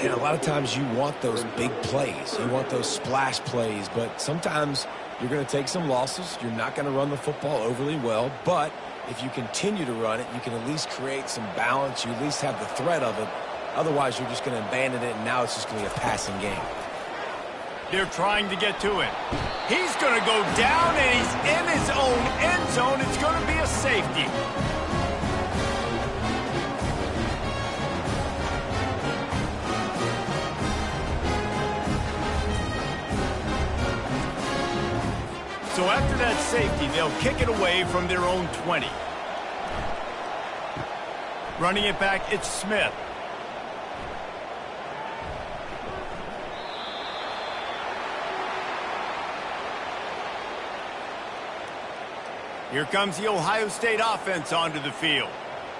C: And a lot of times you want those big plays. You want those splash plays, but sometimes you're going to take some losses. You're not going to run the football overly well, but if you continue to run it, you can at least create some balance. You at least have the threat of it. Otherwise, you're just going to abandon it, and now it's just going to be a passing game.
A: They're trying to get to it. He's going to go down, and he's in his own end zone. It's going to be a safety. So after that safety, they'll kick it away from their own 20. Running it back, it's Smith. Here comes the Ohio State offense onto the field.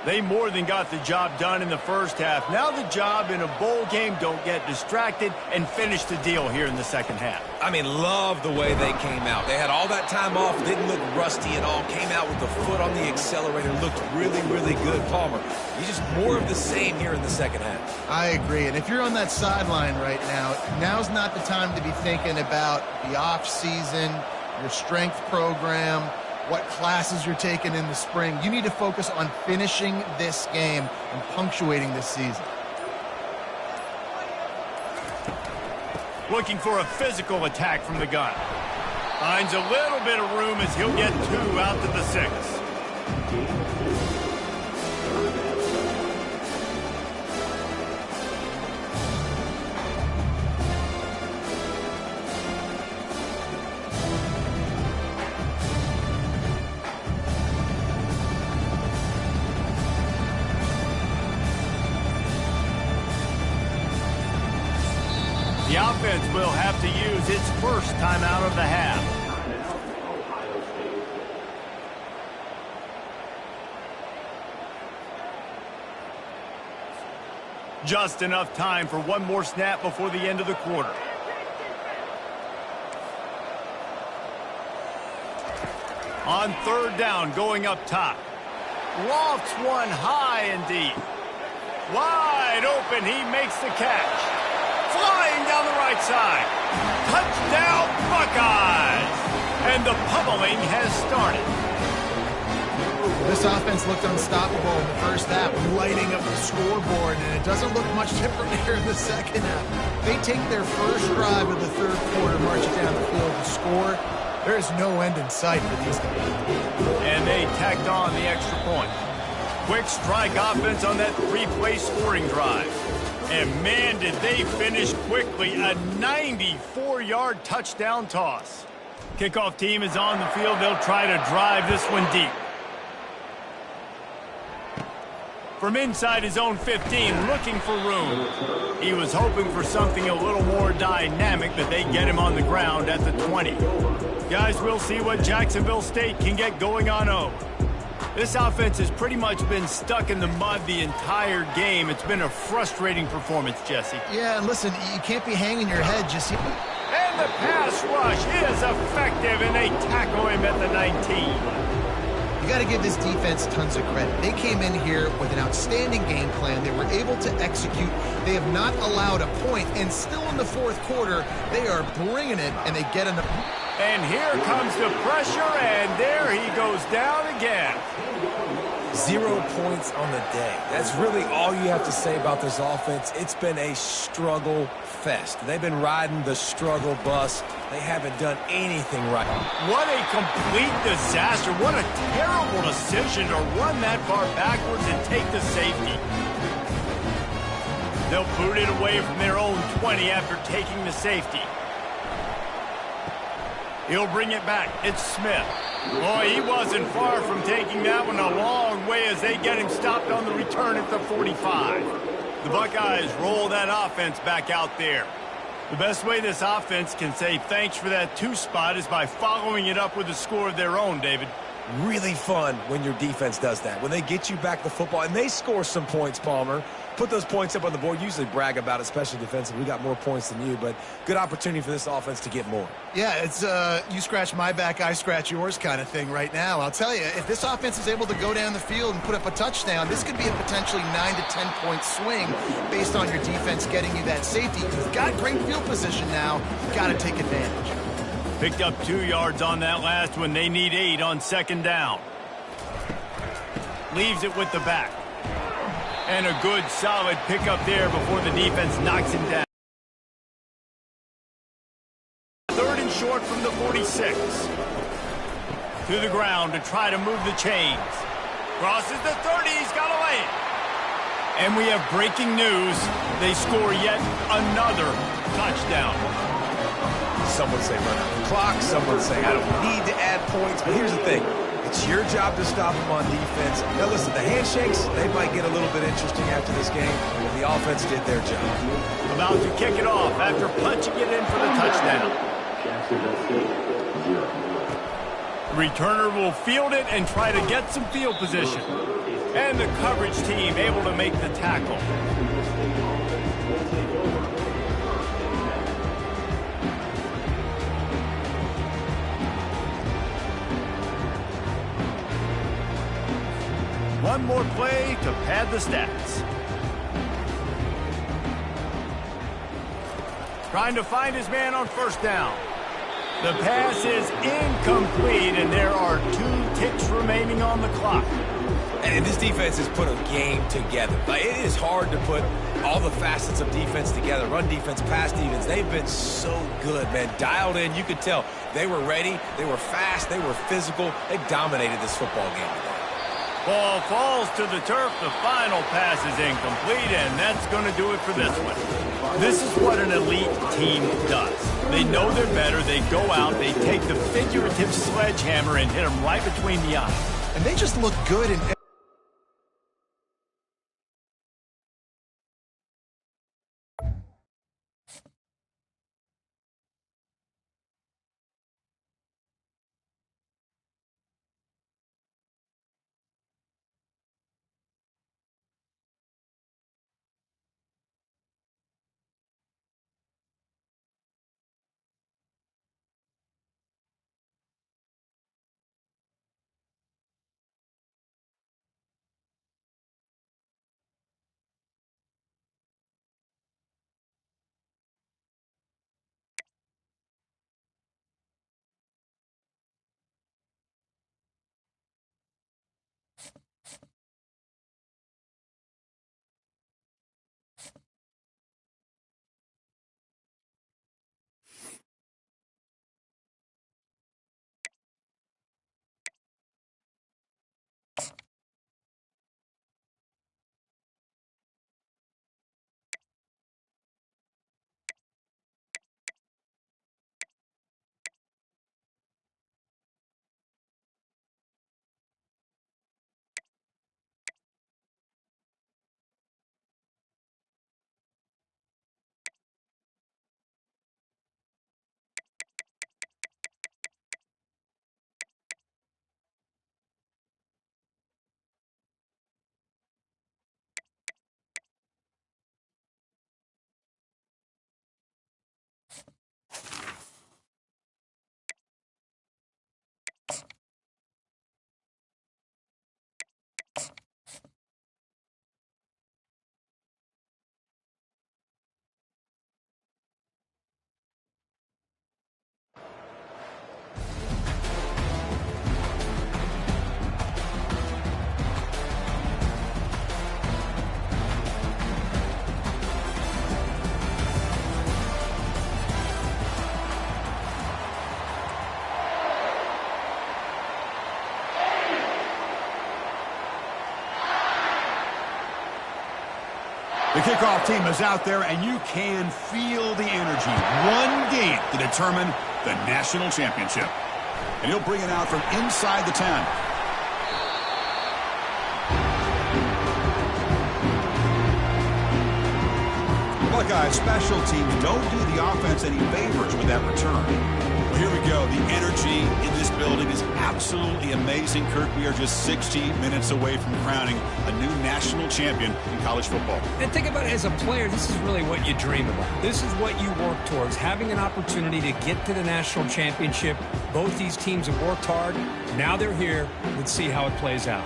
A: They more than got the job done in the first half. Now the job in a bowl game, don't get distracted and finish the deal here in the second half.
C: I mean, love the way they came out. They had all that time off, didn't look rusty at all, came out with the foot on the accelerator, looked really, really good. Palmer, he's just more of the same here in the second half.
B: I agree, and if you're on that sideline right now, now's not the time to be thinking about the off-season, your strength program, what classes you're taking in the spring. You need to focus on finishing this game and punctuating this season.
A: Looking for a physical attack from the gun. Finds a little bit of room as he'll get 2 out to the 6. The offense will have to use its first time out of the half. Just enough time for one more snap before the end of the quarter. On third down, going up top. Lofts one high and deep. Wide open, he makes the catch. Flying down the right side. Touchdown, Buckeyes! And the pummeling has started.
B: This offense looked unstoppable in the first half, lighting up the scoreboard, and it doesn't look much different here in the second half. They take their first drive of the third quarter, marching down the field to score. There is no end in sight for these guys.
A: And they tacked on the extra point. Quick strike offense on that three-play scoring drive. And man, did they finish quickly. A 94-yard touchdown toss. Kickoff team is on the field. They'll try to drive this one deep. From inside his own 15, looking for room. He was hoping for something a little more dynamic, but they get him on the ground at the 20. Guys, we'll see what Jacksonville State can get going on O. This offense has pretty much been stuck in the mud the entire game. It's been a frustrating performance, Jesse.
B: Yeah, and listen, you can't be hanging your head just...
A: And the pass rush is effective, and they tackle him at the 19.
B: You got to give this defense tons of credit. They came in here with an outstanding game plan. They were able to execute. They have not allowed a point, and still in the fourth quarter, they are bringing it, and they get enough.
A: And here comes the pressure, and there he goes down again.
C: 0 points on the day. That's really all you have to say about this offense. It's been a struggle fest. They've been riding the struggle bus. They haven't done anything right.
A: What a complete disaster. What a terrible decision to run that far backwards and take the safety. They'll boot it away from their own 20 after taking the safety. He'll bring it back. It's Smith. Boy, he wasn't far from taking that one a long way as they get him stopped on the return at the 45. The Buckeyes roll that offense back out there. The best way this offense can say thanks for that 2 spot is by following it up with a score of their own, David.
C: Really fun when your defense does that. When they get you back the football, and they score some points, Palmer. Put those points up on the board. Usually brag about it, especially defensively. We got more points than you, but good opportunity for this offense to get more.
B: Yeah, it's you scratch my back, I scratch yours kind of thing right now. I'll tell you, if this offense is able to go down the field and put up a touchdown, this could be a potentially 9 to 10 point swing based on your defense getting you that safety. You've got great field position now. You've got to take advantage.
A: Picked up 2 yards on that last one. They need 8 on second down. Leaves it with the back. And a good, solid pickup there before the defense knocks him down. Third and short from the 46. To the ground to try to move the chains. Crosses the 30. He's got a lane. And we have breaking news. They score yet another touchdown.
C: Some would say run out the clock. Some would say I don't need to add points. But here's the thing. It's your job to stop them on defense. Now, listen, the handshakes, they might get a little bit interesting after this game, but the offense did their job.
A: About to kick it off after punching it in for the touchdown. Returner will field it and try to get some field position. And the coverage team able to make the tackle. One more play to pad the stats. Trying to find his man on first down. The pass is incomplete, and there are 2 ticks remaining on the clock.
C: And this defense has put a game together. Like, it is hard to put all the facets of defense together. Run defense, pass defense. They've been so good, man. Dialed in. You could tell they were ready. They were fast. They were physical. They dominated this football game today.
A: Ball falls to the turf. The final pass is incomplete, and that's going to do it for this one. This is what an elite team does. They know they're better. They go out. They take the figurative sledgehammer and hit them right between the eyes.
B: And they just look good in
E: The kickoff team is out there, and you can feel the energy. One game to determine the national championship. And he'll bring it out from inside the 10. Buckeye special teams don't do the offense any favors with that return. Well, here we go. The energy in this building is absolutely amazing. Kirk, we are just 60 minutes away from crowning a new national champion in college football.
F: And think about it, as a player, this is really what you dream about. This is what you work towards, having an opportunity to get to the national championship. Both these teams have worked hard. Now they're here. Let's see how it plays out.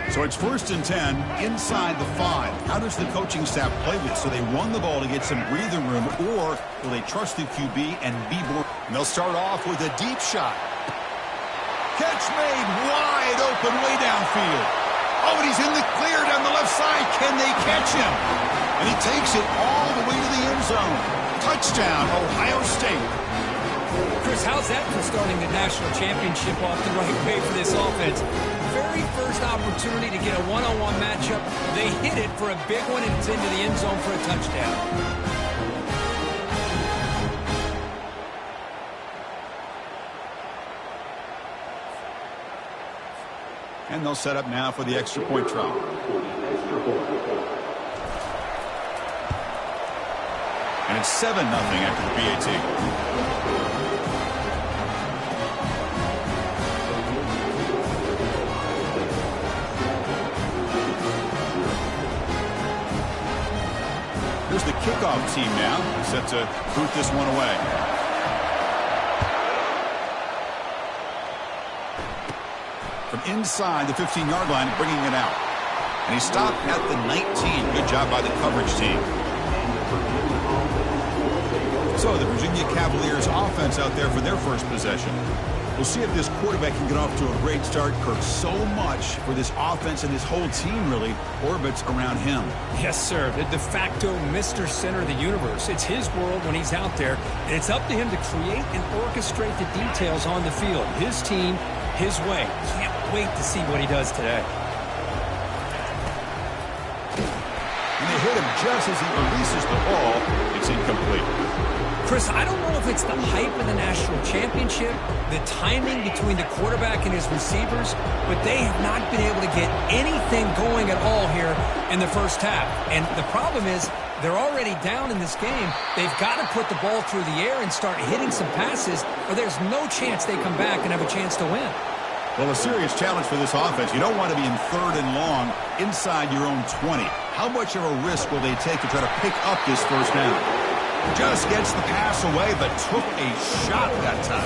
E: So it's 1st and 10 inside the 5. How does the coaching staff play this? So they run the ball to get some breathing room, or will they trust the QB and be more? And they'll start off with a deep shot. Catch made wide open way downfield. Oh, and he's in the clear down the left side. Can they catch him? And he takes it all the way to the end zone. Touchdown, Ohio State.
F: Chris, how's that for starting the national championship off the right way for this offense? Very first opportunity to get a one-on-one matchup. They hit it for a big one, and it's into the end zone for a touchdown.
E: And they'll set up now for the extra point try. And it's 7-0 after the PAT. Here's the kickoff team now, set to boot this one away. From inside the 15-yard line, bringing it out. And he stopped at the 19. Good job by the coverage team. So the Virginia Cavaliers offense out there for their first possession. We'll see if this quarterback can get off to a great start. Kirk, so much for this offense, and his whole team really orbits around him.
F: Yes, sir. The de facto Mr. Center of the universe. It's his world when he's out there, and it's up to him to create and orchestrate the details on the field. His team, his way. Can't wait to see what he does today.
E: And they hit him just as he releases the ball. It's incomplete.
F: Chris, I don't know if it's the hype of the national championship, the timing between the quarterback and his receivers, but they have not been able to get anything going at all here in the first half. And the problem is they're already down in this game. They've got to put the ball through the air and start hitting some passes, or there's no chance they come back and have a chance to win.
E: Well, a serious challenge for this offense. You don't want to be in 3rd and long inside your own 20. How much of a risk will they take to try to pick up this first down? Just gets the pass away, but took a shot that time.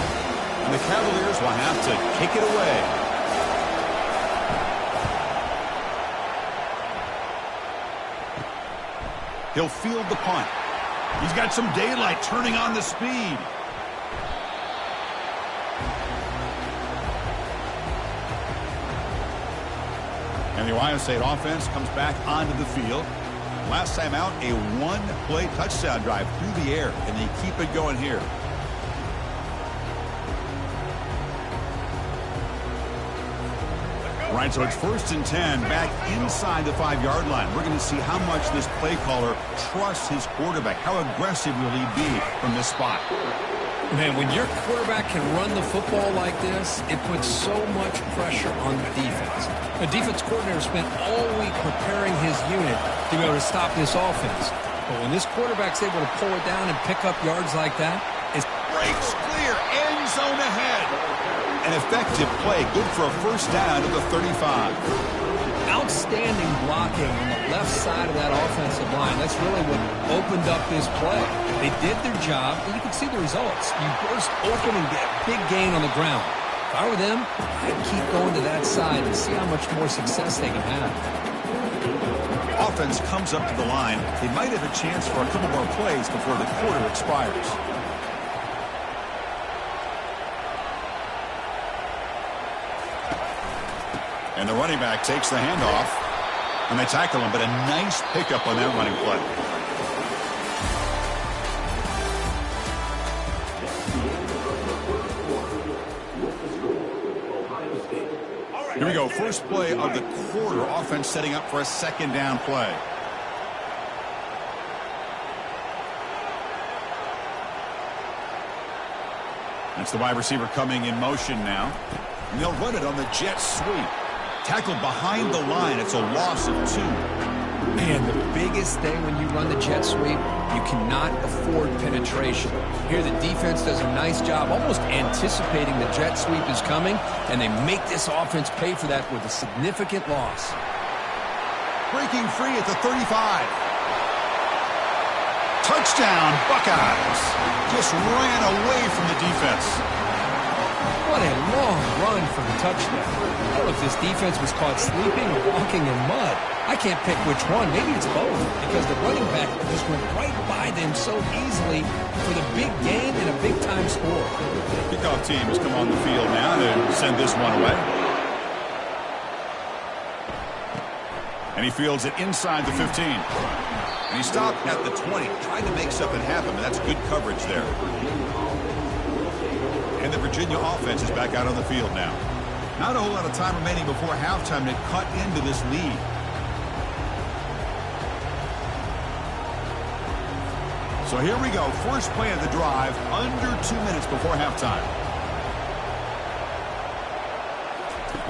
E: And the Cavaliers will have to kick it away. He'll field the punt. He's got some daylight turning on the speed. And the Ohio State offense comes back onto the field. Last time out, a one-play touchdown drive through the air, and they keep it going here. Right, so it's 1st and 10, back inside the 5-yard line. We're going to see how much this play caller trusts his quarterback. How aggressive will he be from this spot?
F: Man, when your quarterback can run the football like this, it puts so much pressure on the defense. The defense coordinator spent all week preparing his unit to be able to stop this offense. But when this quarterback's able to pull it down and pick up yards like that, it
E: breaks clear, end zone ahead. An effective play, good for a first down at the 35.
F: Outstanding blocking on the left side of that offensive line. That's really what opened up this play. They did their job, and you can see the results. You burst open and get a big gain on the ground. If I were them, I'd keep going to that side and see how much more success they can have.
E: Offense comes up to the line. They might have a chance for a couple more plays before the quarter expires. And the running back takes the handoff, and they tackle him, but a nice pickup on that running play. Here we go. First play of the quarter. Offense setting up for a second down play. That's the wide receiver coming in motion now. And they'll run it on the jet sweep. Tackled behind the line. It's a loss of 2.
F: Man, the biggest thing when you run the jet sweep, you cannot afford penetration. Here the defense does a nice job almost anticipating the jet sweep is coming, and they make this offense pay for that with a significant loss.
E: Breaking free at the 35. Touchdown, Buckeyes. Just ran away from the defense.
F: What a long run for the touchdown. I don't know if this defense was caught sleeping or walking in mud. I can't pick which one. Maybe it's both, because the running back just went right by them so easily for the big gain and a big-time score.
E: Kickoff team has come on the field now to send this one away. And he fields it inside the 15. And he stopped at the 20, trying to make something happen, but that's good coverage there. And the Virginia offense is back out on the field now. Not a whole lot of time remaining before halftime to cut into this lead. So here we go. First play of the drive, under 2 minutes before halftime.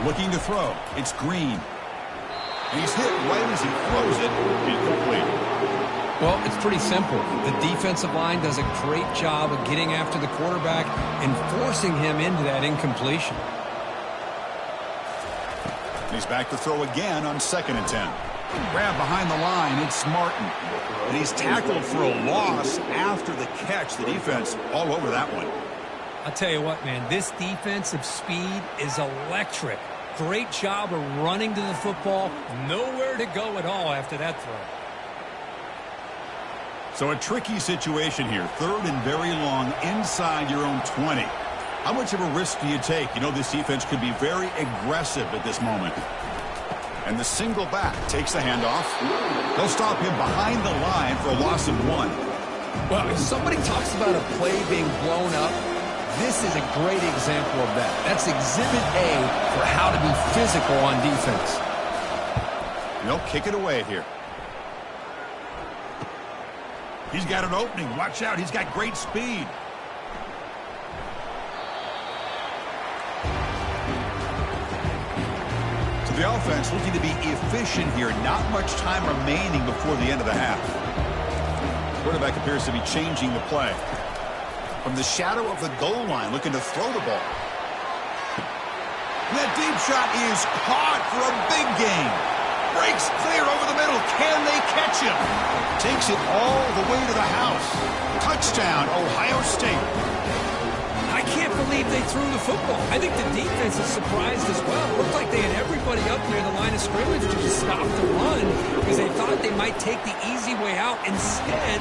E: Looking to throw. It's Green. And he's hit right as he throws it. Incomplete.
F: Well, it's pretty simple. The defensive line does a great job of getting after the quarterback and forcing him into that incompletion.
E: He's back to throw again on 2nd and 10. Grab behind the line. It's Martin. And he's tackled for a loss after the catch. The defense all over that one.
F: I'll tell you what, man, this defensive speed is electric. Great job of running to the football. Nowhere to go at all after that throw.
E: So a tricky situation here. 3rd and very long inside your own 20. How much of a risk do you take? You know, this defense could be very aggressive at this moment. And the single back takes the handoff. They'll stop him behind the line for a loss of 1.
F: Well, if somebody talks about a play being blown up, this is a great example of that. That's exhibit A for how to be physical on defense.
E: They'll kick it away here. He's got an opening. Watch out. He's got great speed. So the offense looking to be efficient here. Not much time remaining before the end of the half. Quarterback appears to be changing the play. From the shadow of the goal line, looking to throw the ball. And that deep shot is caught for a big gain. Breaks clear over the middle. Can they catch him? Takes it all the way to the house. Touchdown, Ohio State.
F: I can't believe they threw the football. I think the defense is surprised as well. It looked like they had everybody up near the line of scrimmage to just stop the run because they thought they might take the easy way out. Instead,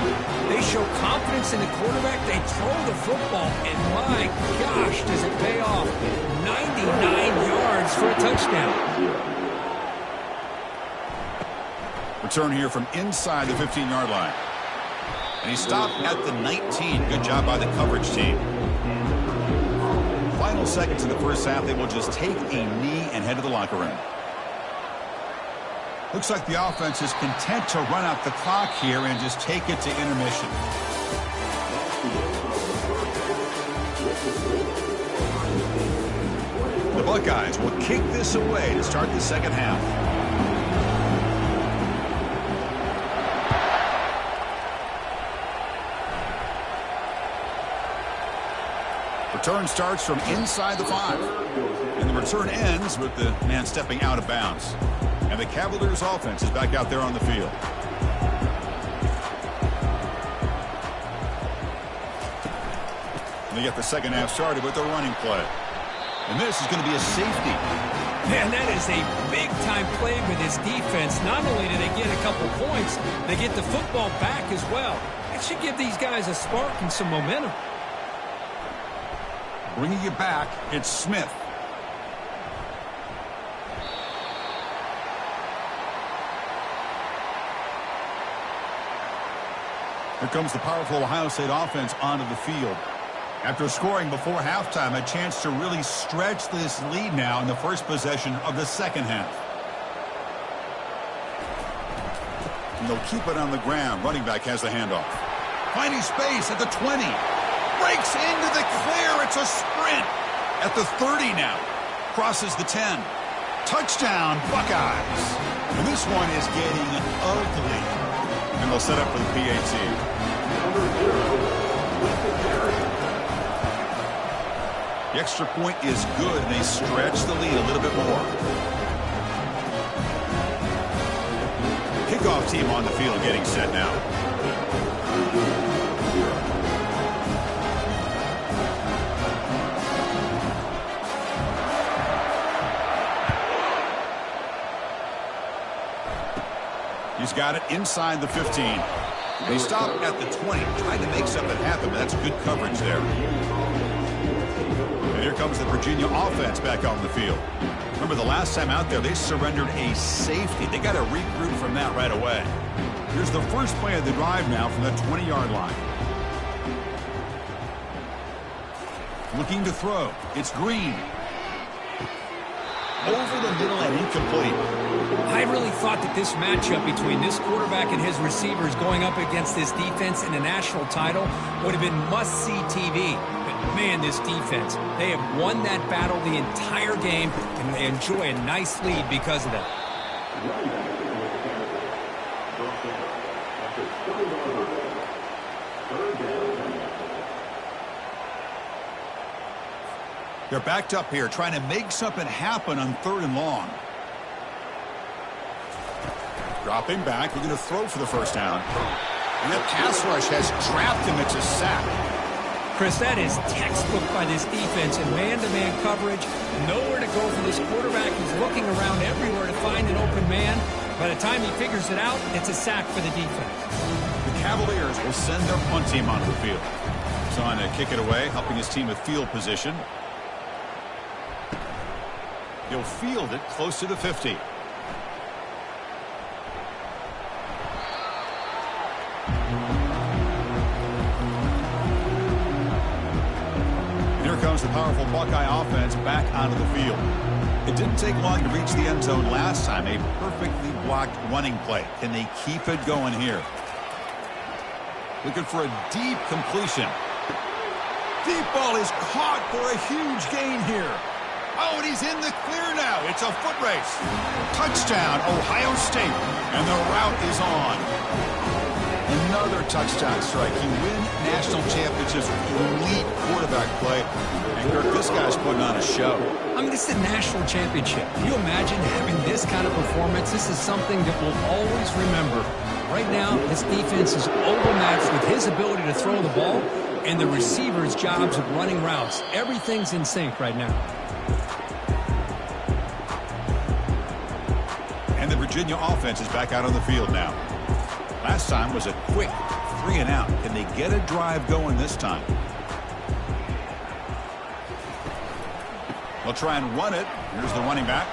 F: they show confidence in the quarterback. They throw the football, and my gosh, does it pay off. 99 yards for a touchdown.
E: Return here from inside the 15-yard line. And he stopped at the 19. Good job by the coverage team. Final seconds in the first half, they will just take a knee and head to the locker room. Looks like the offense is content to run out the clock here and just take it to intermission. The Buckeyes will kick this away to start the second half. Return starts from inside the 5. And the return ends with the man stepping out of bounds. And the Cavaliers offense is back out there on the field. And they get the second half started with a running play. And this is going to be a safety.
F: Man, that is a big-time play with this defense. Not only do they get a couple points, they get the football back as well. That should give these guys a spark and some momentum.
E: Bringing it back, it's Smith. Here comes the powerful Ohio State offense onto the field. After scoring before halftime, a chance to really stretch this lead now in the first possession of the second half. And they'll keep it on the ground. Running back has the handoff. Finding space at the 20. Breaks into the clear. It's a sprint. At the 30 now. Crosses the 10. Touchdown, Buckeyes. And this one is getting ugly. And they'll set up for the PAT. The extra point is good, and they stretch the lead a little bit more. Kickoff team on the field getting set now. He's got it inside the 15. They stop at the 20, trying to make something happen, but that's good coverage there. And here comes the Virginia offense back on the field. Remember, the last time out there, they surrendered a safety. They got to regroup from that right away. Here's the first play of the drive now from the 20-yard line. Looking to throw. It's Green. Over the middle and incomplete.
F: I really thought that this matchup between this quarterback and his receivers going up against this defense in a national title would have been must-see TV. But, man, this defense, they have won that battle the entire game, and they enjoy a nice lead because of that.
E: They're backed up here, trying to make something happen on 3rd and long. Dropping back, looking to throw for the first down. And that pass rush has trapped him. It's a sack.
F: Chris, that is textbook by this defense in man-to-man coverage. Nowhere to go for this quarterback. He's looking around everywhere to find an open man. By the time he figures it out, it's a sack for the defense.
E: The Cavaliers will send their punt team onto the field. He's on to kick it away, helping his team with field position. He'll field it close to the 50. Here comes the powerful Buckeye offense back onto the field. It didn't take long to reach the end zone last time. A perfectly blocked running play. Can they keep it going here? Looking for a deep completion. Deep ball is caught for a huge gain here. Oh, and he's in the clear now. It's a foot race. Touchdown, Ohio State. And the route is on. Another touchdown strike. You win national championships with elite quarterback play. And, Kirk, this guy's putting on a show.
F: I mean, this is a national championship. Can you imagine having this kind of performance? This is something that we'll always remember. Right now, this defense is overmatched with his ability to throw the ball and the receivers' jobs of running routes. Everything's in sync right now.
E: And the Virginia offense is back out on the field now. Last time was a quick 3-and-out. Can they get a drive going this time? They'll try and run it. Here's the running back.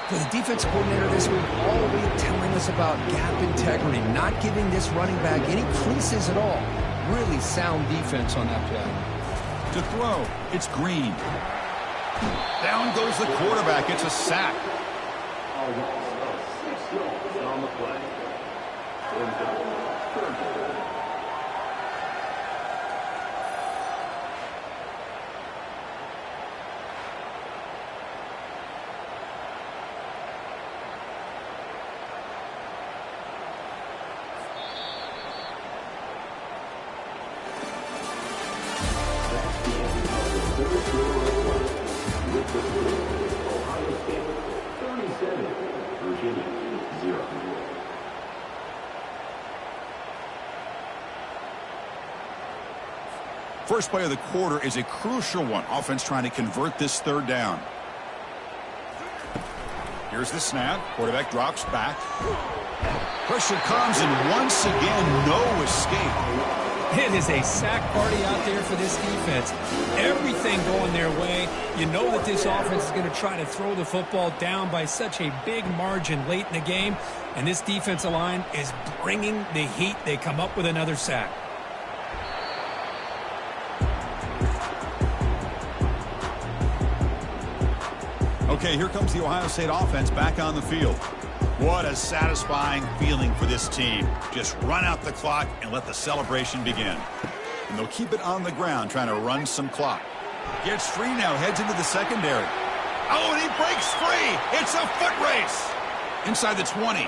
F: For the defense coordinator this week, all week telling us about gap integrity, not giving this running back any creases at all. Really sound defense on that play.
E: To throw, it's Green. Down goes the quarterback. It's a sack. First play of the quarter is a crucial one. Offense trying to convert this 3rd down. Here's the snap. Quarterback drops back. Pressure comes, and once again, no escape.
F: It is a sack party out there for this defense. Everything going their way. You know that this offense is going to try to throw the football down by such a big margin late in the game. And this defensive line is bringing the heat. They come up with another sack.
E: Okay, here comes the Ohio State offense back on the field. What a satisfying feeling for this team. Just run out the clock and let the celebration begin. And they'll keep it on the ground trying to run some clock. Gets free now, heads into the secondary. Oh, and he breaks free. It's a foot race. Inside the 20.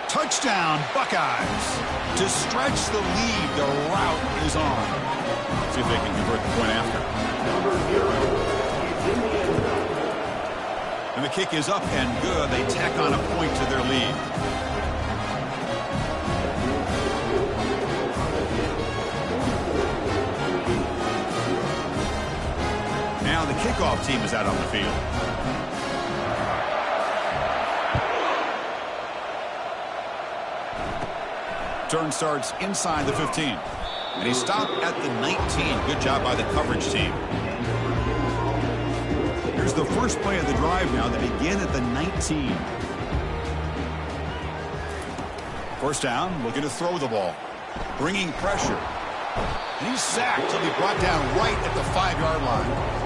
E: Touchdown, Buckeyes. To stretch the lead, the route is on. See if they can convert the point after. And the kick is up and good. They tack on a point to their lead. Now the kickoff team is out on the field. Turn starts inside the 15. And he stopped at the 19. Good job by the coverage team. Here's the first play of the drive now. They begin at the 19. First down, looking to throw the ball. Bringing pressure. And he's sacked. He'll be brought down right at the 5-yard line.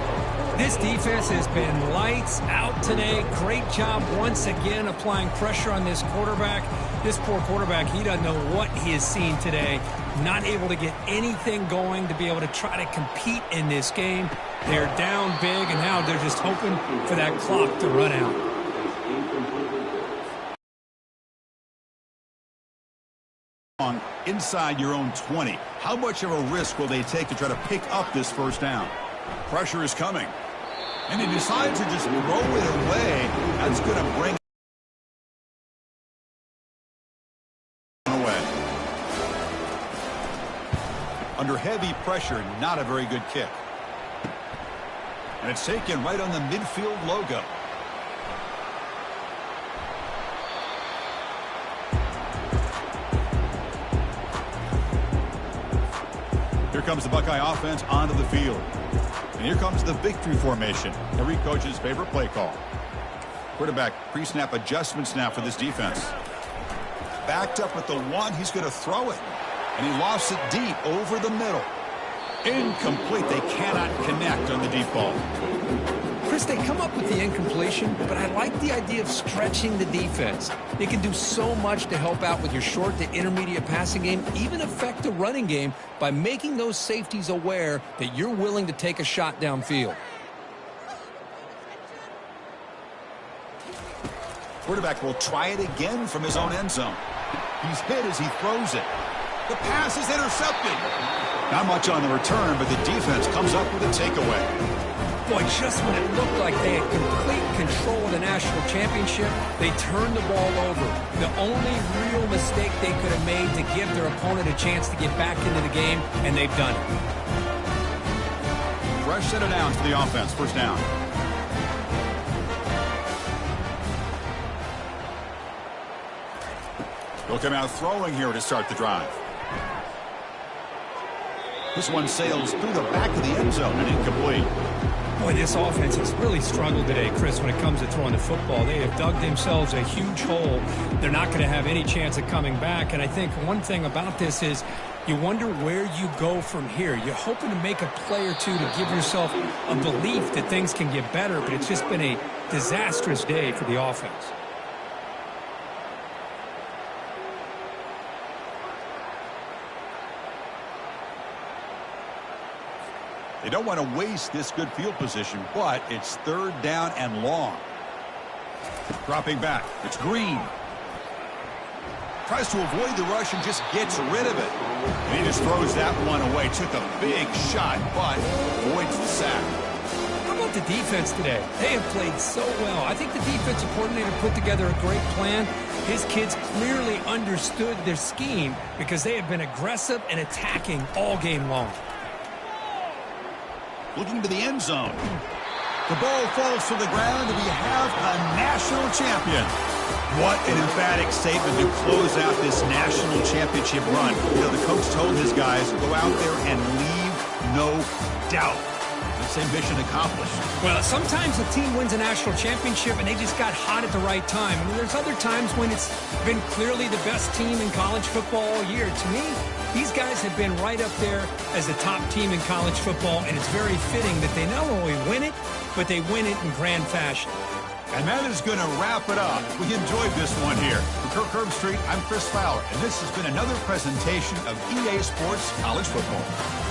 F: This defense has been lights out today. Great job once again applying pressure on this quarterback. This poor quarterback, he doesn't know what he has seen today. Not able to get anything going to be able to try to compete in this game. They're down big, and now they're just hoping for that clock to run out.
E: Inside your own 20. How much of a risk will they take to try to pick up this first down? Pressure is coming. And he decides to just throw it away. That's going to bring away. Under heavy pressure, not a very good kick. And it's taken right on the midfield logo. Here comes the Buckeye offense onto the field. And here comes the victory formation, every coach's favorite play call. Quarterback pre-snap adjustments now for this defense. Backed up at the 1, he's going to throw it. And he lofts it deep over the middle. Incomplete. They cannot connect on the deep ball.
F: Chris, they come up with the incompletion, but I like the idea of stretching the defense. It can do so much to help out with your short to intermediate passing game, even affect the running game by making those safeties aware that you're willing to take a shot downfield.
E: Quarterback will try it again from his own end zone. He's hit as he throws it. The pass is intercepted. Not much on the return, but the defense comes up with a takeaway.
F: Boy, just when it looked like they had complete control of the national championship, they turned the ball over. The only real mistake they could have made to give their opponent a chance to get back into the game, and they've done it.
E: Fresh set of downs for the offense. First down. They'll come out throwing here to start the drive. This one sails through the back of the end zone and incomplete.
F: Boy, this offense has really struggled today, Chris, when it comes to throwing the football. They have dug themselves a huge hole. They're not going to have any chance of coming back. And I think one thing about this is you wonder where you go from here. You're hoping to make a play or two to give yourself a belief that things can get better, but it's just been a disastrous day for the offense.
E: They don't want to waste this good field position, but it's third down and long. Dropping back. It's Green. Tries to avoid the rush and just gets rid of it. And he just throws that one away. Took a big shot, but avoids the sack.
F: How about the defense today? They have played so well. I think the defensive coordinator put together a great plan. His kids clearly understood their scheme because they have been aggressive and attacking all game long.
E: Looking to the end zone. The ball falls to the ground, and we have a national champion. What an emphatic statement to close out this national championship run. You know, the coach told his guys, go out there and leave no doubt. Let's say mission accomplished.
F: Well, sometimes a team wins a national championship and they just got hot at the right time. I mean, there's other times when it's been clearly the best team in college football all year. To me, these guys have been right up there as the top team in college football, and it's very fitting that they not only win it, but they win it in grand fashion.
E: And that is going to wrap it up. We enjoyed this one here. For Kirk Herbstreit, I'm Chris Fowler, and this has been another presentation of EA Sports College Football.